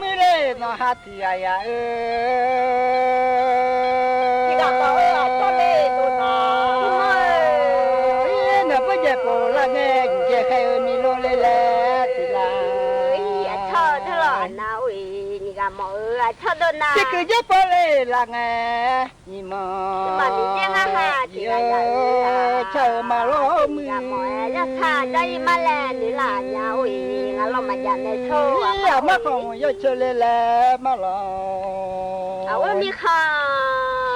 mi lên nó hát thì ya ơi 个毛啊，吃的呢。这个也不来了哎，你们。嘛，你这个哈，这个呀，吃嘛老么？要吃这一嘛嘞，你啦呀喂，俺老妈家那臭啊。呀，嘛讲要吃来来嘛老。啊，我没看。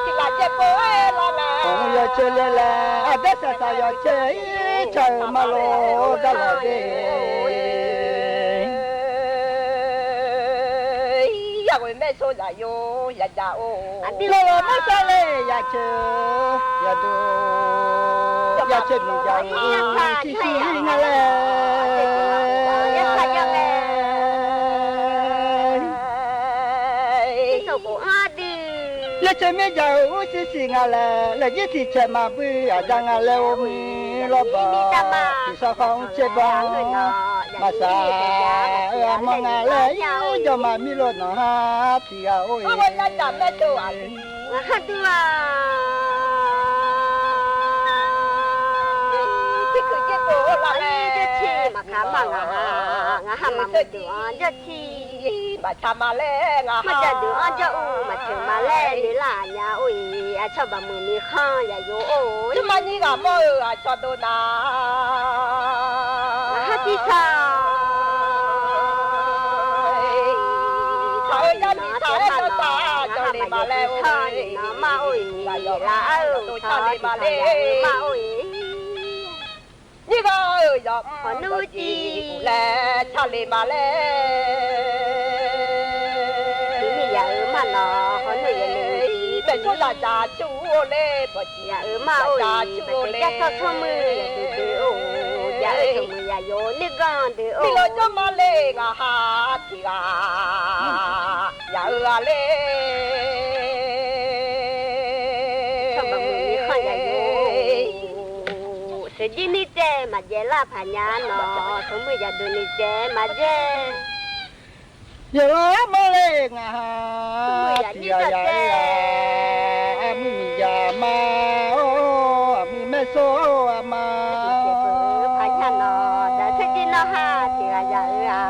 这个这不爱了嘞。我要吃来来，啊，这啥啥要吃嘛老的了的。我没说呀哟呀呀哦，我没说嘞呀吃呀多呀吃你呀哦，嘻嘻我嘞，呀吃呀嘞，这不阿的，呀吃没呀哦，嘻嘻我嘞，来一起吃嘛不呀让我来我们老爸，你说好吃吧。Masa mengalah yo mami lo na tia oi. Apa nak tambah tu ali? Tu Cikgu je tu lah ni je ci makan ngah mama tu je ci macam male ngah. Macam tu aja macam male ni lah nya oi. Acha ba mu ni khan ya yo oi. Cuma ni ga mo acha tu na. Hati sa mà lê ơi mà ơi là tôi cho đi mà lê mà ơi như vậy giờ mà nuôi chi là cho đi mà lê thì bây giờ mà nó có nuôi gì bây giờ là cha chú lê bây giờ mà ơi bây giờ cho thơm mưa từ ô giờ ơi mưa giờ vô nước gan từ ô bây giờ cho mà lê ngà ha thì à giờ lê Jadi ni je maje lah panyano, semua jadi ni je maje. Ya boleh ngah, ya ya, ami jama, oh ami meso ama. Panyano, dah sedih noh hati aja ya,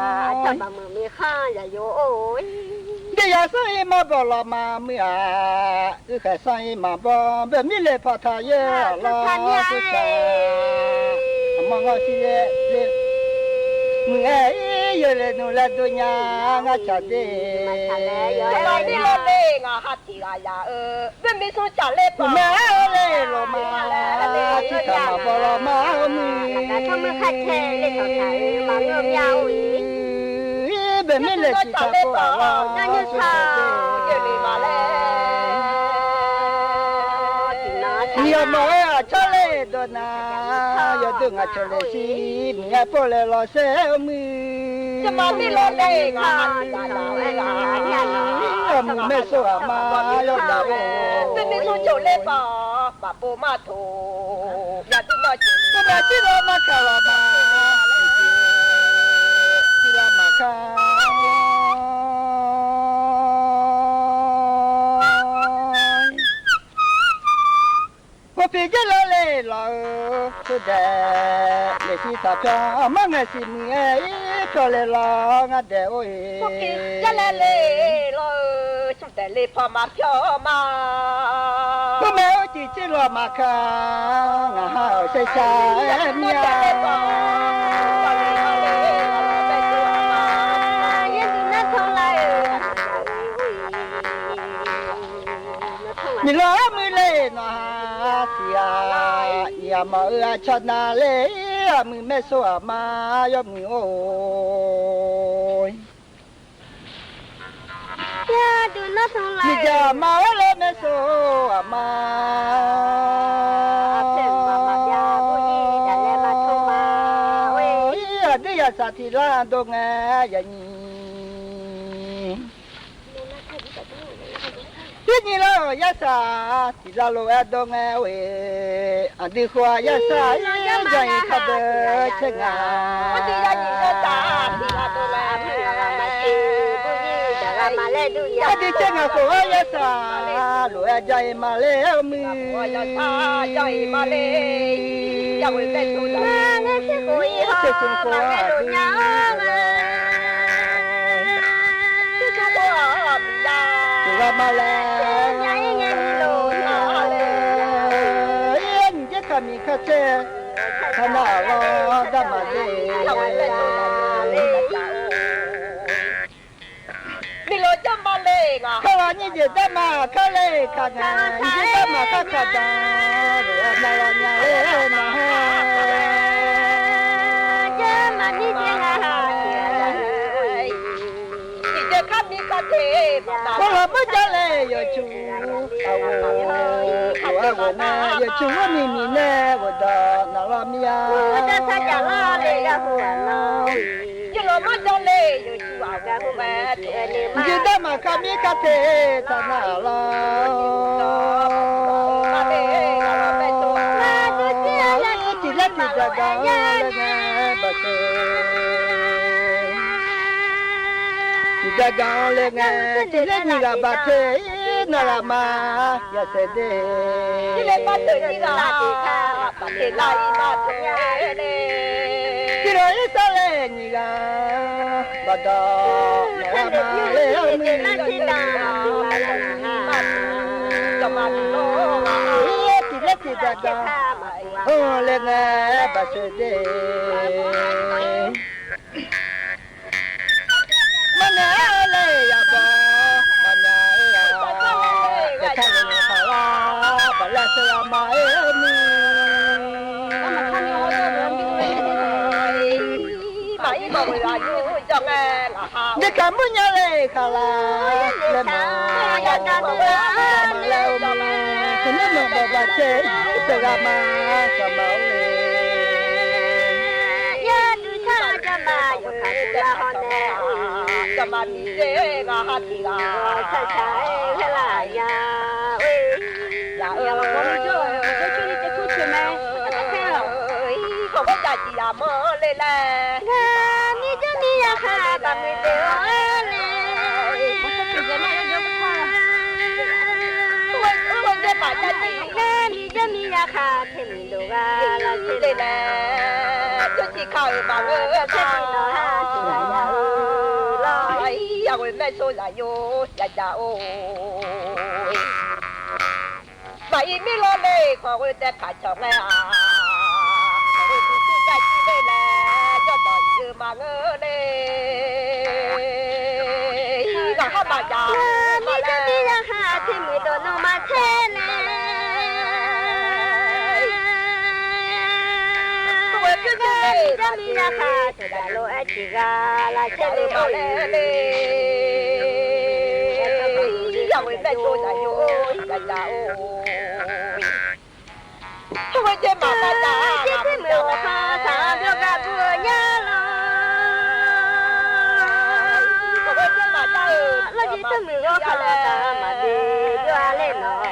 coba mumi khan ya yo oi. Dia sai ma bola ma mia, ke sai ma bo, be mi le pata ye la tu sa. Manga si le mue ye le no la dunya nga cha de. Ma ni lo le nga hati ga ya be mi so cha le pa. Me le lo ma ti ta ma bola ma mi. Ka cho me kha che le so cha ma ngom ya ui. Be mi le si ta po la. Na ni sa ye le ma le. Ni ma cha le do na. Yo tu nga cho le si mi a po le lo se mi. Cha ma mi lo le nga ta la nga ya la. Mi me so ma yo da o. Be mi so cho le pa po ma tho. Ya tu ma cho. Ko ma chi lo ma ka la ma. Chi la ma ka. Vì cái lò lê lò tôi để si ta cho mà nghe si nghe cho lê lò nghe để ôi cái lê lò chúng ta lê phò mà cho mà có mẹ chỉ lò mà cả ngà hao say xa em nha mình lo mới lên nó thì ya mà cho na lê mình mẹ số mà yo mình ôi ya đừng nó không lại mình ya mà lên mẹ số mà ôi đi ya sa thì là đâu nghe ya Ni lo ya sa ti la lo a do nga we a di khwa ya sa ya jai kha de chenga o ti ya ni lo ta ti la do la ma ti bu ni da ga ma le du ya di chenga ko ya sa lo ya jai ma le mi ya sa jai ma le ya we te tu la ne se ko yi ha ma le do nya ra mà lên yên chứ cả mình khát chê thà nào lo đã mà đi mi lo cho mà lên à khá là như vậy đã mà khá lên khá ngà như đã mà khá khá đã rồi mà lo nhà lên mà cha mà đi chơi à đi chơi khắp đi khắp thế có là mới trả lời rồi chú của nè rồi chú mình nè của đó nào làm gì à ta sa trả lo để ra của nó chứ lo mới trả lời rồi chú à cái hôm mẹ chứ đó mà khám biết cái thế ta nào lo chỉ là chỉ là đó nè bà cha gạo lên nghe chỉ lấy như là bà thế nó là mà ya sẽ đi chỉ lấy bà thế như là bà thế lại bà thế chỉ rồi sao lên như là bà đó nó là mà lên mình chỉ lấy chỉ là đó lên nghe bà sẽ đi mana le ya ba mana ya ya ta le ta la ba la se la ma e ni mai mà người là như cho nghe là hao để cảm ơn nhà le khá la le ma ya ta le ma thế nên mà bà chế sẽ ra mà cho máu le ya tu sa cho mà yo khá là hòn nè cho mà đi chơi ngà hát đi ngà sai sai thế là ya ơi ya mà con đi chơi đi chơi chút chơi mẹ không có giá trị à mơ lên là mi cho mi ya khá bà mi đều lên không để bà giá trị mi cho mi ya khá thì mình đâu ra là chơi lên là cho chị khao bà ơi thế thì nó hát ya quên mẹ số là yo ya ya ôi vậy mi lo lê khó quên để cả chồng này à quên tu tu cái chi đây là cho đòi như mà ngơ lê cả bà già mi cho mi ra hà thì mi đồ nó mà thế này quên biết cái ra mi ra hà thì là lo ai chỉ ra là chơi mà lê ya quên mẹ số là yo ya ya ôi không phải chơi mà ta ta chỉ thấy mèo pha thả cho cả vừa nhá lo không phải chơi mà ta là chỉ thấy mèo pha thả mà đi cho lên rồi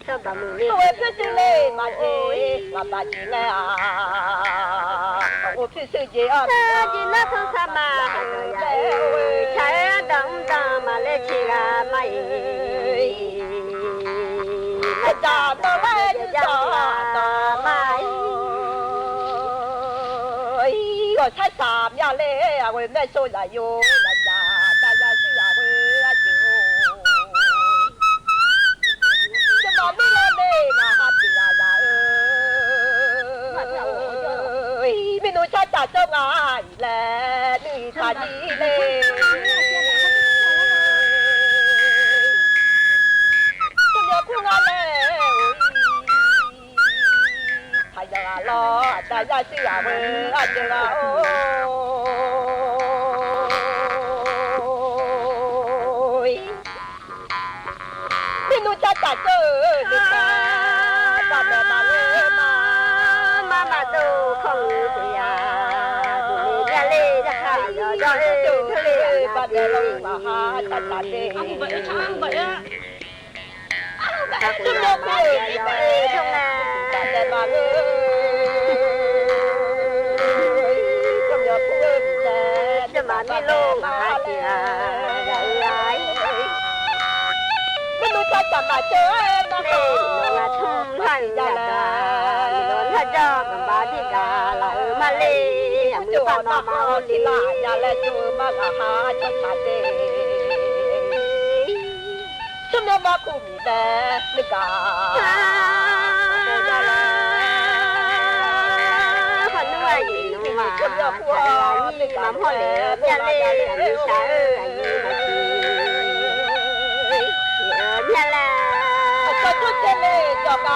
cho bà mình không phải chơi lên mà đi mà bà chỉ nghe à không phải chơi gì à chỉ nó không sao mà trái đắng đắng mà lấy chỉ là mày cha nó lấy cha ta mày rồi sai sàm ya lê à quên mẹ số là yo là cha ta là sư à quên à chịu cho mà mi lên đi mà hát thì là ơi mi nuôi cha cha cho ngài là đi ta đi lên lo ta ra sư à mơ anh chưa là ôi mình nuôi cha cha chơi đi ta ba mẹ mà ơi mà đâu không thì à tụi ra lê ra khai rồi từ thế ba mẹ lâu mà ha cha cha đi ăn vậy á ta cũng đâu có gì không à ba mẹ mà ơi mà mi lô mà chị lại mình nuôi cha mà chơi nó là thùng thành ra là nó cho mà bà đi cả là mà lê mình phải nó mà đi lại ra là chú mà ha cho cha đi 什么嘛苦米的那个，很多人嘛，什么苦你蛮好嘞，家里你啥儿你还是，你嘞，我做这嘞做吧。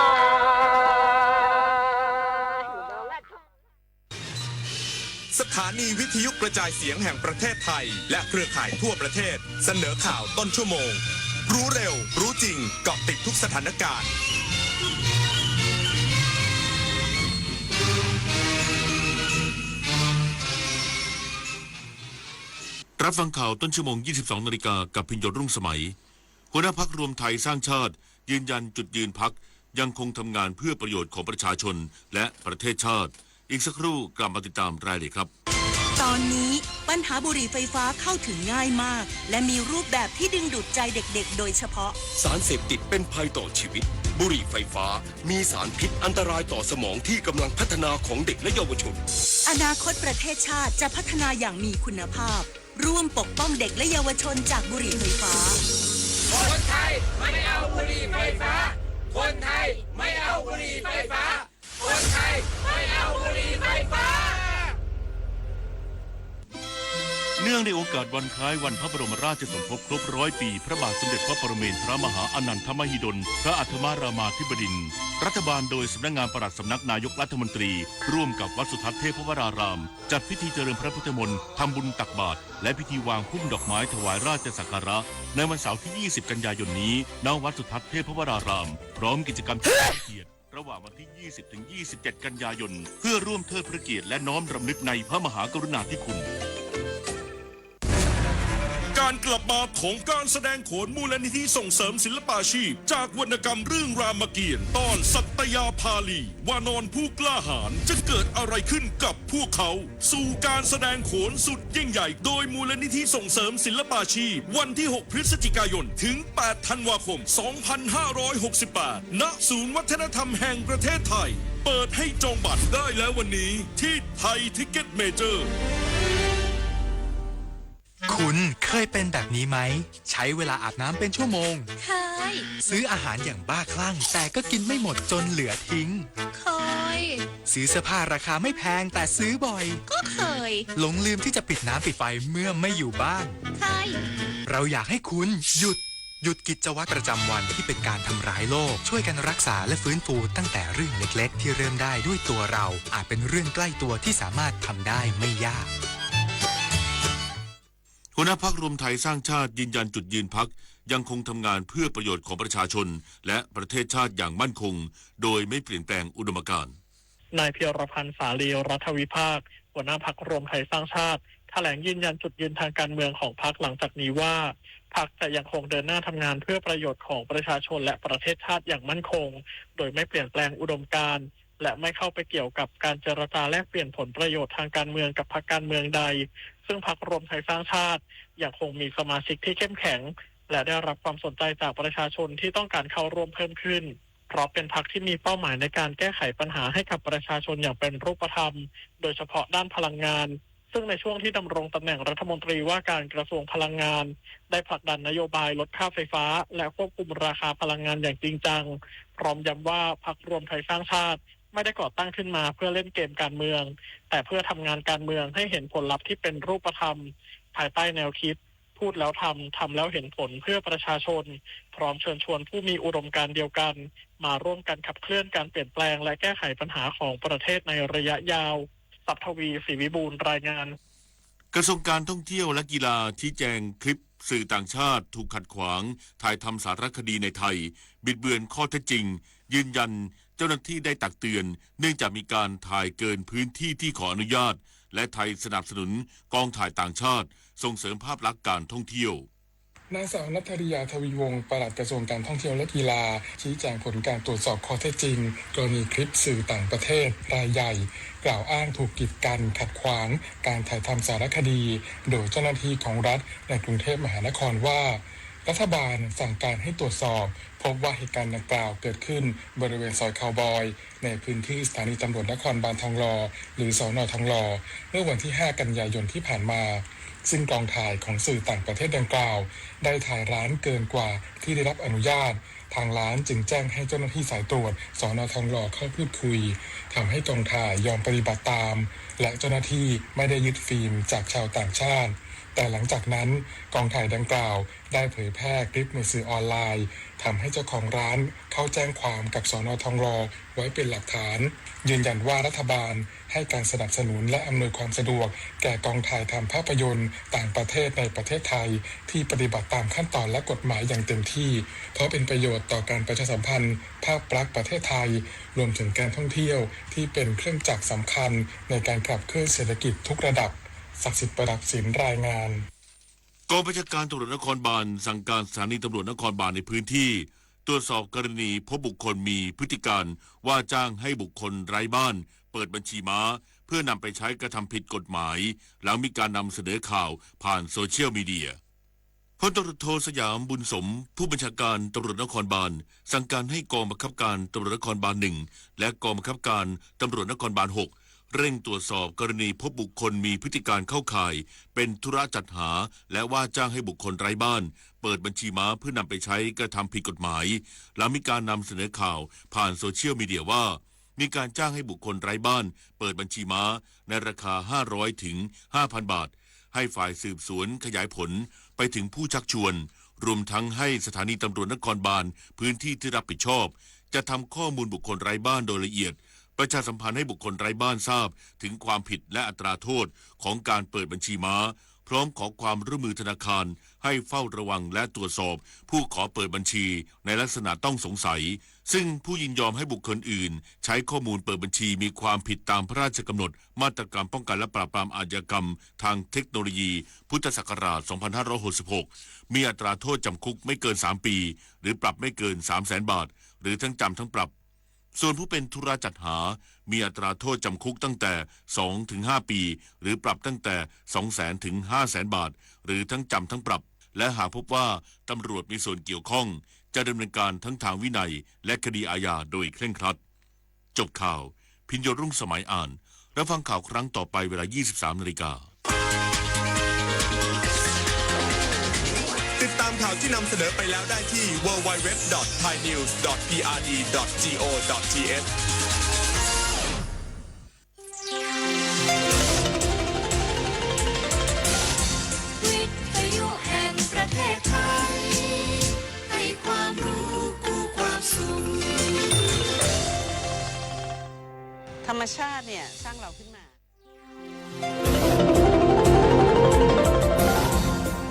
สถานีวิทยุกระจายเสียงแห่งประเทศไทยและเครือข่ายทั่วประเทศเสนอข่าวต้นชั่วโมงรู้เร็วรู้จริงเกาะติดทุกสถานการณ์รับฟังข่าวต้นชั่วโมง 22 นาฬิกากับพิญโยรุ่งสมัยหัวหน้าพรรครวมไทยสร้างชาติยืนยันจุดยืนพรรคยังคงทำงานเพื่อประโยชน์ของประชาชนและประเทศชาติอีกสักครู่กลับมาติดตามรายละเอียดครับตอนนี้ปัญหาบุหรี่ไฟฟ้าเข้าถึงง่ายมากและมีรูปแบบที่ดึงดูดใจเด็กๆโดยเฉพาะสารเสพติดเป็นภัยต่อชีวิตบุหรี่ไฟฟ้ามีสารพิษอันตรายต่อสมองที่กำลังพัฒนาของเด็กและเยาวชนอนาคตประเทศชาติจะพัฒนาอย่างมีคุณภาพร่วมปกป้องเด็กและเยาวชนจากบุหรี่ไฟฟ้าคนไทยไม่เอาบุหรี่ไฟฟ้าคนไทยไม่เอาบุหรี่ไฟฟ้าคนไทยไม่เอาบุหรี่ไฟฟ้าเนื่องในโอกาสวันคล้ายวันพระบรมราชสมภพครบ100 ปีพระบาทสมเด็จพระปรเมนทรมหาอนันทมหิดลพระอัฐมารามาธิบดินทร์รัฐบาลโดยสำนักงานปลัดสำนักนายกรัฐมนตรีร่วมกับวัดสุทัศน์เทพวรารามจัดพิธีเจริญพระพุทธมนต์ทำบุญตักบาตรและพิธีวางพุ่มดอกไม้ถวายราชสักการะในวันเสาร์ที่ 20 กันยายนนี้ณวัดสุทัศน์เทพวรารามพร้อมกิจกรรมเฉลิมพระเกียรติระหว่างวันที่ 20 ถึง 27 กันยายนเพื่อร่วมเทิดพระเกียรติและน้อมรำลึกในพระมหากรุณาธิคุณการกลับมาของการแสดงโขนมูลนิธิส่งเสริมศิลปาชีพจากวรรณกรรมเรื่องรามเกียรติตอนสัตยาภาลีวานอนผู้กล้าหาญจะเกิดอะไรขึ้นกับพวกเขาสู่การแสดงโขนสุดยิ่งใหญ่โดยมูลนิธิส่งเสริมศิลปาชีพวันที่ 6 พฤศจิกายนถึง 8 ธันวาคม 2568 ณ ศูนย์วัฒนธรรมแห่งประเทศไทยเปิดให้จองบัตรได้แล้ววันนี้ที่ไทยทิกเก็ตเมเจอร์คุณเคยเป็นแบบนี้ไหมใช้เวลาอาบน้ำเป็นชั่วโมงเคยซื้ออาหารอย่างบ้าคลั่งแต่ก็กินไม่หมดจนเหลือทิ้งเคยซื้อเสื้อผ้าราคาไม่แพงแต่ซื้อบ่อยก็เคยหลงลืมที่จะปิดน้ำปิดไฟเมื่อไม่อยู่บ้านเคยเราอยากให้คุณหยุดกิจวัตรประจำวันที่เป็นการทำร้ายโลกช่วยกันรักษาและฟื้นฟูตั้งแต่เรื่องเล็กๆที่เริ่มได้ด้วยตัวเราอาจเป็นเรื่องใกล้ตัวที่สามารถทำได้ไม่ยากหัวหน้าพรรครวมไทยสร้างชาติยืนยันจุดยืนพรรคยังคงทำงานเพื่อประโยชน์ของประชาชนและประเทศชาติอย่างมั่นคงโดยไม่เปลี่ยนแปลงอุดมการณ์นายเพียรพันธ์สาลีรัฐวิภาคหัวหน้าพรรครวมไทยสร้างชาติแถลงยืนยันจุดยืนทางการเมืองของพรรคหลังจากนี้ว่าพรรคจะยังคงเดินหน้าทำงานเพื่อประโยชน์ของประชาชนและประเทศชาติอย่างมั่นคงโดยไม่เปลี่ยนแปลงอุดมการณ์และไม่เข้าไปเกี่ยวกับการเจรจาแลกเปลี่ยนผลประโยชน์ทางการเมืองกับพรรคการเมืองใดซึ่งพรรครวมไทยสร้างชาติยังคงมีสมาชิกที่เข้มแข็งและได้รับความสนใจจากประชาชนที่ต้องการเข้าร่วมเพิ่มขึ้นเพราะเป็นพรรคที่มีเป้าหมายในการแก้ไขปัญหาให้กับประชาชนอย่างเป็นรูปธรรมโดยเฉพาะด้านพลังงานซึ่งในช่วงที่ดำรงตำแหน่งรัฐมนตรีว่าการกระทรวงพลังงานได้ผลักดันนโยบายลดค่าไฟฟ้าและควบคุมราคาพลังงานอย่างจริงจังพร้อมย้ำว่าพรรครวมไทยสร้างชาติไม่ได้ก่อตั้งขึ้นมาเพื่อเล่นเกมการเมืองแต่เพื่อทำงานการเมืองให้เห็นผลลัพธ์ที่เป็นรูปธรรมภายใต้แนวคิดพูดแล้วทำแล้วเห็นผลเพื่อประชาชนพร้อมเชิญชวนผู้มีอุดมการณ์เดียวกันมาร่วมกันขับเคลื่อนการเปลี่ยนแปลงและแก้ไขปัญหาของประเทศในระยะยาวศัพทวีศรีวิบูลย์รายงานกระทรวงการท่องเที่ยวและกีฬาชี้แจงคลิปสื่อต่างชาติถูกขัดขวางถ่ายทำสารคดีในไทยบิดเบือนข้อเท็จจริงยืนยันเจ้าหน้าที่ได้ตักเตือนเนื่องจากมีการถ่ายเกินพื้นที่ที่ขออนุญาตและไทยสนับสนุนกองถ่ายต่างชาติส่งเสริมภาพลักษณ์การท่องเที่ยวนางสาวณัฐริยาทวีวงศ์ปลัดกระทรวงการท่องเที่ยวและกีฬาชี้แจงผลการตรวจสอบข้อเท็จจริงกรณีคลิปสื่อต่างประเทศรายใหญ่กล่าวอ้างถูกกีดกันขัดขวางการถ่ายทำสารคดีโดยเจ้าหน้าที่ของรัฐในกรุงเทพมหานครว่า รัฐบาลสั่งการให้ตรวจสอบพบว่าเหตุการณ์ดังกล่าวเกิดขึ้นบริเวณซอยคาวบอยในพื้นที่สถานีตำรวจนครบาลทองหล่อหรือสน.ทองหล่อเมื่อวันที่ 5 กันยายนที่ผ่านมาซึ่งกองถ่ายของสื่อต่างประเทศดังกล่าวได้ถ่ายร้านเกินกว่าที่ได้รับอนุญาตทางร้านจึงแจ้งให้เจ้าหน้าที่สายตรวจสน.ทองหล่อเข้าพูดคุยทำให้กองถ่ายยอมปฏิบัติตามและเจ้าหน้าที่ไม่ได้ยึดฟิล์มจากชาวต่างชาติแต่หลังจากนั้นกองถ่ายดังกล่าวได้เผยแพร่คลิปในสื่อออนไลน์ทำให้เจ้าของร้านเข้าแจ้งความกับสน.ทองหล่อไว้เป็นหลักฐานยืนยันว่ารัฐบาลให้การสนับสนุนและอำนวยความสะดวกแก่กองถ่ายทำภาพยนตร์ต่างประเทศในประเทศไทยที่ปฏิบัติตามขั้นตอนและกฎหมายอย่างเต็มที่เพราะเป็นประโยชน์ต่อการประชาสัมพันธ์ภาพลักษณ์ประเทศไทยรวมถึงการท่องเที่ยวที่เป็นเครื่องจักรสำคัญในการขับเคลื่อนเศรษฐกิจทุกระดับศักดิ์สิทธิ์ประดับศิลป์รายงานกองบัญชาการตำรวจนครบาลสั่งการสถานีตำรวจนครบาลในพื้นที่ตรวจสอบกรณีพบบุคคลมีพฤติการว่าจ้างให้บุคคลไร้บ้านเปิดบัญชีม้าเพื่อนำไปใช้กระทำผิดกฎหมายหลังมีการนำเสนอข่าวผ่านโซเชียลมีเดียพลตำรวจโทสยามบุญสมผู้บัญชาการตำรวจนครบาลสั่งการให้กองบังคับการตำรวจนครบาล1และกองบังคับการตำรวจนครบาล6เร่งตรวจสอบกรณีพบบุคคลมีพฤติการเข้าข่ายเป็นธุระจัดหาและว่าจ้างให้บุคคลไร้บ้านเปิดบัญชีม้าเพื่อนำไปใช้กระทำผิดกฎหมายหลังมีการนำเสนอข่าวผ่านโซเชียลมีเดียว่ามีการจ้างให้บุคคลไร้บ้านเปิดบัญชีม้าในราคา500ถึง 5,000 บาทให้ฝ่ายสืบสวนขยายผลไปถึงผู้ชักชวนรวมทั้งให้สถานีตำรวจนครบาลพื้นที่ที่รับผิดชอบจะทำข้อมูลบุคคลไร้บ้านโดยละเอียดประชาสัมพันธ์ให้บุคคลไร้บ้านทราบถึงความผิดและอัตราโทษของการเปิดบัญชีม้าพร้อมขอความร่วมมือธนาคารให้เฝ้าระวังและตรวจสอบผู้ขอเปิดบัญชีในลักษณะต้องสงสัยซึ่งผู้ยินยอมให้บุคคลอื่นใช้ข้อมูลเปิดบัญชีมีความผิดตามพระราชกำหนดมาตรการป้องกันและปราบปรามอาชญากรรมทางเทคโนโลยีพุทธศักราช 2566 มีอัตราโทษจำคุกไม่เกิน 3 ปีหรือปรับไม่เกิน 300,000 บาทหรือทั้งจำทั้งปรับส่วนผู้เป็นธุระจัดหามีอัตราโทษจำคุกตั้งแต่ 2-5 ปีหรือปรับตั้งแต่ 200,000 ถึง 500,000 บาทหรือทั้งจำทั้งปรับและหากพบว่าตำรวจมีส่วนเกี่ยวข้องจะดำเนินการทั้งทางวินัยและคดีอาญาโดยเคร่งครัดจบข่าวพิญโยรุ่งสมัยอ่านรับฟังข่าวครั้งต่อไปเวลา 23:00 น.ติดตามข่าวที่นำเสนอไปแล้วได้ที่ www.thainews.prd.go.th วิทยุแห่งประเทศไทยให้ความรู้กู้ความสุขธรรมชาติเนี่ยสร้างเราขึ้นมา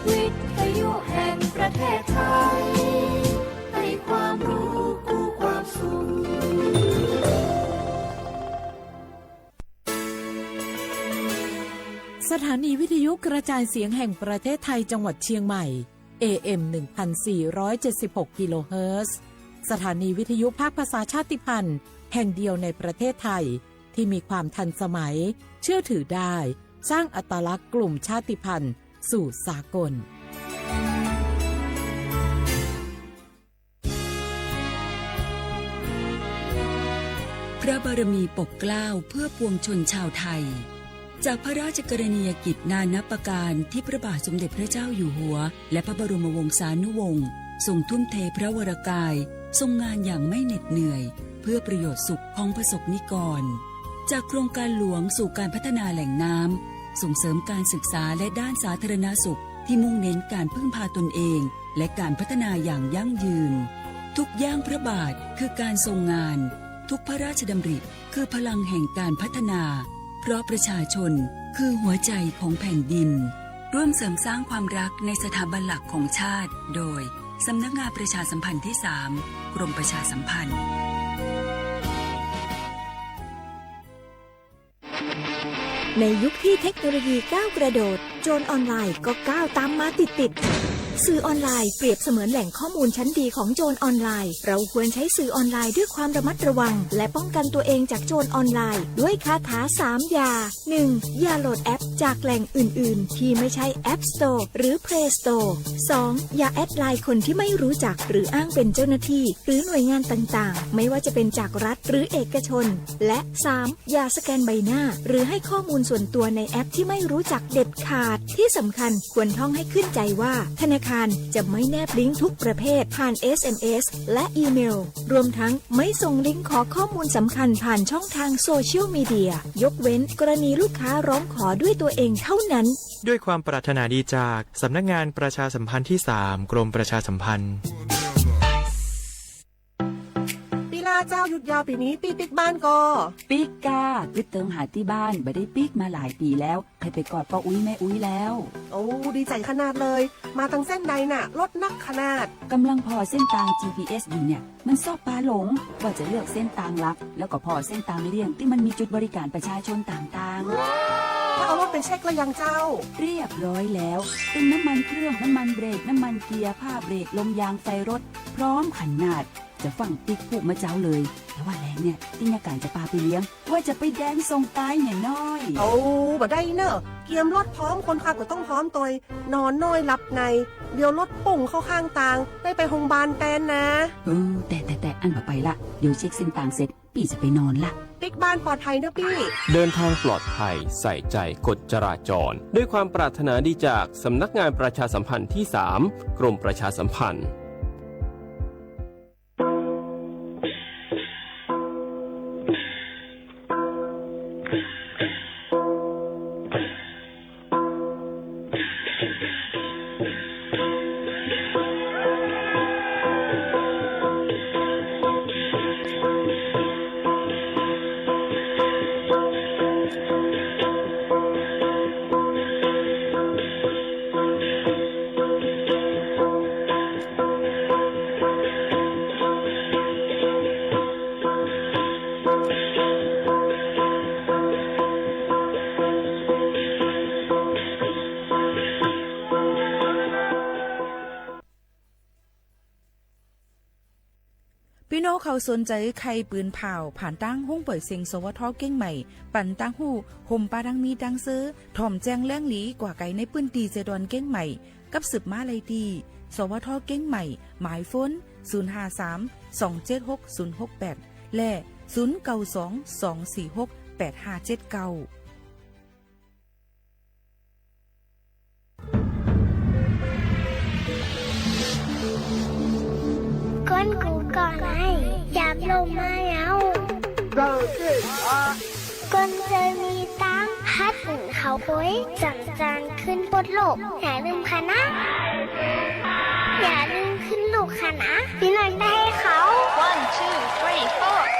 วิทยุแห่งประเทศไทยให้ความรู้กู้ความสุขสถานีวิทยุกระจายเสียงแห่งประเทศไทยจังหวัดเชียงใหม่ AM 1476 กิโลเฮิรตซ์สถานีวิทยุภาคภาษาชาติพันธุ์แห่งเดียวในประเทศไทยที่มีความทันสมัยเชื่อถือได้สร้างอัตลักษณ์กลุ่มชาติพันธุ์สู่สากลพระบารมีปกเกล้าเพื่อปวงชนชาวไทยจากพระราชกรณียกิจนานับประการที่พระบาทสมเด็จพระเจ้าอยู่หัวและพระบรมวงศานุวงศ์ทรงทุ่มเทพระวรกายทรงงานอย่างไม่เหน็ดเหนื่อยเพื่อประโยชน์สุขของประสบนิกรจากโครงการหลวงสู่การพัฒนาแหล่งน้ำส่งเสริมการศึกษาและด้านสาธารณสุขที่มุ่งเน้นการพึ่งพาตนเองและการพัฒนาอย่างยั่งยืนทุกย่างพระบาทคือการทรงงานทุกพระราชดำริคือพลังแห่งการพัฒนาเพราะประชาชนคือหัวใจของแผ่นดินร่วมเสริมสร้างความรักในสถาบันหลักของชาติโดยสำนักงานประชาสัมพันธ์ที่ 3 กรมประชาสัมพันธ์ในยุคที่เทคโนโลยีก้าวกระโดดโจรออนไลน์ก็ก้าวตามมาติด สื่อออนไลน์เปรียบเสมือนแหล่งข้อมูลชั้นดีของโจรออนไลน์เราควรใช้สื่อออนไลน์ด้วยความระมัดระวังและป้องกันตัวเองจากโจรออนไลน์ด้วยคาถา3อย่า 1. อย่าโหลดแอปจากแหล่งอื่นๆที่ไม่ใช่ App Store หรือ Play Store 2. อย่าแอดไลน์คนที่ไม่รู้จักหรืออ้างเป็นเจ้าหน้าที่หรือหน่วยงานต่างๆไม่ว่าจะเป็นจากรัฐหรือเอกชนและ 3. อย่าสแกนใบหน้าหรือให้ข้อมูลส่วนตัวในแอปที่ไม่รู้จักเด็ดขาดที่สำคัญควรท่องให้ขึ้นใจว่าธนาคารจะไม่แนบลิงก์ทุกประเภทผ่าน SMS และอีเมลรวมทั้งไม่ส่งลิงก์ขอข้อมูลสำคัญผ่านช่องทางโซเชียลมีเดียยกเว้นกรณีลูกค้าร้องขอด้วยตัวเองเท่านั้นด้วยความปรารถนาดีจากสำนักงานประชาสัมพันธ์ที่ 3 กรมประชาสัมพันธ์เจ้าหยุดยาวปีนี้ปิ๊กบ้านก็ปิ๊กกาปิ๊กเติงหาที่บ้านไม่ได้ปิ๊กมาหลายปีแล้วใครไปกอดป้าอุ้ยแม่อุ้ยแล้วโอ้ดีใจขนาดเลยมาทางเส้นใดน่ะรถนักขนาดกำลังพอเส้นทาง GPS อยู่เนี่ยมันซอบปลาหลงว่าจะเลือกเส้นทางลักแล้วก็พอเส้นทางเลี่ยงที่มันมีจุดบริการประชาชนต่างๆถ้าเอารถไปเช็คแล้วยังเจ้าเรียบร้อยแล้วตึงน้ำมันเครื่องน้ำมันเบรกน้ำมันเกียร์ผ้าเบรกลมยางไฟรถพร้อมขนาดจะฟังติ๊กผูกมาเจ้าเลยแต่ว่าแรงเนี่ยติ๊กกายจะปาไปเลี้ยงว่าจะไปแดนส่งตายเนี่ยน้อยโอ้บ่ได้เนอะเกียมรถพร้อมคนขับก็ต้องพร้อมตัวนอนน้อยหลับในเดี๋ยวรถปุ่งเข้าข้างทางได้ไปโรงพยาบาลแตนนะแต่อันมาไปละเดี๋ยวเช็คเส้นทางเสร็จพี่จะไปนอนละปิ๊กบ้านปลอดภัยนะพี่เดินทางปลอดภัยใส่ใจกฎจราจรด้วยความปรารถนาดีจากสำนักงานประชาสัมพันธ์ที่ 3 กรมประชาสัมพันธ์พี่น้องเขาสนใจใครปืนเผาผ่านตั้งห้องเปิดเสียงสวทเก้งใหม่ปั่นตั้งหู้ห่มปลาดังมีดังซื้อถ่อมแจ้งแล้งหลีกว่าไก่ในปื้นตีเจดอนเก้งใหม่กับสืบมาเลยดีสวทเก้งใหม่หมายฟ้น053-276-068และ0922468579ก้นกูก่อนไอ้จับลงมาแล้วก้นจะมีตั้งพัดเขาโอยจังจานขึ้นบนโลกอย่าลืมค่ะนะอย่าลืมขึ้นลูกค่ะนะพี่น้อยได้เขา 1 2 3 4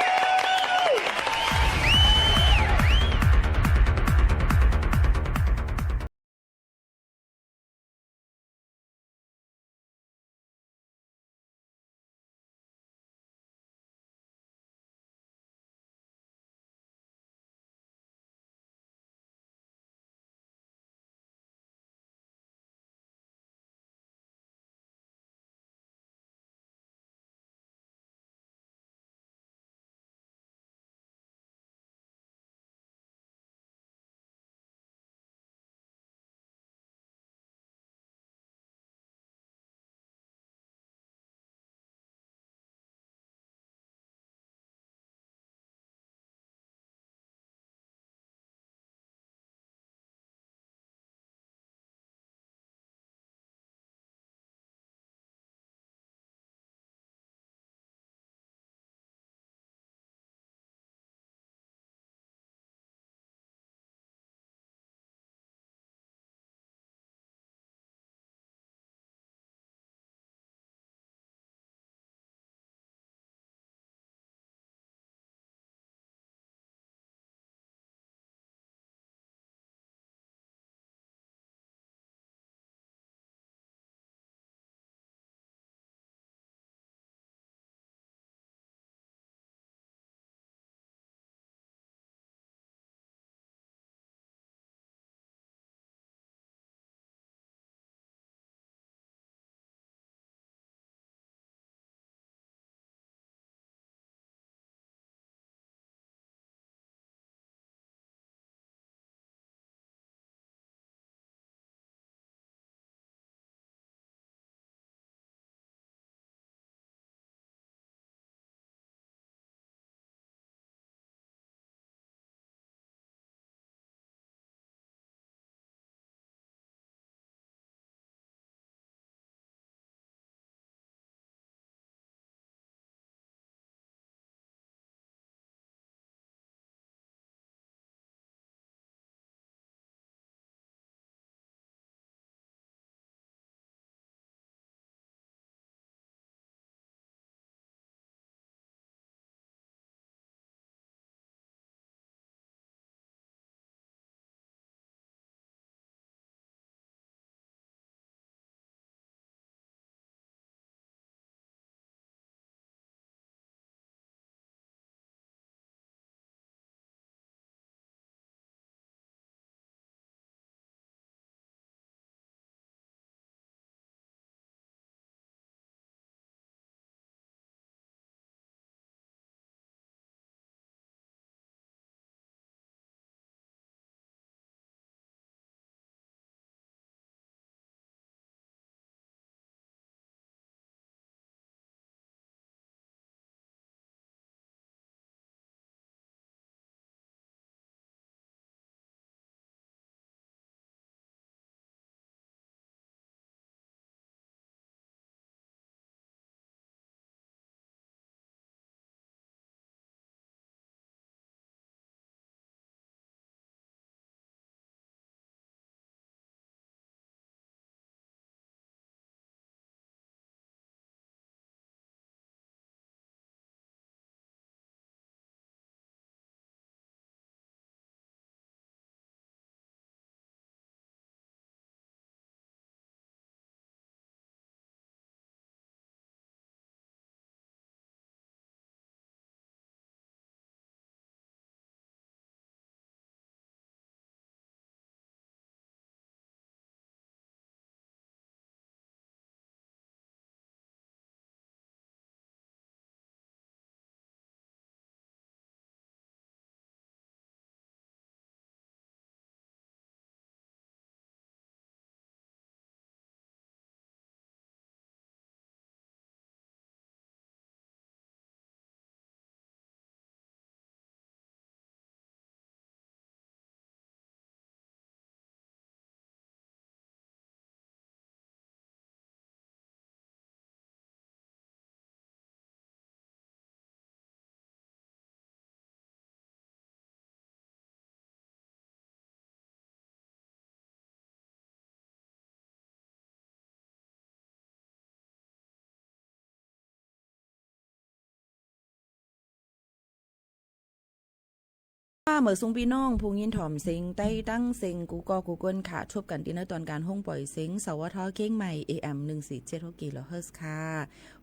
เหมือซุงพี่น้องผู้ยินถ่อมเซ็งใต้ตั้งเซ็งกูกอกูก้นค่ะชบกันที่ในตอนการห้องปล่อยเซ็งสวทเก้งใหม่ AM 147กิโลเฮิรตซ์ค่ะ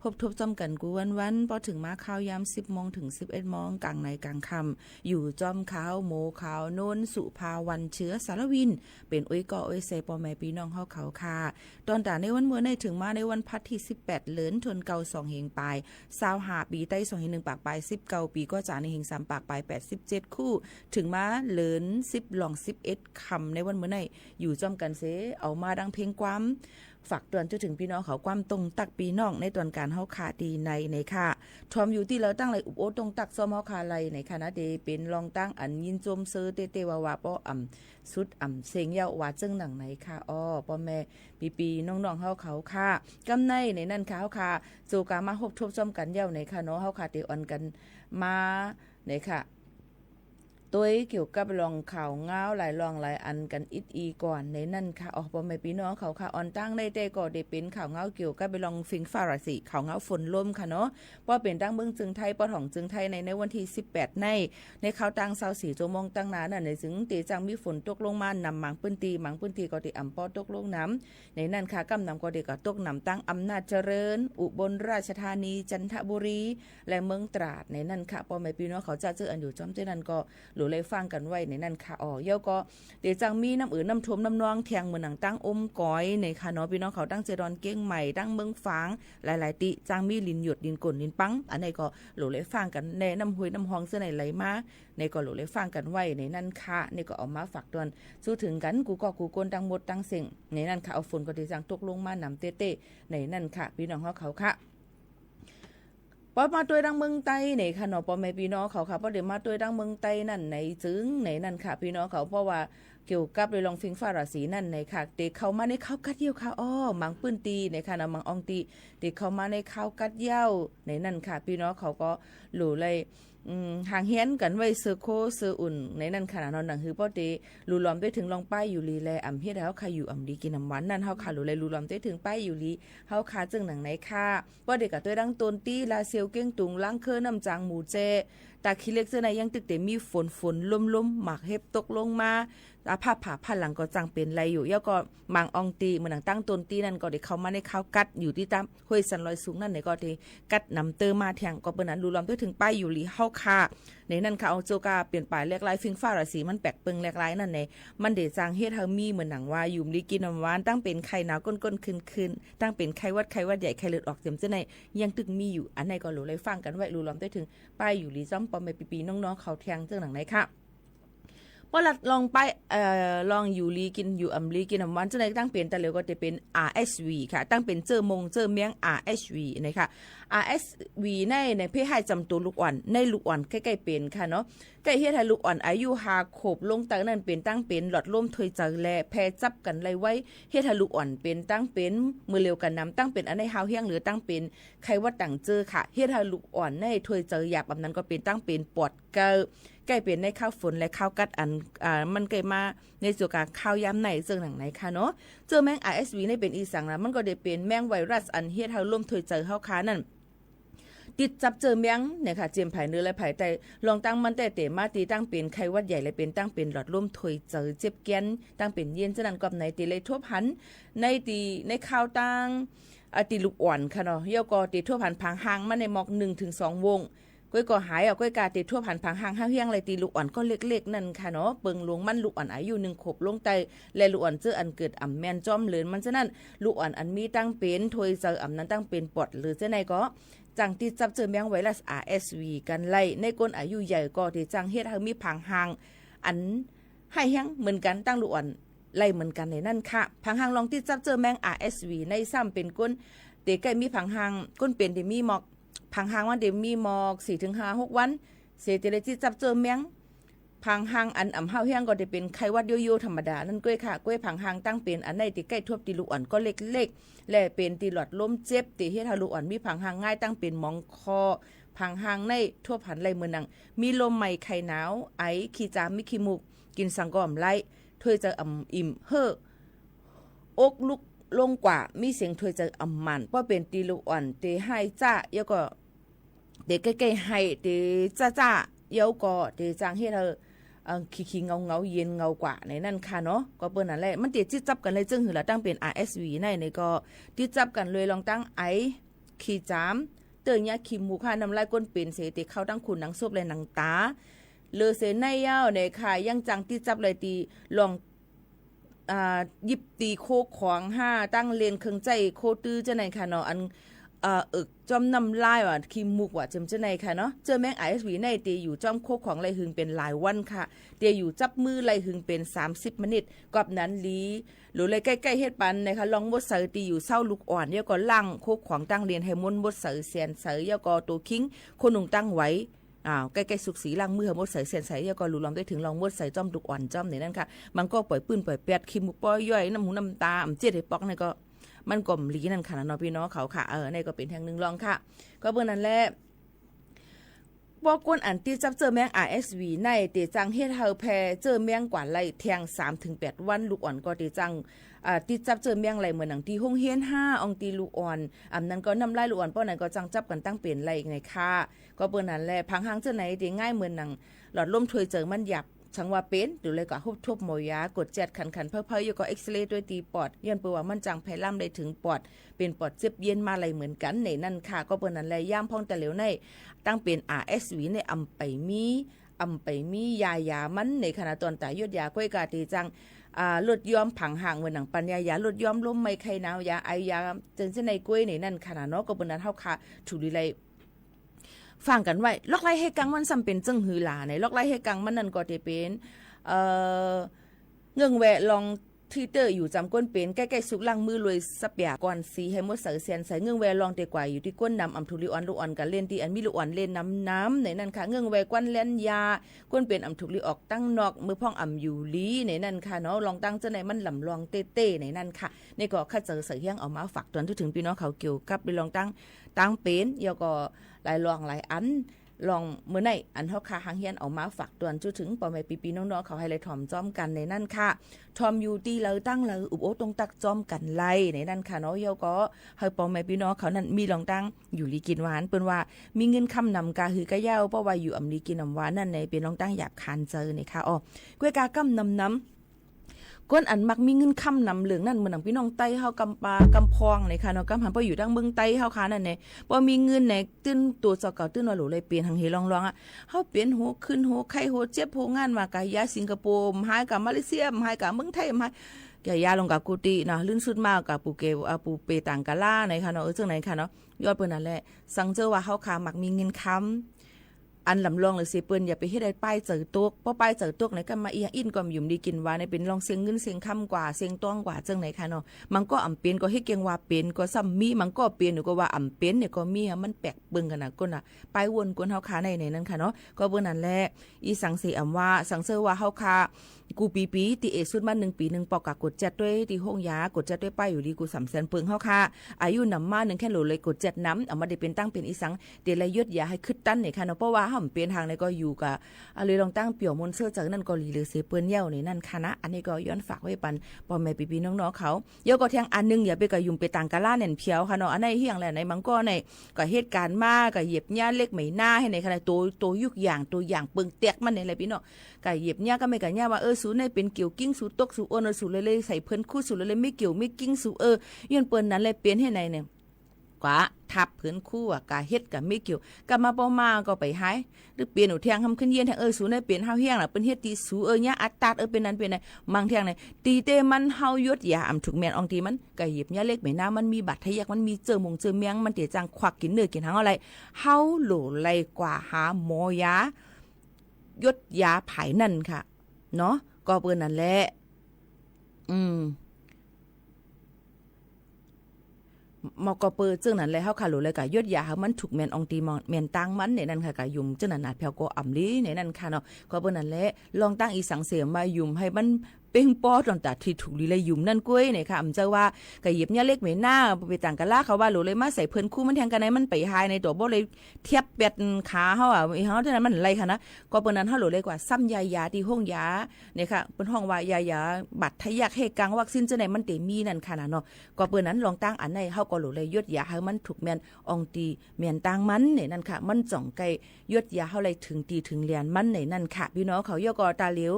พบทบจอมกันกูวันพอถึงมาข่าวยาม10 โมงถึง 11 โมงกลางในกลางค่ำอยู่จอมขาวโมขาวโนนสุภาวันเชื้อสารวินเป็นอุ้ยก่ออุ้ยเซปอแม่พี่น้องเฮาเขาค่ะตอนตาในวันเมื่อในถึงมาในวันพัดที่18เหลินทนเก่า2เฮงปลาย25ปีใต้2เฮง1ปากปลาย19ปีก็จ่าในเฮง3ปากปลาย87คู่ถึงมาเหลิน10หล่อง11คำในวันเมื่อไหนอยู่จอมกันเสเอามาดังเพลงความฝากเตือนจนถึงพี่น้องเขาความตรงตักพี่น้องในตอนการเฮาขาดีในค่ะทอมอยู่ที่เราตั้งไรอุบโอตรงตักซ้อมเฮาขาไรในคณะเดเป็นรองตั้งอันยินโจมเซอเตวาวาป้อสุดเสียงยาวว่าจึงหนังไหนค่ะอ้อป้อแม่ปีน้องๆเฮาเขาค่ะกำในนั่นค่ะเฮาค่ะโจกามาฮบทบซ้อมกันยาวในค่ะเนาะเฮาขาเตออนกันมาในค่ะตัวเกี่ยวกับลองข่าวเงาหลายลองหลายอันกันอีก่อนในนั่นค่ะออกบ่แม่พี่น้องเขาค่ะออนตั้งได้แต่ก็ได้เป็นข่าวเงาเกี่ยวกับไปลองฟิงฟาราสิข่าวเงาฝนลมค่ะเนาะว่าเป็นตั้งเมืองจึงไทยปอถ่องจึงไทยในวันที่18ในข่าวตั้ง24ชั่วโมงตั้งนานน่ะในถึงตีจังมีฝนตกลงมานำหมังปื้นตีก็ได้อำปอตกลงน้ำในนั่นค่ะกำนำก็ได้ก็ตกน้ำตั้งอำนาจเจริญอุบลราชธานีจันทบุรีและเมืองตราดในนั่นค่ะพ่อแม่พี่น้องเขาจะเจออันอยู่จอมเจนั้นก็หรือเลยฟังกันไว้ในนั่นค่ะเย้าก็เดี๋ยวจังมีน้ำน้ำท่วมน้ำนองแทงเหมือนหนังตั้งอมก้อยในค่ะเนาะพี่น้องเขาตั้งเจดอนเก้งใหม่ตั้งเมืองฝางหลายๆติจังมีลินหยดลินกลลินปังอันนี้ก็หรือเลยฟังกันในน้ำห้วยน้ำหองเสื้อไหนไหลมาในก็หรือเลยฟังกันไว้ในนั่นค่ะนี่ก็เอามาฝากตอนสู้ถึงกันกูก็กูกลตั้งหมดตั้งเสียงในนั่นค่ะเอาฝนก็ที่จังตกลงมาหนำเต้ๆในนั่นค่ะพี่น้องเขาค่ะพอมาตัวดังเมืองไต้ในค่ะเนาะพ่อแม่พี่น้องเขาค่ะพอเดี๋ยวมาตัวดังเมืองไต้นั่นในจึงในนั่นค่ะพี่น้องเขาเพราะว่าเกี่ยวกับเลยลองฟิงฟ้าราศีนั่นในค่ะเด็กเข้ามาในข้าวกัดเยี่ยวค่ะมังปื้นตีในค่ะเนาะมังอองตีเด็กเข้ามาในข้าวกัดเยี่ยวในนั่นค่ะพี่น้องเขาก็หลู่เลยห่างเฮียนกันไว้เซอโคเซออุ่นในนั่นขนาดนอนหนังคือป้อเตลูล้อมได้ถึงลองป้ายอยู่ลีแลเฮ็ดแล้วค่ะอยู่ดีกินน้ำหวานนั่นเฮาค่ะลูเลยลูล้อมได้ถึงป้ายอยู่ลีเฮาค่ะจึงหนังไหนค่ะป้อเด็กกับตัวดังตนตีลาเซียวเก้งตุงล้างเคอน้ำจางหมูเจตาขี้เล็กเสื้อในยังตึกแต่มีฝนลมหมากเห็บตกลงมาผ้าผ่าผ้าหลังก็จังเป็นไรอยู่แล้วก็มังอองตีเหมือนหนังตั้งตนตีนั่นก็ได้เข้ามาในข้าวกัดอยู่ที่ตามห้วยสันลอยสูงนั่นไหนก็ได้กัดนำเตอมาแทงก็เปิ้นนั้นรู้ล้อมถึงป้ายอยู่ลีเฮาค่ะในนั่นค่ะเอาโจกาเปลี่ยนป้ายแลกลายฟิงฟ้าราศีมันแปลกเปิงแลกลายนั่นไหนมันเดจังเฮ็ดเฮามีเหมือนหนังว่าอยู่ลีกินน้ำหวานตั้งเป็นไข้หนาวก้นขึ้นตั้งเป็นไข้วัดใหญ่ไข้เลือดออกเต็มจังไหนยังตึกมีอยู่อันไหนก็รู้เลยฟังกันไว้รู้ล้อมถึงป้ายอยู่ลีจ้อมปอมปีน้องๆเขาแทงจังหนังไหนค่ะพอลองไปลองอยู่ลีกินอยู่ลีกินน้ำวันจังได๋ตั้งเป็นแต่แล้วก็จะเป็น RSV ค่ะตั้งเป็นเจอเมียง RSV นะคะ RSV ในเพศให้จำตัวลูกอ่อนในลูกอ่อนใกล้ๆเป็นค่ะเนาะใกล้เฮ็ดให้ลูกอ่อนอายุ5ขวบลงตั้งนั้นเป็นตั้งเป็นหลอดลมถอยจังแลแพร่จับกันไล่ไว้เฮ็ดให้ลูกอ่อนเป็นตั้งเป็นมือเร็วกันนำตั้งเป็นอันในหาวเฮียงหรือตั้งเป็นไข้หวัดตั้งเจอค่ะเฮ็ดให้ลูกอ่อนในถอยเจอหยาบแบบนั้นก็เป็นตั้งเป็นปอดเกาใกล้เป็นในข้าวฝนและข้าวกัดมันใกล้มาในส่วนการข้าวยามไหนเจิงหนังไหนค่ะเนาะเจอแมง RSV ในเป็นอีสังนะมันก็ได้เป็นแมงไวรัสอันเฮ็ดให้ลมถอยเจอเฮาค้านั่นติดจับเจอแมงเนี่ยค่ะเจียมไผ่เนื้อและไผ่แต่ลองตั้งมันแต่มาตีตั้งเป็นไข้หวัดใหญ่และเป็นตั้งเป็นหลอดลมถอยเจอเจ็บแก้นตั้งเป็นเย็นฉะนั้นกับในตีเลยทั่วพันในข้าวตั้งตีลูกอ่อนค่ะเนาะเยาก็ตีทั่วพันพังหางมาในหมอก 1-2 วงก้อยก็หายก้อยกาติดทั่วผ่านพังหางห้าเฮียงเลยตีลูกอ่อนก็เล็กๆนั่นค่ะเนาะเปิงหลวงมันลูกอ่อนอายุ1 ขวบลงไตและลูกอ่อนเจออันเกิดอ่ำแมนจอมเหลือนมันฉะนั้นลูกอ่อนอันมีตั้งเป็นถวยเจออ่ำนั้นตั้งเป็นปอดหรือจะไหนก็จังที่จับเจอแมงไวรัส RSV กันไล่ในคนอายุใหญ่ก็ที่จังเฮ็ดให้มีพังหางอันให้เฮียงเหมือนกันตั้งลูกอ่อนไล่เหมือนกันในนั่นค่ะพังหางลองที่จับเจอแมง RSV ในซ้ำเป็นก้นเด็กใกล้มีพังหางก้นเป็นที่มีหมอกพังหางวันเดมีหมอก 4-5-6 วันเสติเลที่จับเจอแมงพังหางอันอ่ำเฮาเฮียงก็จะเป็นไข้หวัดโยธรรมดานั่นก้อยค่ะก้อยพังหางตั้งเป็นอันใดที่ใกล้ทบตีลูกอ่อนก็เล็กๆและเป็นตีหลอดลมเจ็บตีเฮ็ดให้ลูกอ่อนมีพังหางง่ายตั้งเป็นหมองคอพังหางในทั่วผันไหลเมือนังมีลมใหม่ไข้หนาวไอขี้จามมีขี้มูกกินสังกอมไหลถ้วยจะอิ่มเฮ้ออกลุกลงกว่ามีเสียงถ้วยจะมันเพราะเป็นตีลูกอ่อนตีให้จ้าแล้วก็เด็กใกล้ๆให้เดจ้าเยาก็เดจางเฮ็ดเธอ ขี้เงาเย็นเงากว่าในนั่นค่ะเนาะก็เปิ้นนั่นแหละมันติดจิตจับกันเลยจึงหือละตั้งเป็น RSV ในก็ติดจับกันเลยลองตั้งไอขี้จามเตยเนี่ยขี้มูกค่ะน้ำลายก้นเป็นเสติเข้าตั้งขุนหนังซุบเลยหนังตาเลอเสในยาวในค่ะยังจังติดจับเลยตีลองหยิบตีโคของ5ตั้งเลนเครื่องใจโคตื้อจะไหนค่ะเนาะอันจอมนำลายว่ะขี้มูกว่ะจำจะไหนค่ะเนาะเจอแมง RSV ในตีอยู่จอมโคของไรหึงเป็นหลายวันค่ะเตียอยู่จับมือไรหึงเป็น30มินิกอบนั้นลีหรือเลยใกล้ๆเฮ็ดปันนะคะลองบดเสือตีอยู่เศร้าลูกอ่อนเยาก็ล่างโคของตั้งเรียนให้มนบดเสือเสียนเสือเยาก็ตัวคิงคนหนุ่งตั้งไว้ใกล้ๆสุกสีล่างมือมดใส่เสียนใส่เยาก็รู้ลองได้ถึงลองมดใส่จอมลูกอ่อนจอมนี่นั่นค่ะมันก็ปล่อยปืนปล่อยแปดขี้มูกปล่อยย่อยน้ำหูน้ำตาเจ็ดให้ปอกนี่ก็มันก่อมลีนั่นค่ะเนาะพี่น้องเขาค่ะนี่ก็เป็นทางนึงลองค่ะก็เบิ่งนั่นแหละบอกกวนอันที่จับเจอแมง RSV ในเตจังเฮ็ดเฮาแพเจอแมงกว่าไล่แทง 3-8 วันลูกอ่อนก็เตจังที่จับเจอแมงไหลเหมือนหนังที่ห้องเฮียน5องตีลูกอ่อนนั้นก็น้ำลายลูกอ่อนป้อไหนก็จังจับกันตั้งเป็นไหลไงค่ะก็เปิ้นนั่นแหละพังหางเจอไหนที่ง่ายเหมือนหนังหลอดลมถวยเจอมันหยับชังว่าเป็นหรือเลยก็ทุบหมอยากด7ขันเพ้อๆอยู่ก็เอ็กซเรย์ด้วยตีปอดย้อนเปิ้นว่ามันจังแพร่ล่ำได้ถึงปอดเป็นปอดเจ็บเย็นมาไหลเหมือนกันในนั่นค่ะก็เปิ้นนั่นแหละย่ามพ้องแต่เหลวในตั้งเป็น RSV ในอำไปมียามันในขณะตอนตายยดยาก้อยกาตีจังลดย้อมผังห่างเหมือนหนังปัญญายาลดย้อมลมไม่ไข้หนาวยาไอยาจนเส้นในกล้วยในนั่นขนาดเนาะก็เปิ้นนั้นเฮาค่ะถูดีเลยฟังกันไว้ล็อกไล่ให้กังมันซ้ำเป็นจึงหือหลาในล็อกไล่ให้กังมันนั่นก็จะเป็นเงื่องแวะลองที่เตออยู่จำก้นเป็นใกล้ๆสุกล่างมือรวยสับยาก่อนสีให้หมดเสือเสียนใส่เงื่องแวลองเตกว่าอยู่ที่ก้นนำอัมทุลีอ่อนลูกอ่อนกันเล่นที่อันมีลูกอ่อนเล่นน้ำในนั่นค่ะเงื่องแวก้นเล่นยาก้นเป็นอัมทุลีออกตั้งนอกมือพ่องอัมอยู่ลีในนั่นค่ะเนาะลองตั้งเจ้าในมันหล่ำลองเต้ในนั่นค่ะในก็ข้าเจอเสือเฮียงเอามาฝากตอนถึงพี่น้องเขาเกี่ยวกับไปลองตั้งเป็นเยาก็หลายลองหลายอันลองเมื่อไหนอันเฮาคาหางเฮียนเอามาฝากตวนจุถึงปอแม่ปีๆน้องๆเขาให้เลยถ่อมจ้อมกันในนั่นค่ะถ่อมอยู่ตีเลยตั้งเลยอุบโอตรงตักจ้อมกันไล่ในนั่นค่ะเนาะเฮาก็ให้ปอแม่พี่น้องเขานั่นมีลองตั้งอยู่ลีกินหวานเปิ้นว่ามีเงินคำนำกาหือกะยาวเพราะว่าอยู่อำลีกินน้ำหวานนั่นในเป็นลองตั้งหยาบคานเจอนี่ค่ะอ้อกล้วยกากำน้ำก้นอันมักมีเงินค่ำนำเหลืองนั่นเหมือนหนังพี่น้องไต้เฮากำปากำพองในค่ะเนาะกำหันพออยู่ดังเมืองไต้เฮาค่ะนั่นเนี่ยพอมีเงินในตื้นตัวเจ้าเก่าตื้นว่าหลูเลยเปลี่ยนทางเฮลองๆอ่ะเฮาเปลี่ยนโหขึ้นโหไข้โหเจ็บโหงานมากะยาสิงคโปร์หายกับมาเลเซียหายกับเมืองไทยหายแกยาลงกับกูตินะลื่นสุดมากกับปูเกปูเปต่างกะล่าในค่ะเนาะจังไหนค่ะเนาะยอดเปิ้นนั่นแหละสังเจอว่าเฮาค่ะมักมีเงินค้ำอันลำลองเลยสิเปิ้นอย่าไปเฮ็ดได้ป้ายเจอตกเพราะป้ายเจอตกไหนก็มาอีหยังอินก็ยุ่มดีกินว่าในเป็นลองเสียงเงินเสียงคำกว่าเสียงต้องกว่าจังไหนค่ะเนาะมันก็อำเป็นก็เฮ็ดเกียงว่าเป็นก็ซ้ำมีมันก็เป็นหรือก็ว่าอำเป็นเนี่ยก็มีมันแปลกเบิ่งกันน่ะก้นน่ะป้ายวนกวนเฮาคาในนั้นค่ะเนาะก็เบิ่งนั่นแหละอีสังสิอำว่าสังเซอว่าเฮาคากูปีติเอสุดมา1ปี1ปอกกะกดจัดด้วยที่ห้องยากดจัดด้วยป้ายอยู่ดีกู3แสนเปิงเฮาค่ะอายุนำมา1แค่โหลเลยกดจัดน้ำเอามาได้เป็นตั้งเป็นอีสังเดลยศอย่าให้คึดตั้นนี่ค่ะเนาะเพราะว่าเฮาเป็นทางในก็อยู่กับเลยลองตั้งเปี่ยวมนเสื้อจากนั่นก็ลีเลยเสเปิ้นเย้าในนั่นค่ะนะอันนี้ก็ย้อนฝากไว้ปันพ่อแม่พี่ๆน้องๆเขาเยอะก็แทงอันนึงอย่าไปก็ยุ่มไปต่างกะล่าแน่นเพียวค่ะเนาะอันไหนเฮียงแหละไหนมันก็ในก็เหตุการณ์มาก็เหยียบหญ้าเล็กไม่หน้าให้ในขณะตัวยุกอย่างตัวอย่างเปิงแตกมันในอะไรพี่เนาะก็เหยียบหญ้าก็ไม่ก็หญ้าว่าสูในเป็นเกี่ยวกิ้งสูตกสูอ้นสูเลยใส่เพิ่นคู่สูเลยไม่เกี่ยวไม่กิ้งสูย้อนเปิ้นนั้นเลยเปลี่ยนให้ในเนี่ยกว่าทับเพิ่นคู่อ่ะกะเฮ็ดก็ไม่เกี่ยวกลับมาบ่มาก็ไปหายหรือเปลี่ยนหนูแทงทำขึ้นเย็นแทงสูในเปลี่ยนเฮาเฮียงล่ะเปิ้นเฮ็ดตีสูหญ้าอัดตัดเป็นนั้นเป็นไหนบางแทงไหนตีเตมันเฮายดยาอำถูกแม่นอองตีมันก็หยิบหญ้าเล็กไม่น่ามันมีบาดทะยักมันมีเจอเมียงมันเตจังควักกินเนื้อกินหางอะไรเฮาโหลไลกว่าหาหมอยายดยาไผนั่นค่ะเนาะก็เปิ้นนั่นแหละมอกเปอร์จึงนั้นเลยเฮาค่ะรู้เลยก็ยดยามันถูกแม่นอองตีแม่นตั้งมันในนั้นค่ะก็ยุ่มจึงนั้นน่ะแผวก็อำลีในนั้นค่ะเนาะก็เปิ้นนั่นแหละลองตั้งอีสังเสียมายุ่มให้มัน ป้งป้อตอนตาที่ถูกลีเลยยุ่มนั่นก้วยเนี่ยค่ะอำเจ้าว่าก็หยิบเนี่ยเล็กเหม็นหน้าไปต่างกันล่าเขาว่าหลูเลยมาใส่เพิ่นคู่มันแทงกันไหนมันไปหายในตัวบ่เลยเทียบเป็ดขาเฮาอ่ะเฮาเท่านั้นมันไรค่ะนะก็เปิ้นนั้นเฮาหลูเลยกว่าซ้ำยาที่ห้องยาเนี่ยค่ะเปิ้นห้องว่ายาบัตรทะยักให้กังวัคซีนจังไหนมันเตมีนั่นค่ะนะเนาะก็เปิ้นนั้นลองตั้งอันไหนเฮาก็หลูเลยยดยาให้มันถูกแม่นอองตีแม่นต่างมันเนี่ยนั่นค่ะมันจ่องไกยดยาเฮาเลยถึงตีถึงเรียนมันในนั่นค่ะพี่น้องเขาย่อกอตาเหลียว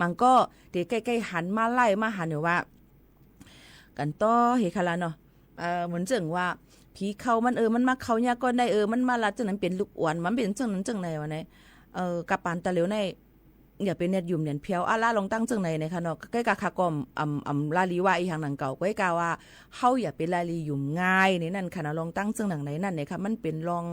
มันก็เดี๋ยวใกล้ๆหันมาไล่มาหันเนี่ยว่ากันต่อเฮคาลาเนาะเหมือนจังว่าผีเขามันมันมาเขาเนี่ยก็ได้มันมาละจังนั้นเป็นลูกอ้วนมันเป็นจังนั้นจังไหนวะเนี่ยกับปานตาเหลียวในอย่าเป็นเน็ตยุ่มเนียนเพียวล่าลองตั้งจังไหนนะคะเนาะใกล้กับคากอมลาลีว่าอีหางหนังเก่าใกล้กาว่าเฮาอย่าเป็นลาลียุ่มง่ายในนั่นค่ะเนาะลองตั้งจังหนังไหนนั่นเนี่ยค่ะมันเป็นลอง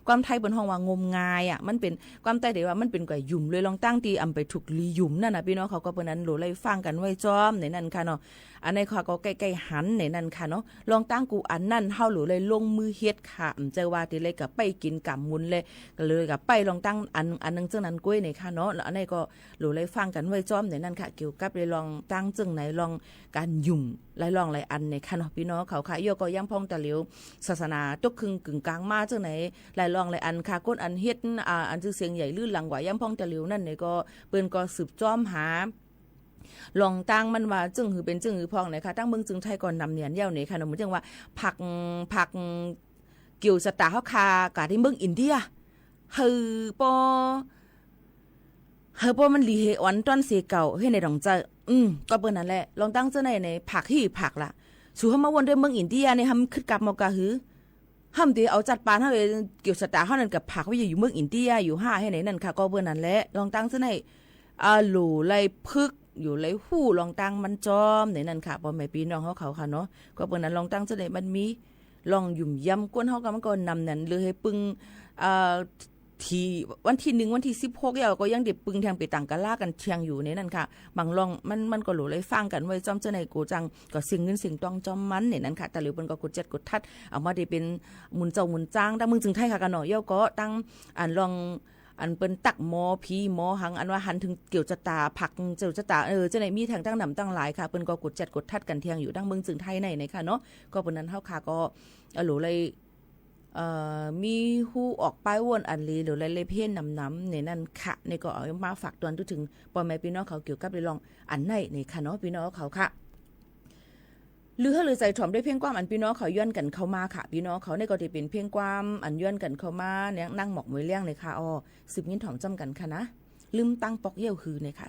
ความไทยบนห้องว่างมงายอ่ะมันเป็นความไทยเดี๋ยวว่ามันเป็นกว่ายุ่มเลยลองตั้งตีไปถูกลียุ่มนั่นน่ะพี่น้องเขาก็เปิ้นนั้นโหลเลยฟังกันไว้จอมในนั่นค่ะเนาะอันนี้เขาก็ใกล้ๆหันในนั่นค่ะเนาะลองตั้งกูอันนั่นเฮาโหลเลยลงมือเฮ็ดค่ะเจอว่าติเลยก็ไปกินกับมุนเลยก็เลยก็ไปลองตั้งอันนึงจังนั้นก้วยในค่ะเนาะแล้วอันนี้ก็โหลเลยฟังกันไว้จอมในนั่นค่ะเกี่ยวกับเลยลองตั้งจังไหนลองการยุ่มหลายลองหลายอันในค่ะเนาะพี่น้องเขาค่ะโยก็ย่ำพองตะเหลียวศาสนาตกครึ่งกึ่งกลางมาจังไหนหลายลองหลายอันค่ะก้นอันเฮ็ดอันชื่อเสียงใหญ่ลื่นหลังกว่าย่ำพองตะเหลียวนั่นเนี่ยก็เปิ้นก็สืบจ้อมหาลองตั้งมันว่าจึงหือเป็นจึงหือพองไหนค่ะตั้งเมืองจึงไทยก่อนนำเนียนเย้าเนี่ยค่ะเนาะเหมือนจังว่าผักเกี่ยวสตาร์เฮาคากะที่เมืองอินเดียฮือปอมันลีเฮออนตอนเสเก่าให้ในดองเจอก็เปิ้นนั่นแหละลองตั้งเจ้าในผักที่ผักล่ะสู่เฮามาวนด้วยเมืองอินเดียนี่ทำขึ้นกับมอกะหือห้ามตีเอาจัดปานเฮาเกี่ยวสตาร์เฮานั่นกับผักว่าอยู่เมืองอินเดียอยู่5ให้ไหนนั่นค่ะก็เปิ้นนั่นแหละลองตั้งเจ้าในหลูไลพึกอยู่ไลหู้ลองตั้งมันจอมในนั่นค่ะบ่แม่พี่น้องเขาค่ะเนาะก็เปิ้นนั้นลองตั้งเจ้าในมันมีลองยุ่มย่ำก้นเฮาก็มันก็นำนั่นเลยให้ปึงที่วันที่1วันที่16ยาวก็ยังเด็บปึงแทงไปต่างกะล่ากันเทียงอยู่ในนั่นค่ะบางลองมันก็หลูเลยฟังกันไว้จอมเจ้าในกูจังก็เสียงเงินเสียงตองจอมมันในนั่นค่ะแต่หรือเปิ้นก็กด7กดทัดเอามาได้เป็นหมุนเจ้าหมุนจ้างตั้งมึงจึงไทยค่ะกันเนาะยาวก็ตั้งลองอันเปิ้นตักหมอผีหมอหังอันว่าหันถึงเกี่ยวจะตาผักเจ้าจะตาเจ้าไหนมีทางตั้งนำตั้งหลายค่ะเปิ้นก็กด7กดทัดกันเทียงอยู่ตั้งมึงจึงไทยในค่ะเนาะก็เปิ้นนั้นเฮาค่ะก็หลูเลยมีฮู้ออกป้ายวนอันลีหรือเลยเพ่นน้ำในนั่นค่ะในก็เอามาฝากตอนถึงปอแม่พี่น้องเขาเกี่ยวกับเรื่องอันไหนในค่ะเนาะพี่น้องเขาค่ะหรือใจถ่อมด้วยเพียงความอันพี่น้องเขาย้อนกันเข้ามาค่ะพี่น้องเขาในก็จะเป็นเพียงความอันย้อนกันเข้ามาเนี่ยนั่งหมอกมวยเลี้ยงเลยค่ะ10ยินถ่อมจำกันค่ะนะลืมตั้งปอกเยี่ยวคือในค่ะ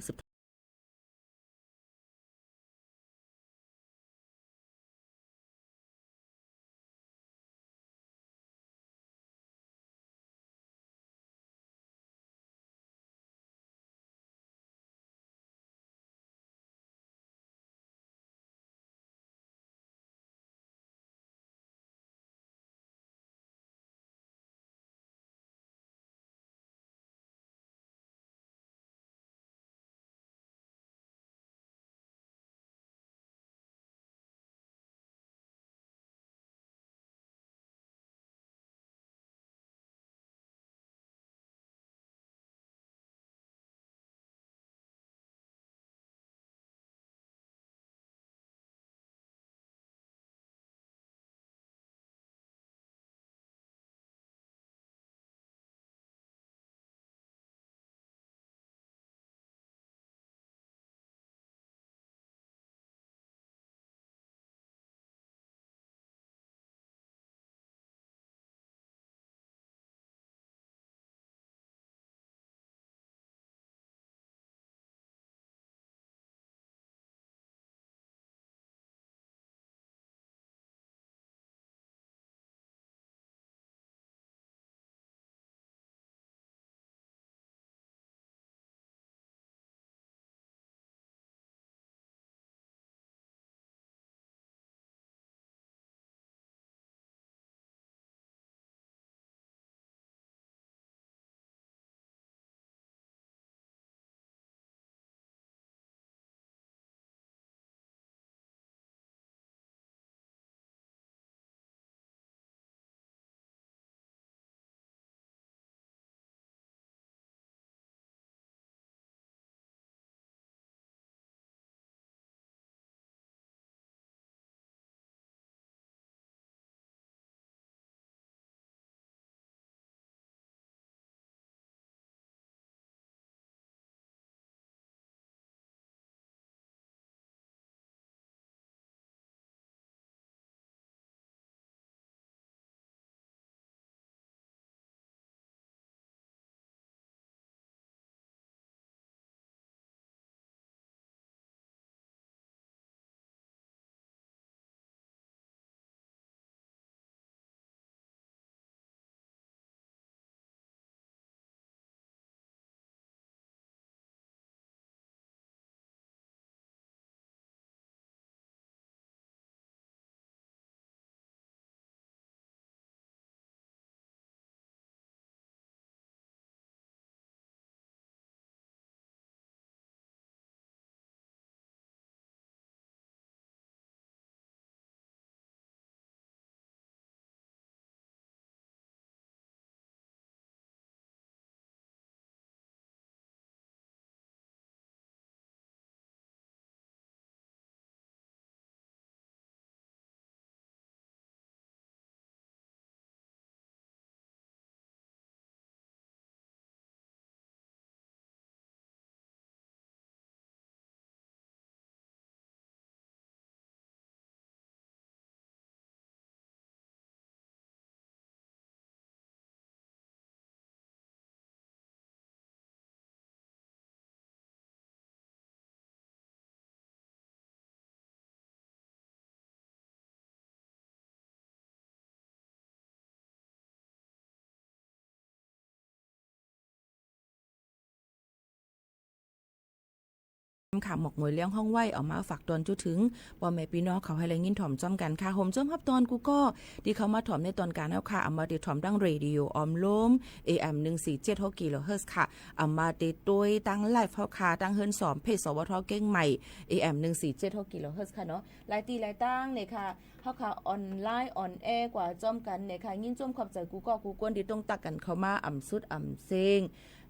ค่ะหมกมวยเลี้ยงห้องไหวออกมาฝากตอนจุถึงว่าแม่พี่น้องเขาให้แรงยินถ่อมจ้อมกันค่ะห่มจ้อมฮับตอนกูก็ที่เขามาถ่อมในตอนการแล้วค่ะเอามาติดถ่อมดังเรดิโอออมลม AM 147กิโลเฮิรตซ์ค่ะเอามาติดด้วยตั้งไลฟ์เฮาค่ะตั้งเฮิรนสอมเพจสวทเก้งใหม่ AM 147กิโลเฮิรตซ์ค่ะเนาะหลายตีหลายตั้งเนี่ยค่ะเฮาค่ะออนไลน์ออนแอร์กว่าจ้อมกันเนี่ยค่ะยินจ้อมขอบใจกูก็กูกวนที่ต้องตักกันเข้ามาอ่ำสุดอ่ำเซง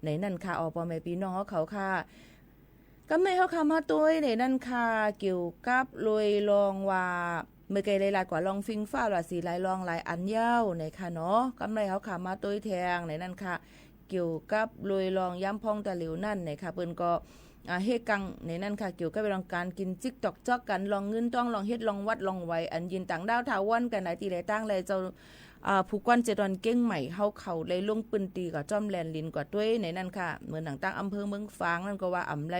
ในนั่นค่ะอปแม่พี่น้องเขาค่ะก็ไม่เขาคำมาตัวในนั่นค่ะเกี่ยวกับลอยลองว่าเมื่อไกลหลายๆกว่าลองฟิงฟ้าว่าสีหลายลองหลายอันยาวในค่ะเนาะกำไรเขาคำมาตัวแทงในนั่นค่ะเกี่ยวกับลอยลองย้ำพองตะหลิวนั่นในค่ะเปิ้นก็เฮ็ดกังในนั่นค่ะเกี่ยวกับเรื่องการกินจิกตอกจอกกันลองเงินต้องลองเฮ็ดลองวัดลองไว้อันยินต่างดาวถาวันกันหลายตีหลายตั้งเลยเจ้าผู้กวนเจดอนเก้งใหม่เขาเลยลงปืนตีกับจ้อมแลนลินกว่าด้วยในนั่นค่ะเหมือนหนังตั้งอำเภอเมืองฟางนั่นก็ว่าไร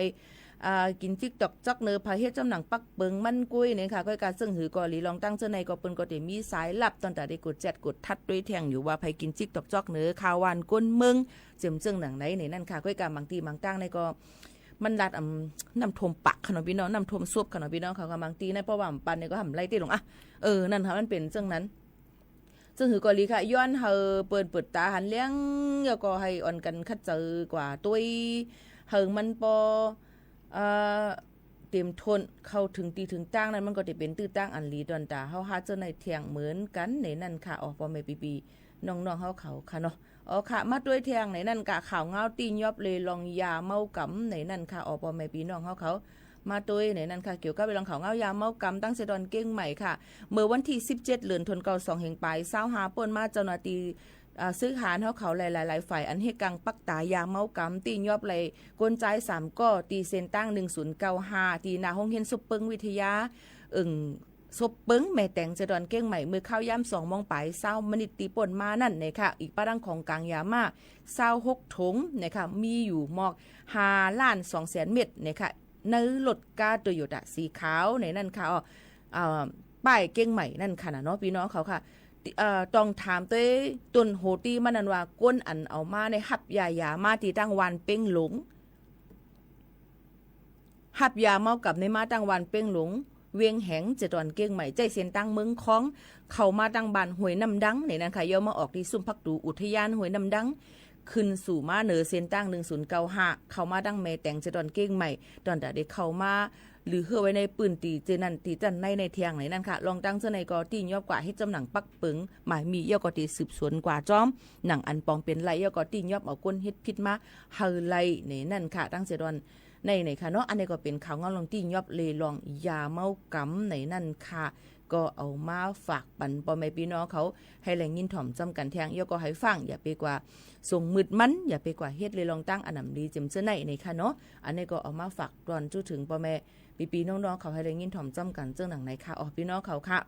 กินจิกตอกจักเนอพาเฮ็ดจำหนังปักเบิงมันกุ้ยเนี่ยค่ะก็การซึ่งหือกอหลีลองตั้งเจ้าในก็เปิ้นก็ได้มีสายลับตั้งแต่ได้กดแจดกดทัดด้วยแทงอยู่ว่าไผกินจิกตอกจอกเนอข่าววานก้นเมืองเจิมเจิงหนังไหนในนั่นค่ะก็การบางทีบางตั้งในก็มันรัดน้ำท่วมปากขนมพี่น้องน้ำท่วมซวบขนมพี่น้องเขากำบางทีในเพราะว่าปันเนี่ยก็ทำไรตีลงนั่นค่ะมันเป็นเจิงนั้นซึ่งหือกอลีค่ะย้อนเฮาเปิดตาหันเลี้ยงแล้วก็ให้อ่อนกันคัดเจอกว่าตุ้ยเฮิงมันปอเต็มทนเข้าถึงตีถึงตั้งนั้นมันก็จะเป็นตื้อตั้งอันลีดอนตาเฮาหาเจอในเทียงเหมือนกันในนั่นค่ะพ่อแม่ปีๆน้องๆเฮาเขาค่ะเนาะค่ะมาด้วยเทียงในนั่นกะข่าวเงาตีนยอบเลยลองยาเมากำในนั่นค่ะพ่อแม่พี่น้องเฮาเขามาด้วยในนั้นค่ะเกี่ยวกับเรื่องข่าวเงายาเมากำตั้งเสดอนเก้งใหม่ค่ะเมื่อวันที่17เดือนธันวาคม2แห่งปลาย25ป่นมาเจ้าหน้าที่ซื้อหารเขาหลายฝ่ายอันเฮกังปักตายาเมากำตีนยอบเลยกลใจ3ก้อตีเซนตั้ง1095ตีนาห้องเฮียนซุปเปิงวิทยาซุปเปิงแม่แต่งเจดอนเก้งใหม่มือเข้าย่ำ2 มองปลาย20 มนิตีป่นมานั่นเนี่ยค่ะอีกป้าดังของกลางยามา26 ถุงเนี่ยค่ะมีอยู่หมอก5,200,000 เม็ดเนี่ยค่ะในรถกาโตโยต้าสีขาวในนั่นค่ะป้ายเก้งใหม่นั่นค่ะเนาะพี่น้องเขาค่ะต้องถามตัวตุนโหตีมันนั่นว่าก้นอันเอามาในหับยามาตีตั้งวันเป้งหลงหับยาเมากับในมาตั้งวันเป้งหลงเวียงแหงเจดอนเก้งใหม่ใจเสียนตั้งเมืองคองเข้ามาตั้งบ้านห้วยน้ำดังในนั่นค่ะย่อมาออกที่ซุ่มพักดูอุทยานห้วยน้ำดังขึ้นสู่มาเหนือเส้นตั้ง1095เข้ามาดังแม่แต่งเจดอนเก้งใหม่ตอนแต่ได้เข้ามาหรือเฮือไว้ในปืนตีเจนันตีจันในเทียงไหนนั่นค่ะลองตั้งเจ้าในกอตียอบกว่าให้จำหนังปักปึงหมายมียอกอตีสืบสวนกว่าจ้อมหนังอันปองเป็นไรยอกอตียอบเอาก้นเฮ็ดพิษมาเฮาไลในนั่นค่ะตั้งเจดอนในค่ะเนาะอันนี้ก็เป็นข่าวเงาลองตียอบเลยลองยาเมากำในนั่นค่ะก็เอามาฝากปันพ่อแม่พี่น้องเขาให้แรงยินถ่อมจำกันแทงยก็ให้ฟังอย่าไปกว่าส่งมืดมันอย่าไปกว่าเฮ็ดเลยลองตั้งอันนำดีเจมเสื้อในค่ะเนาะอันนี้ก็เอามาฝากตอนจุถึงพ่อแม่ปีน้องๆเขาให้แรงยินถ่อมจำกันเจ้าหนังไหนค่ะพี่น้องเขาค่ะ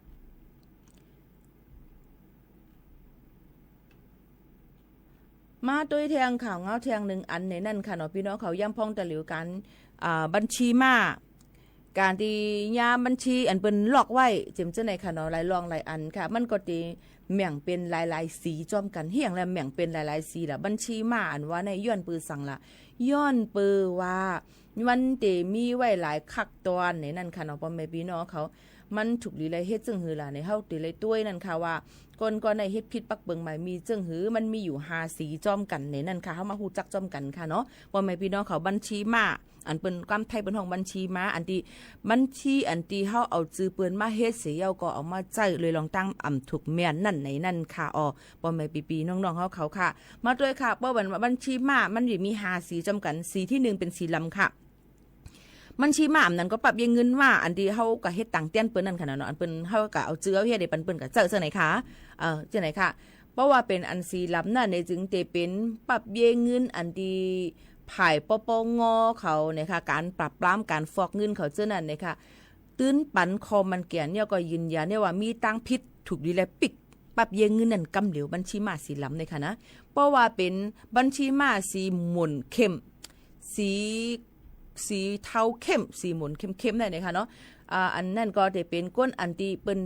มาด้วยแทงข่าวเงาแทงหนึ่งอันในนั่นค่ะเนาะพี่น้องเขาย่ำพองตะหลิวกันบัญชีมาการที่ยามบัญชีอันเป็นลอกไว้เจมเจ้าในค่ะเนาะหลายรองหลายอันค่ะมันก็ตีแม่งเป็นหลายสีจอมกันเฮียงแล้วแม่งเป็นหลายสีล่ะบัญชีมาอันว่าในย้อนปือสั่งละย้อนปือว่ามันเตมีไว้หลายคักตอนในนั่นค่ะเนาะพ่อแม่พี่น้องเขามันถูกลีไรเฮ็ดจึงหือล่ะในเฮาติเลยต้วยนั่นค่ะว่าก่อนในเฮ็ดพิษปักเบิงใหม่มีจึงหือมันมีอยู่5สีจอมกันในนั่นค่ะเฮามาฮู้จักจอมกันค่ะเนาะพ่อแม่พี่น้องเขาบัญชีมาอันเป็นกำไทยเป็นห้องบัญชีมาอันที่บัญชีอันที่เฮาเอาจื้อเปิ้นมาเฮ็ดเสียเอาก็เอามาใจเลยลองตั้งถูกแม่นนั่นในนั่นค่ะพ่อแม่ปีน้องๆเขาค่ะมาด้วยค่ะเพราะว่าบัญชีมามันมี5สีจำกันสีที่1เป็นสีลำค่ะบัญชีมาอันนั้นก็ปรับเงินว่าอันที่เฮาก็เฮ็ดตังเตี้ยนเปิ้นนั่นค่ะเนาะอันเปิ้นเฮาก็เอาจื้อเฮ็ดได้ปันเปิ้นก็เจ้าไหนคะเจ้าไหนค่ะเพราะว่าเป็นอันสีลำนั่นในจึงเตเป็นปรับเงินอันที่ภายปปงเขาเนี่ยค่ะการปรับปรามการฟอกเงินเขาเจ้านั่นเนี่ยค่ะตื้นปันคอมันแก่นเนี่ยก็ยืนยันเนี่ยว่ามีตังพิษถูกดีแลปิกปรับเงินนั่นกำเหลวบัญชีมาสีลำเนี่ยค่ะนะเพราะว่าเป็นบัญชีมาสีหมุนเข้มสีเทาเข้มสีหมุนเข้มๆได้เนี่ยค่ะเนาะอันนั่นก็จะเป็นก้นอันที่เป็น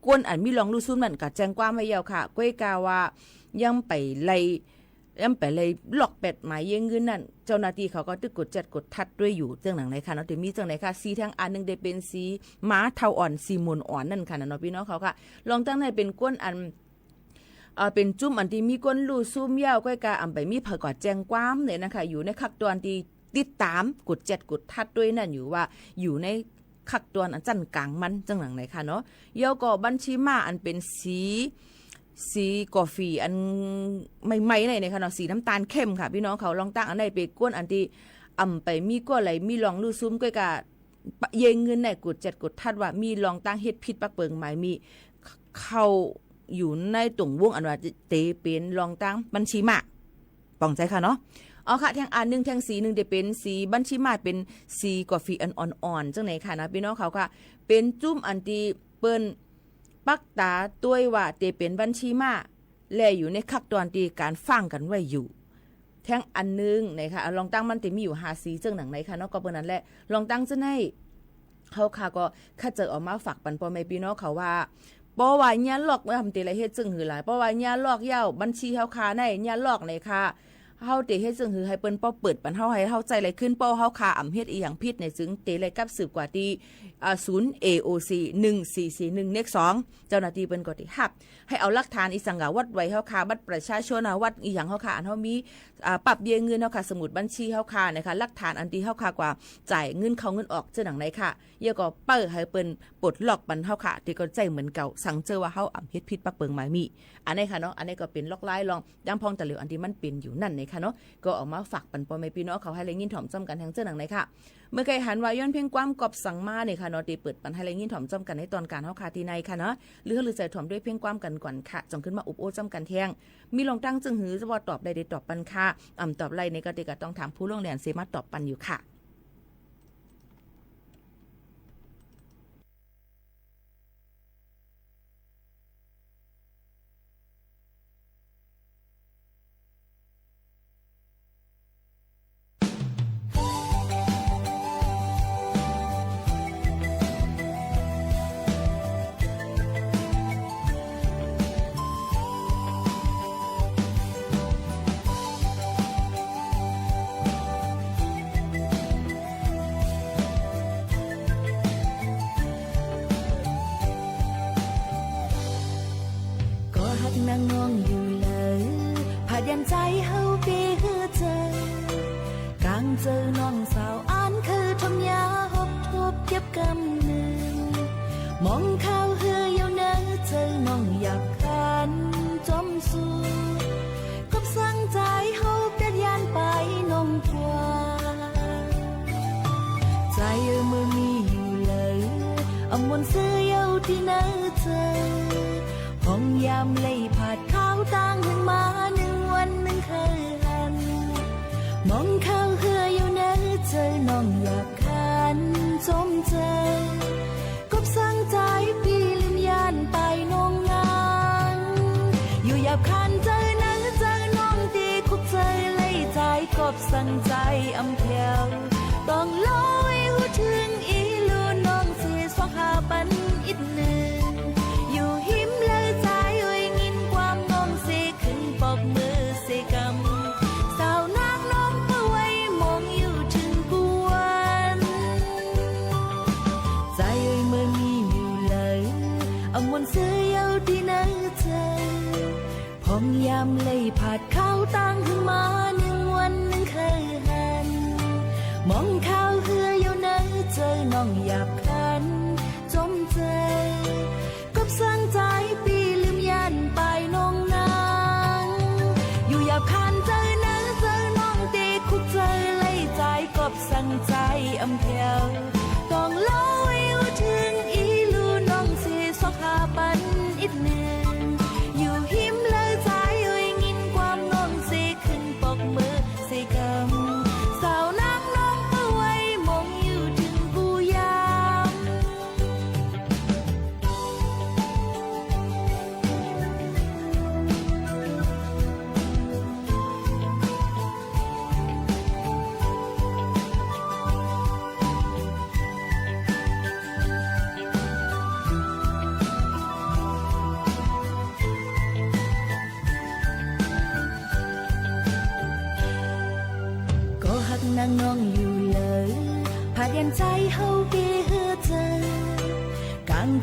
ก้นอันมีรองรูซุ่มนั่นก็แจ้งความไว้ยาวค่ะก้อยกาว่ายังไปไล่ ไปเลยล็อกเป็ดหมายเยงเงินนั่นเจ้าหน้าที่เขาก็ตึกกดจัดกดทัดด้วยอยู่เรื่องหนังไหนค่ะเนาะแต่มีจังไหนค่ะสีทั้งอันนึงได้เป็นสีม้าเทาอ่อนสีมนอ่อนนั่นค่ะเนาะพี่น้องเขาค่ะลองตั้งในเป็นก้นอันเป็นจุ่มอันที่มีก้นรูซุ่มยาวก้อยกาไปมีผักกอดแจงกว้ามเนี่ยนะคะอยู่ในคักตอนที่ติดตามกดจัดกดทัดด้วยนั่นอยู่ว่าอยู่ในคักตอนอันจันกลางมันจังหนังไหนค่ะเนาะเยาก็บัญชีมาอันเป็นสีกาแฟอันใหม่ๆในค่ะเนาะสีน้ำตาลเข้มค่ะพี่น้องเขาลองตั้งอันไหนไปก้นอันที่ไปมีก้นอะไรมีลองรูซุ่มก้อยกาเยงเงินในกดจัดกดทัดว่ามีลองตั้งเฮ็ดผิดปักเปิงหมายมีเข้าอยู่ในตุ่งวงอันว่าเตเป็นลองตั้งบัญชีมาป้องใจค่ะเนาะเอาค่ะแทงอันนึงแทงสีนึงได้เป็นสีบัญชีมาเป็นสีกาแฟอันอ่อนๆจังไหนค่ะนะพี่น้องเขาค่ะเป็นจุ่มอันที่เปิ้นปักตาต้วยว่าเตเป็นบัญชีมาแลอยู่ในคักตอนที่การฟังกันไว้อยู่แทงอันนึงนะคะลองตั้งมันติมีอยู่5สีจังหนังไหนค่ะเนาะก็เปิ้นนั้นแหละลองตั้งจังได๋เฮาค่ะก็คัดเจอออกมาฝากปันพ่อแม่พี่น้องเขาว่าบ่ว่าญาหลอกทำติละเฮ็ดจึงหือหลายบ่ว่าญาหลอกยาวบัญชีเฮาคาในญาหลอกในค่ะเฮาเตเฮ็ดซึ่งคือให้เปิ้นป้อเปิดปันเฮาให้เฮาใจไหลขึ้นป้อเฮาคาอำเฮ็ดอีหยังผิดในซึ่งเตไหลกับสืบกว่าที่0 AOC 1441 next 2เจ้าหน้าที่เปิ้นก็ได้รับให้เอาหลักฐานอีสังกะวัดไว้เฮาคาบัตรประชาชนวัดอีหยังเฮาคาอันเฮามีปรับเบี้ยเงินเฮาคาสมุดบัญชีเฮาคานะคะหลักฐานอันที่เฮาคากว่าจ่ายเงินเข้าเงินออกจังหนังไหนค่ะเยาก็เปิดให้เปิ้นปลดล็อกปันเฮาคาที่ก็ใจเหมือนเก่าสังเจอว่าเฮาอำเฮ็ดผิดปักเปิงหมายมีอันนี้ค่ะเนาะอันนี้ก็เป็นล็อกไล่ลองดังพองตะเหลียวอันที่มันเป็นอยู่นั่นนะคะเนาะก็ออกมาฝากปันพ่อแม่พี่น้องเขาให้แรงยินถ่อมจ้ำกันทั้งเจ้าหนังไหนค่ะเมื่อไกลหันว่าย้อนเพียงความกอบสั่งมาเนี่ยค่ะเนาะตีเปิดปันให้แรงยินถ่อมจ้ำกันในตอนการเฮาคาที่ในค่ะเนาะหรือใจถ่อมด้วยเพียงความกันก่อนค่ะจงขึ้นมาอุบโอ้จ้ำกันแทงมีลองตั้งจึงหือจะว่าตอบได้ตอบปันค่ะตอบไรในกติกาต้องถามผู้ลงเรียนเสมาตอบปันอยู่ค่ะนางงงอยู่เลยพายันใจเฮาไปเฮือเจอกลางเจอน้องสาวอ่านคือทำยาหบทบเก็บกำหนึ่งมองข้าวเฮืออยู่เนื้อเจอน้องอยากขันจมสู้กับสั่งใจเฮาเป็ดยานไปน้องกว่าใจมือมีอยู่เลยอมวนเสื้อเยาที่เนื้อเจอห้องยามเลยผาดข้าวต่างขึ้นมา1 วัน1 คืนมองข้าวเหืออยู่เนื้อเจอน้องอยากขันจมเจอกบสั่งใจปีลืมยานไปน้องงานอยู่อยากขันเจอเนื้อเจอน้องตีคุกเจอเลยใจกบสั่งใจอำเพียวต้องลอยหูถึงอีลูน้องเสียสองหาปันอีกหนึ่งมือเสกำสาวนางน้องเมื่อไว้มองอยู่ถึงกวนใจเมื่อมีอยู่เลยอมวนเสื้อเยาที่เนื้อเจอพองยามเลยผาดข้าวต่างขึ้นมา1 วัน1 คืนมองข้าวเหืออยู่เนื้อเจอน้องอยากขันจมเจอกบสั่งใจปีลืมยานไปน้องนาอยากขันเจอเนื้อเจอน้องตีคุกเจอเลยใจกบสั่งใจอำเพียวต้องเล่าอยู่ถึงอีลูน้องเสียสองหาปันอีกหนึ่งอยู่หิมเลยใจยินความน้องเสียขึ้นปกมือเสียกำสาวนางน้องเมื่อไว้มองอยู่ถึงกูยาม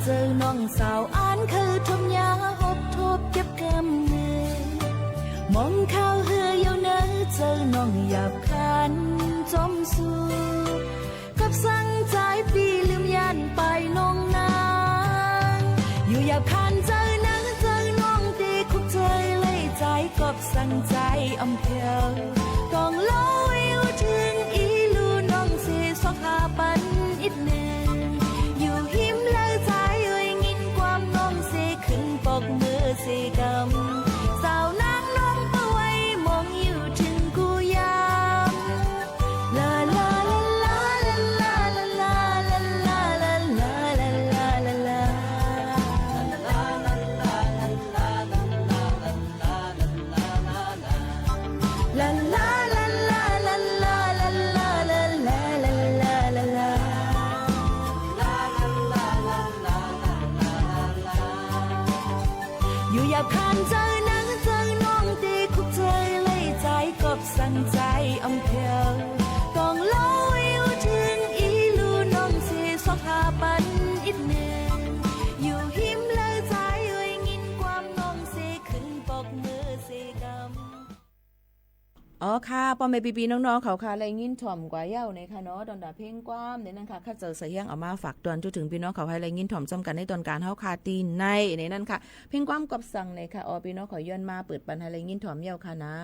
เจอน้องสาวอ่านคือทมยาหบทบเก็บกำมือมองข้าวเหือเยาเนอเจอน้องหยาบคันจมสู่กับสั่งใจปีลืมยันไปน้องนางอยู่หยาบคันเจอนังเจอน้องตีคุกเจยเลยใจกับสั่งใจอำเภอกองเล่าอยู่ถึงอีลูน้องเสียสอกหาปันอีกหนึ่งอยู่หิมเลยใจเอ้ยงินความน้องเสียขึ้นปกมือเสียกำสาวนางน้องป่วยมองอยู่ถึงกูยามลาลาลาลาลาลาลาลาลาลาลาลาลาลาลาอยู่อยากผ่านเจอนังเจอน้องตีคุกเจยเลยใจกบสั่งใจอำเภอกองเล่าอยู่ถึงอีลูน้องเสียสอกหาปันอีกหนึ่งอยู่หิมเลยใจเอ้ยงินความน้องเสียขึ้นปกมือเสียกำ อ๋อค่ะป้อมแม่ปีๆน้องๆเขาค่ะอะไรงิ้นถ่อมกว่าเย้าในค่ะเนาะตอนดาเพลงกว้ามในนั้นค่ะข้าเจอเสียงเอามาฝากตอนจนถึงพี่น้องเขาให้อะไรงิ้นถ่อมจำกันในตอนการเฮาคาตีนในนั้นค่ะเพลงกว้ามกับสั่งในค่ะอ๋อพี่น้องขอย้อนมาเปิดปันให้อะไรงิ้นถ่อมเย้าค่ะนะ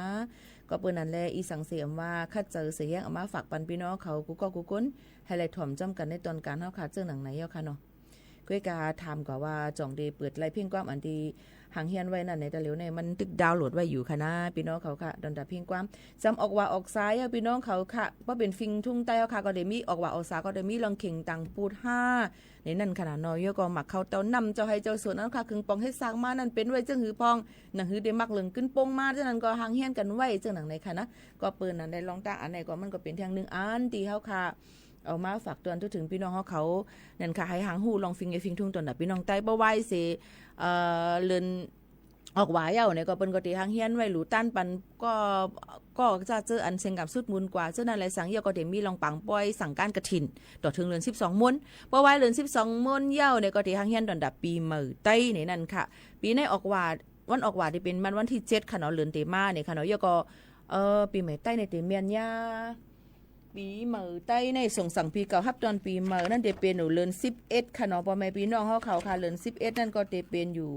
ก็เปิ้นนั่นแหละอีสังเสียมว่าข้าเจอเสียงเอามาฝากปันพี่น้องเขากูก็กูก้นให้อะไรถ่อมจำกันในตอนการเฮาคาเจอหนังไหนเย้าค่ะเนาะก้อยกาถามก่อนว่าจ่องเดเปิดไรเพลงกว้ามอันดีหางเฮียนไว้นั่นในตะเหลียวในมันตึกดาวน์โหลดไว้อยู่ค่ะนะพี่น้องเขาค่ะดอนดาเพียงความจำออกว่าออกซ้ายพี่น้องเขาค่ะว่าเป็นฟิงทุ่งใต้ค่ะก็ได้มีออกว่าออกซ้ายก็ได้มีลองเข่งตังปูด5ในนั่นขนาดน้อยก็หมักเขาเต้านำเจ้าให้เจ้าส่วนนั้นค่ะคึงปองให้สร้างมานั่นเป็นไว้จึงหือพองหนังหือได้มักเหลืองขึ้นโป่งมาจังนั้นก็หางเฮียนกันไว้จังหนังในค่ะนะก็เปิ้นนั่นได้ลองตาอันไหนก็มันก็เป็นทางนึงอันที่เฮาค่ะเอามาฝากเตือนถึงพี่น้องเขานั่นค่ะให้หางหูลองฟิงไอ้ฟิงทุ่งตอนน่ะพี่น้องใต้บ่ไหวสิเลือนออกหวายเอาเนี่ยก็เป็นกติทางเฮียนไว้หลูตั้นปันก็จะเจออันเซงกับสุดมุนกว่าเจ้านั่นไรสังเยาก็เดมีลองปังปอยสั่งการกระถินต่อถึงเดือน12ม้วนเพราะว่าเดือน12ม้วนเย้าเนี่ยก็ที่ทางเฮียนดอนดับปีใหม่ใต้ในนั่นค่ะปีในออกหวาวันออกหวาที่เป็นวันที่7ค่ะเนาะเดือนเตมาเนี่ยค่ะเนาะเยาก็ปีใหม่ใต้ในเตเมียนยาปีใหม่ใต้ในส่งสั่งปีเก่าฮับตอนปีใหม่นั่นเดเป็นหนูเดือน11ค่ะเนาะพ่อแม่พี่น้องเขาค่ะเดือน11นั่นก็เตเป็นอยู่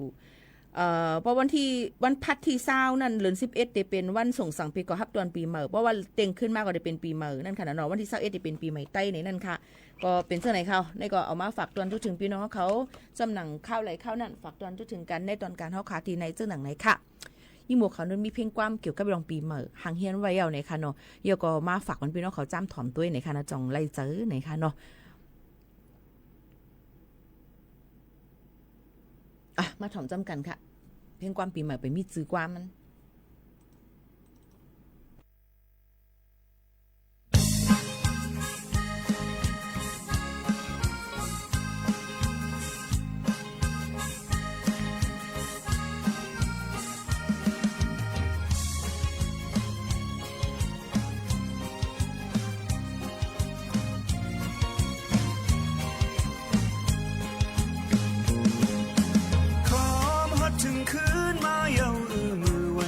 เพราะวันพัดที่20นั่นเดือน11จะเป็นวันส่งสั่งปีก่อฮับตอนปีใหม่เพราะว่าเต็งขึ้นมากก็จะเป็นปีใหม่นั่นค่ะเนาะวันที่21จะเป็นปีใหม่ใต้ในนั่นค่ะก็เป็นเสื้อไหนเขาในก็เอามาฝากตอนทุกถึงพี่น้องเขาจำหนังข้าวไหลข้าวนั่นฝากตอนทุกถึงกันในตอนการเฮาขาทีในเสื้อหนังไหนค่ะยี่หมวกเขานั้นมีเพลงความเกี่ยวกับรองปีใหม่หางเฮียนไว้เอาในค่ะเนาะเดี๋ยวก็มาฝากมันพี่น้องเขาจ้ำถ่อมตัวในค่ะนะจ่องไล่เจอในค่ะเนาะมาถ่อมจำกันค่ะเพลงความปีใหม่ไปมีจื้อความมันถึงคืนมาเยามือวัน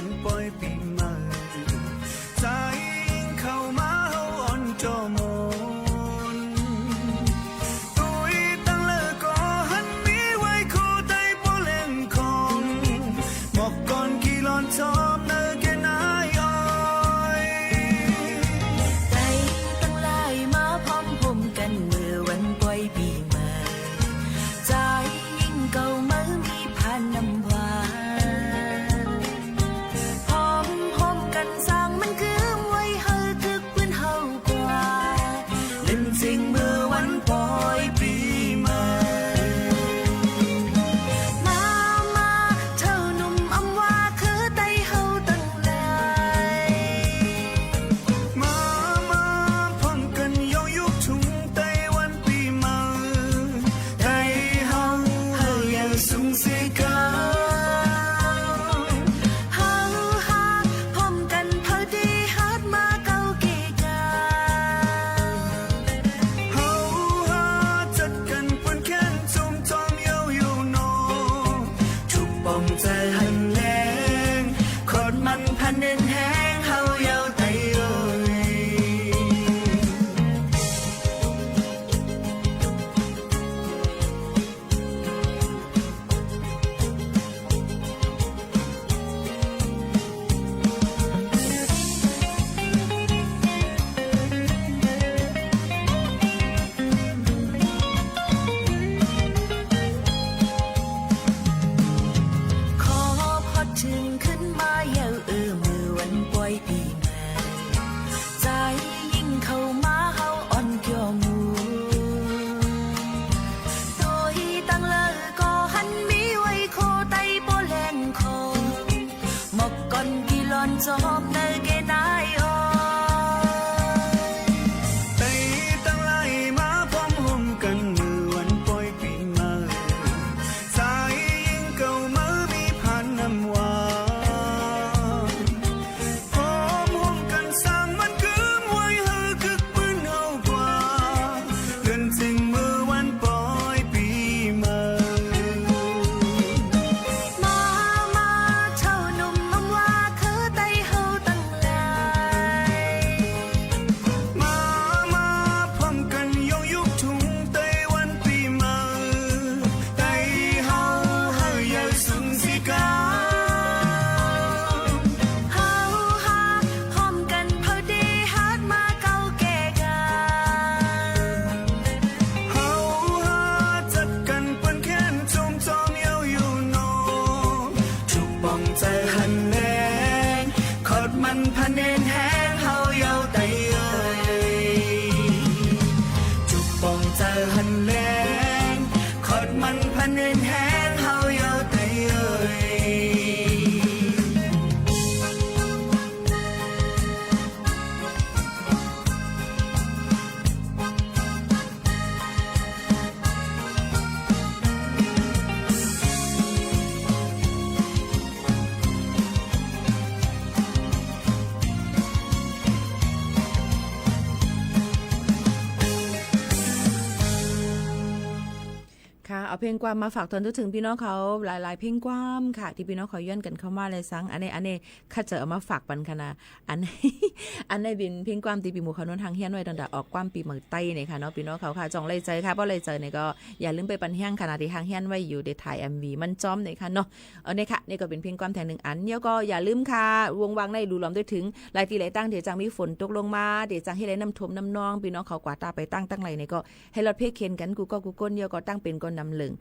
ค่ะเอาเพลงความมาฝากตอนถึงพี่น้องเขาหลายๆเพลงความค่ะที่พี่น้องเขาย้อนกันเข้ามาเลยสังอันนี้ข้าจะเอามาฝากปันคณะอันนี้บินเพลงความตีปีหมู่เขานนทางเฮียนไว้ตั้งแต่ออกความปีเมืองใต้เนี่ยค่ะเนาะพี่น้องเขาค่ะจองเลยใจค่ะเพราะเลยใจเนี่ยก็อย่าลืมไปปันเฮียงขณะที่ทางเฮียนไว้อยู่ได้ถ่าย MV มันจอมเนี่ยค่ะเนาะเนี่ยค่ะนี่ก็เป็นเพลงความแทน1อันแล้วก็อย่าลืมค่ะวงวางในดูล้อมด้วยถึงหลายที่หลายตั้งเดี๋ยวจังมีฝนตกลงมาเดี๋ยวจังให้ไหลน้ำท่วมน้ำนองพี่น้องเขากว่าตาไปตั้งไรเนี่ยก็ให้รถเพลเคนกันกูก้นเดียวก็ตั้งเป็นก้นนำเหลือง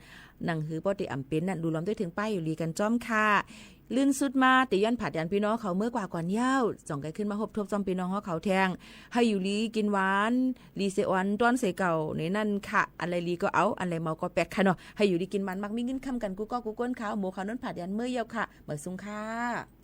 หนังหือปอติอ่ำเป็นนั่นดูล้อมด้วยถึงป้ายอยู่ลีกันจ้อมค่ะลื่นสุดมาติย้อนผัดยันพี่น้องเขาเมื่อกว่าก่อนเย้าจ่องไกขึ้นมาหบทบจอมพี่น้องเขาแทงให้อยู่ลีกินหวานลีเซออนต้อนเสเก่าในนั่นค่ะอะไรลีก็เอาอะไรเมาก็แปดค่ะเนาะให้อยู่ลีกินมันมักมีเงินคำกันกูก้นขาวหมูขาวนั้นผัดยันเมื่อเย้าค่ะเหมือนซุงค่ะ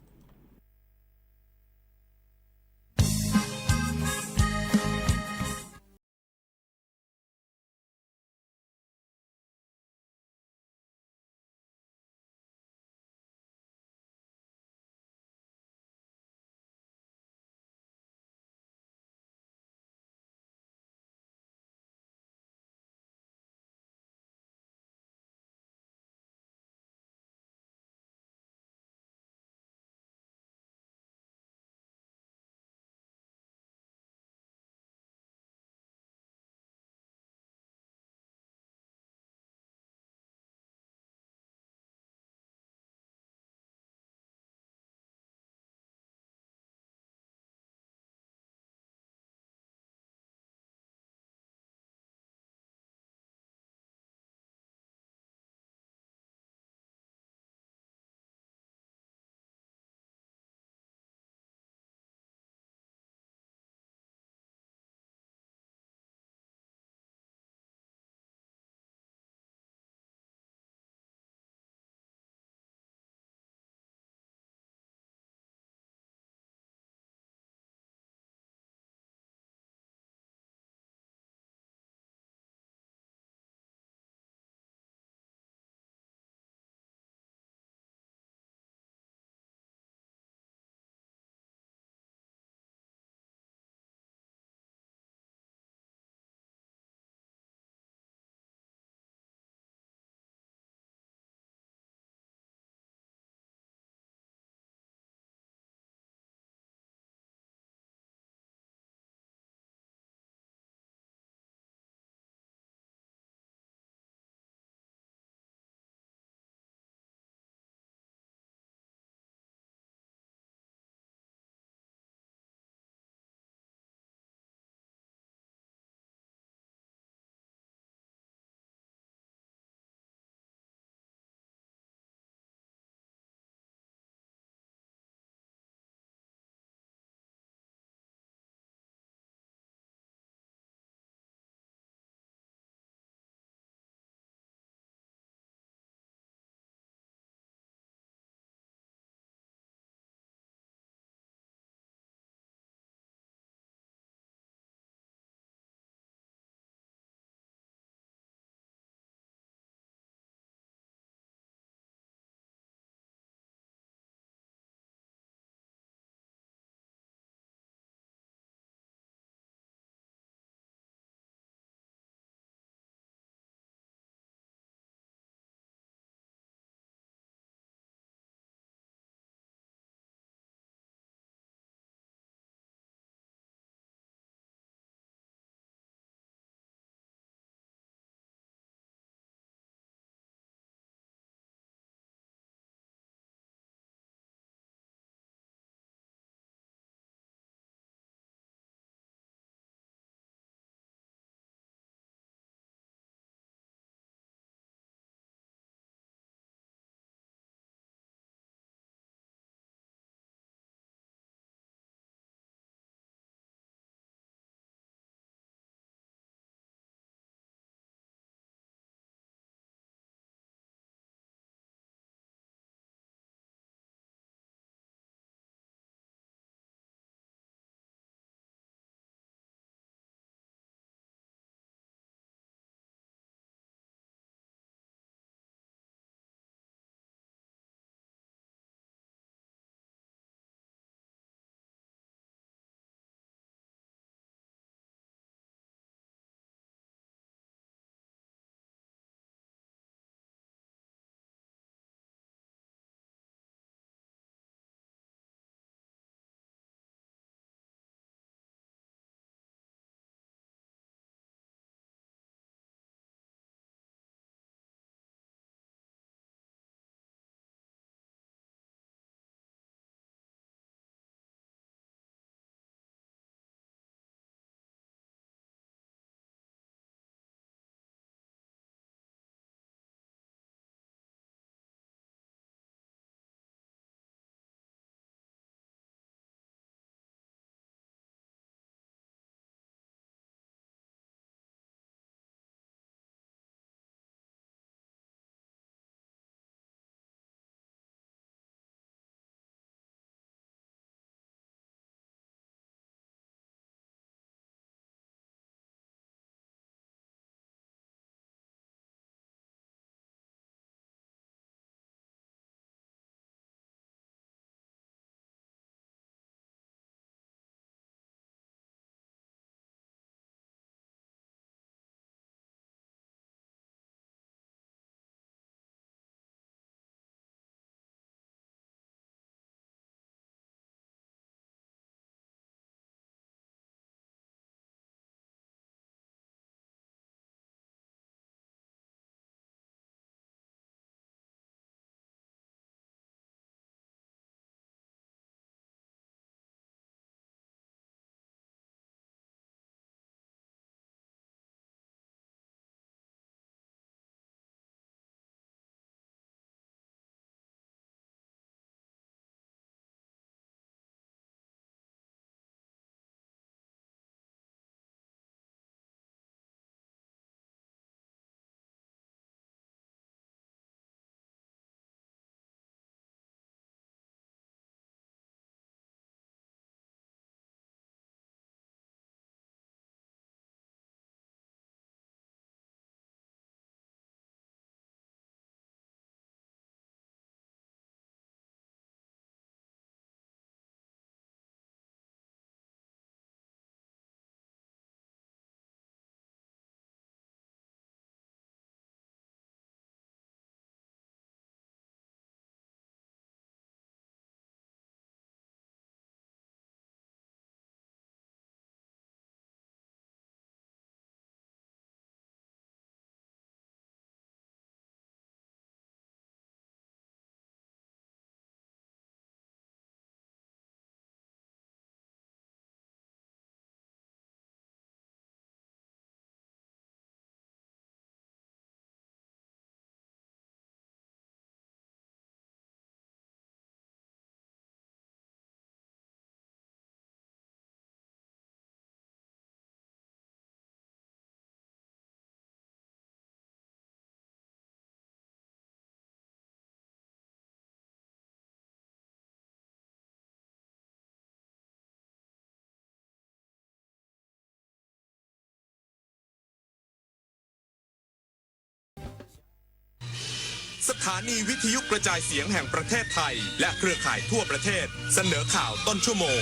สถานีวิทยุกระจายเสียงแห่งประเทศไทย และเครือข่ายทั่วประเทศ เสนอข่าวต้นชั่วโมง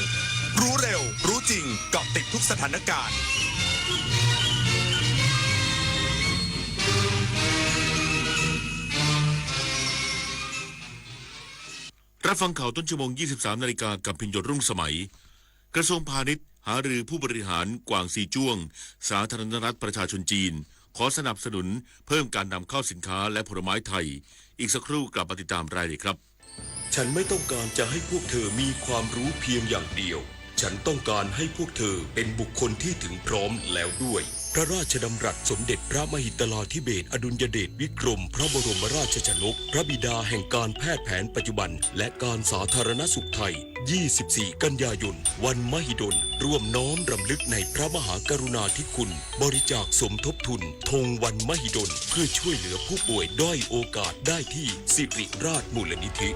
รู้เร็ว รู้จริง เกาะติดทุกสถานการณ์ รับฟังข่าวต้นชั่วโมง 23 นาฬิกากับพิญโยรุ่งสมัย กระทรวงพาณิชย์หารือผู้บริหารกวางซีจ้วง สาธารณรัฐประชาชนจีน ขอสนับสนุนเพิ่มการนำเข้าสินค้าและผลไม้ไทย อีกสักครู่กลับมาติดตามรายละเอียดครับ ฉันไม่ต้องการจะให้พวกเธอมีความรู้เพียงอย่างเดียว ฉันต้องการให้พวกเธอเป็นบุคคลที่ถึงพร้อมแล้วด้วย พระราชดำรัสสมเด็จพระมหิดลาธิเบศรอดุลยเดชวิกรมพระบรมราชชนก พระบิดาแห่งการแพทย์แผนปัจจุบันและการสาธารณสุขไทย 24 กันยายน วันมหิดล ร่วมน้อมรำลึกในพระมหากรุณาธิคุณ บริจาคสมทบทุนธงวันมหิดลเพื่อช่วยเหลือผู้ป่วยด้อยโอกาสได้ที่สิริราชมูลนิธิ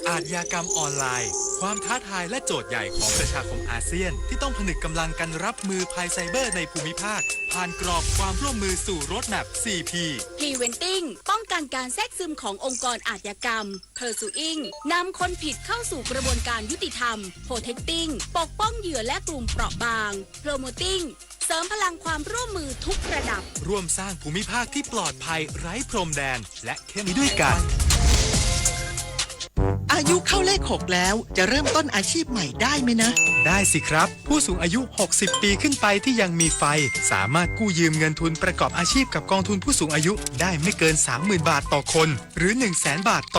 อาชญากรรมออนไลน์ความท้าทายและโจทย์ใหญ่ของประชาคมอาเซียนที่ต้องผนึกกำลังกันรับมือภัยไซเบอร์ในภูมิภาคผ่านกรอบความร่วมมือสู่โรดแมพ 4P Preventing ป้องกันการแทรกซึมขององค์กรอาชญากรรม Pursuing นำคนผิดเข้าสู่กระบวนการยุติธรรม Protecting ปกป้องเหยื่อและกลุ่มเปราะบาง Promoting เสริมพลังความร่วมมือทุกระดับร่วมสร้างภูมิภาคที่ปลอดภัยไร้พรมแดนและเข้มด้วยกันอายุเข้าเลข 6 แล้วจะเริ่มต้นอาชีพใหม่ได้ไหมนะได้สิครับ ผู้สูงอายุ 60 ปีขึ้นไปที่ยังมีไฟสามารถกู้ยืมเงินทุนประกอบอาชีพกับกองทุนผู้สูงอายุได้ไม่เกิน 30,000 บาทต่อคนหรือ 100,000 บาทต่อ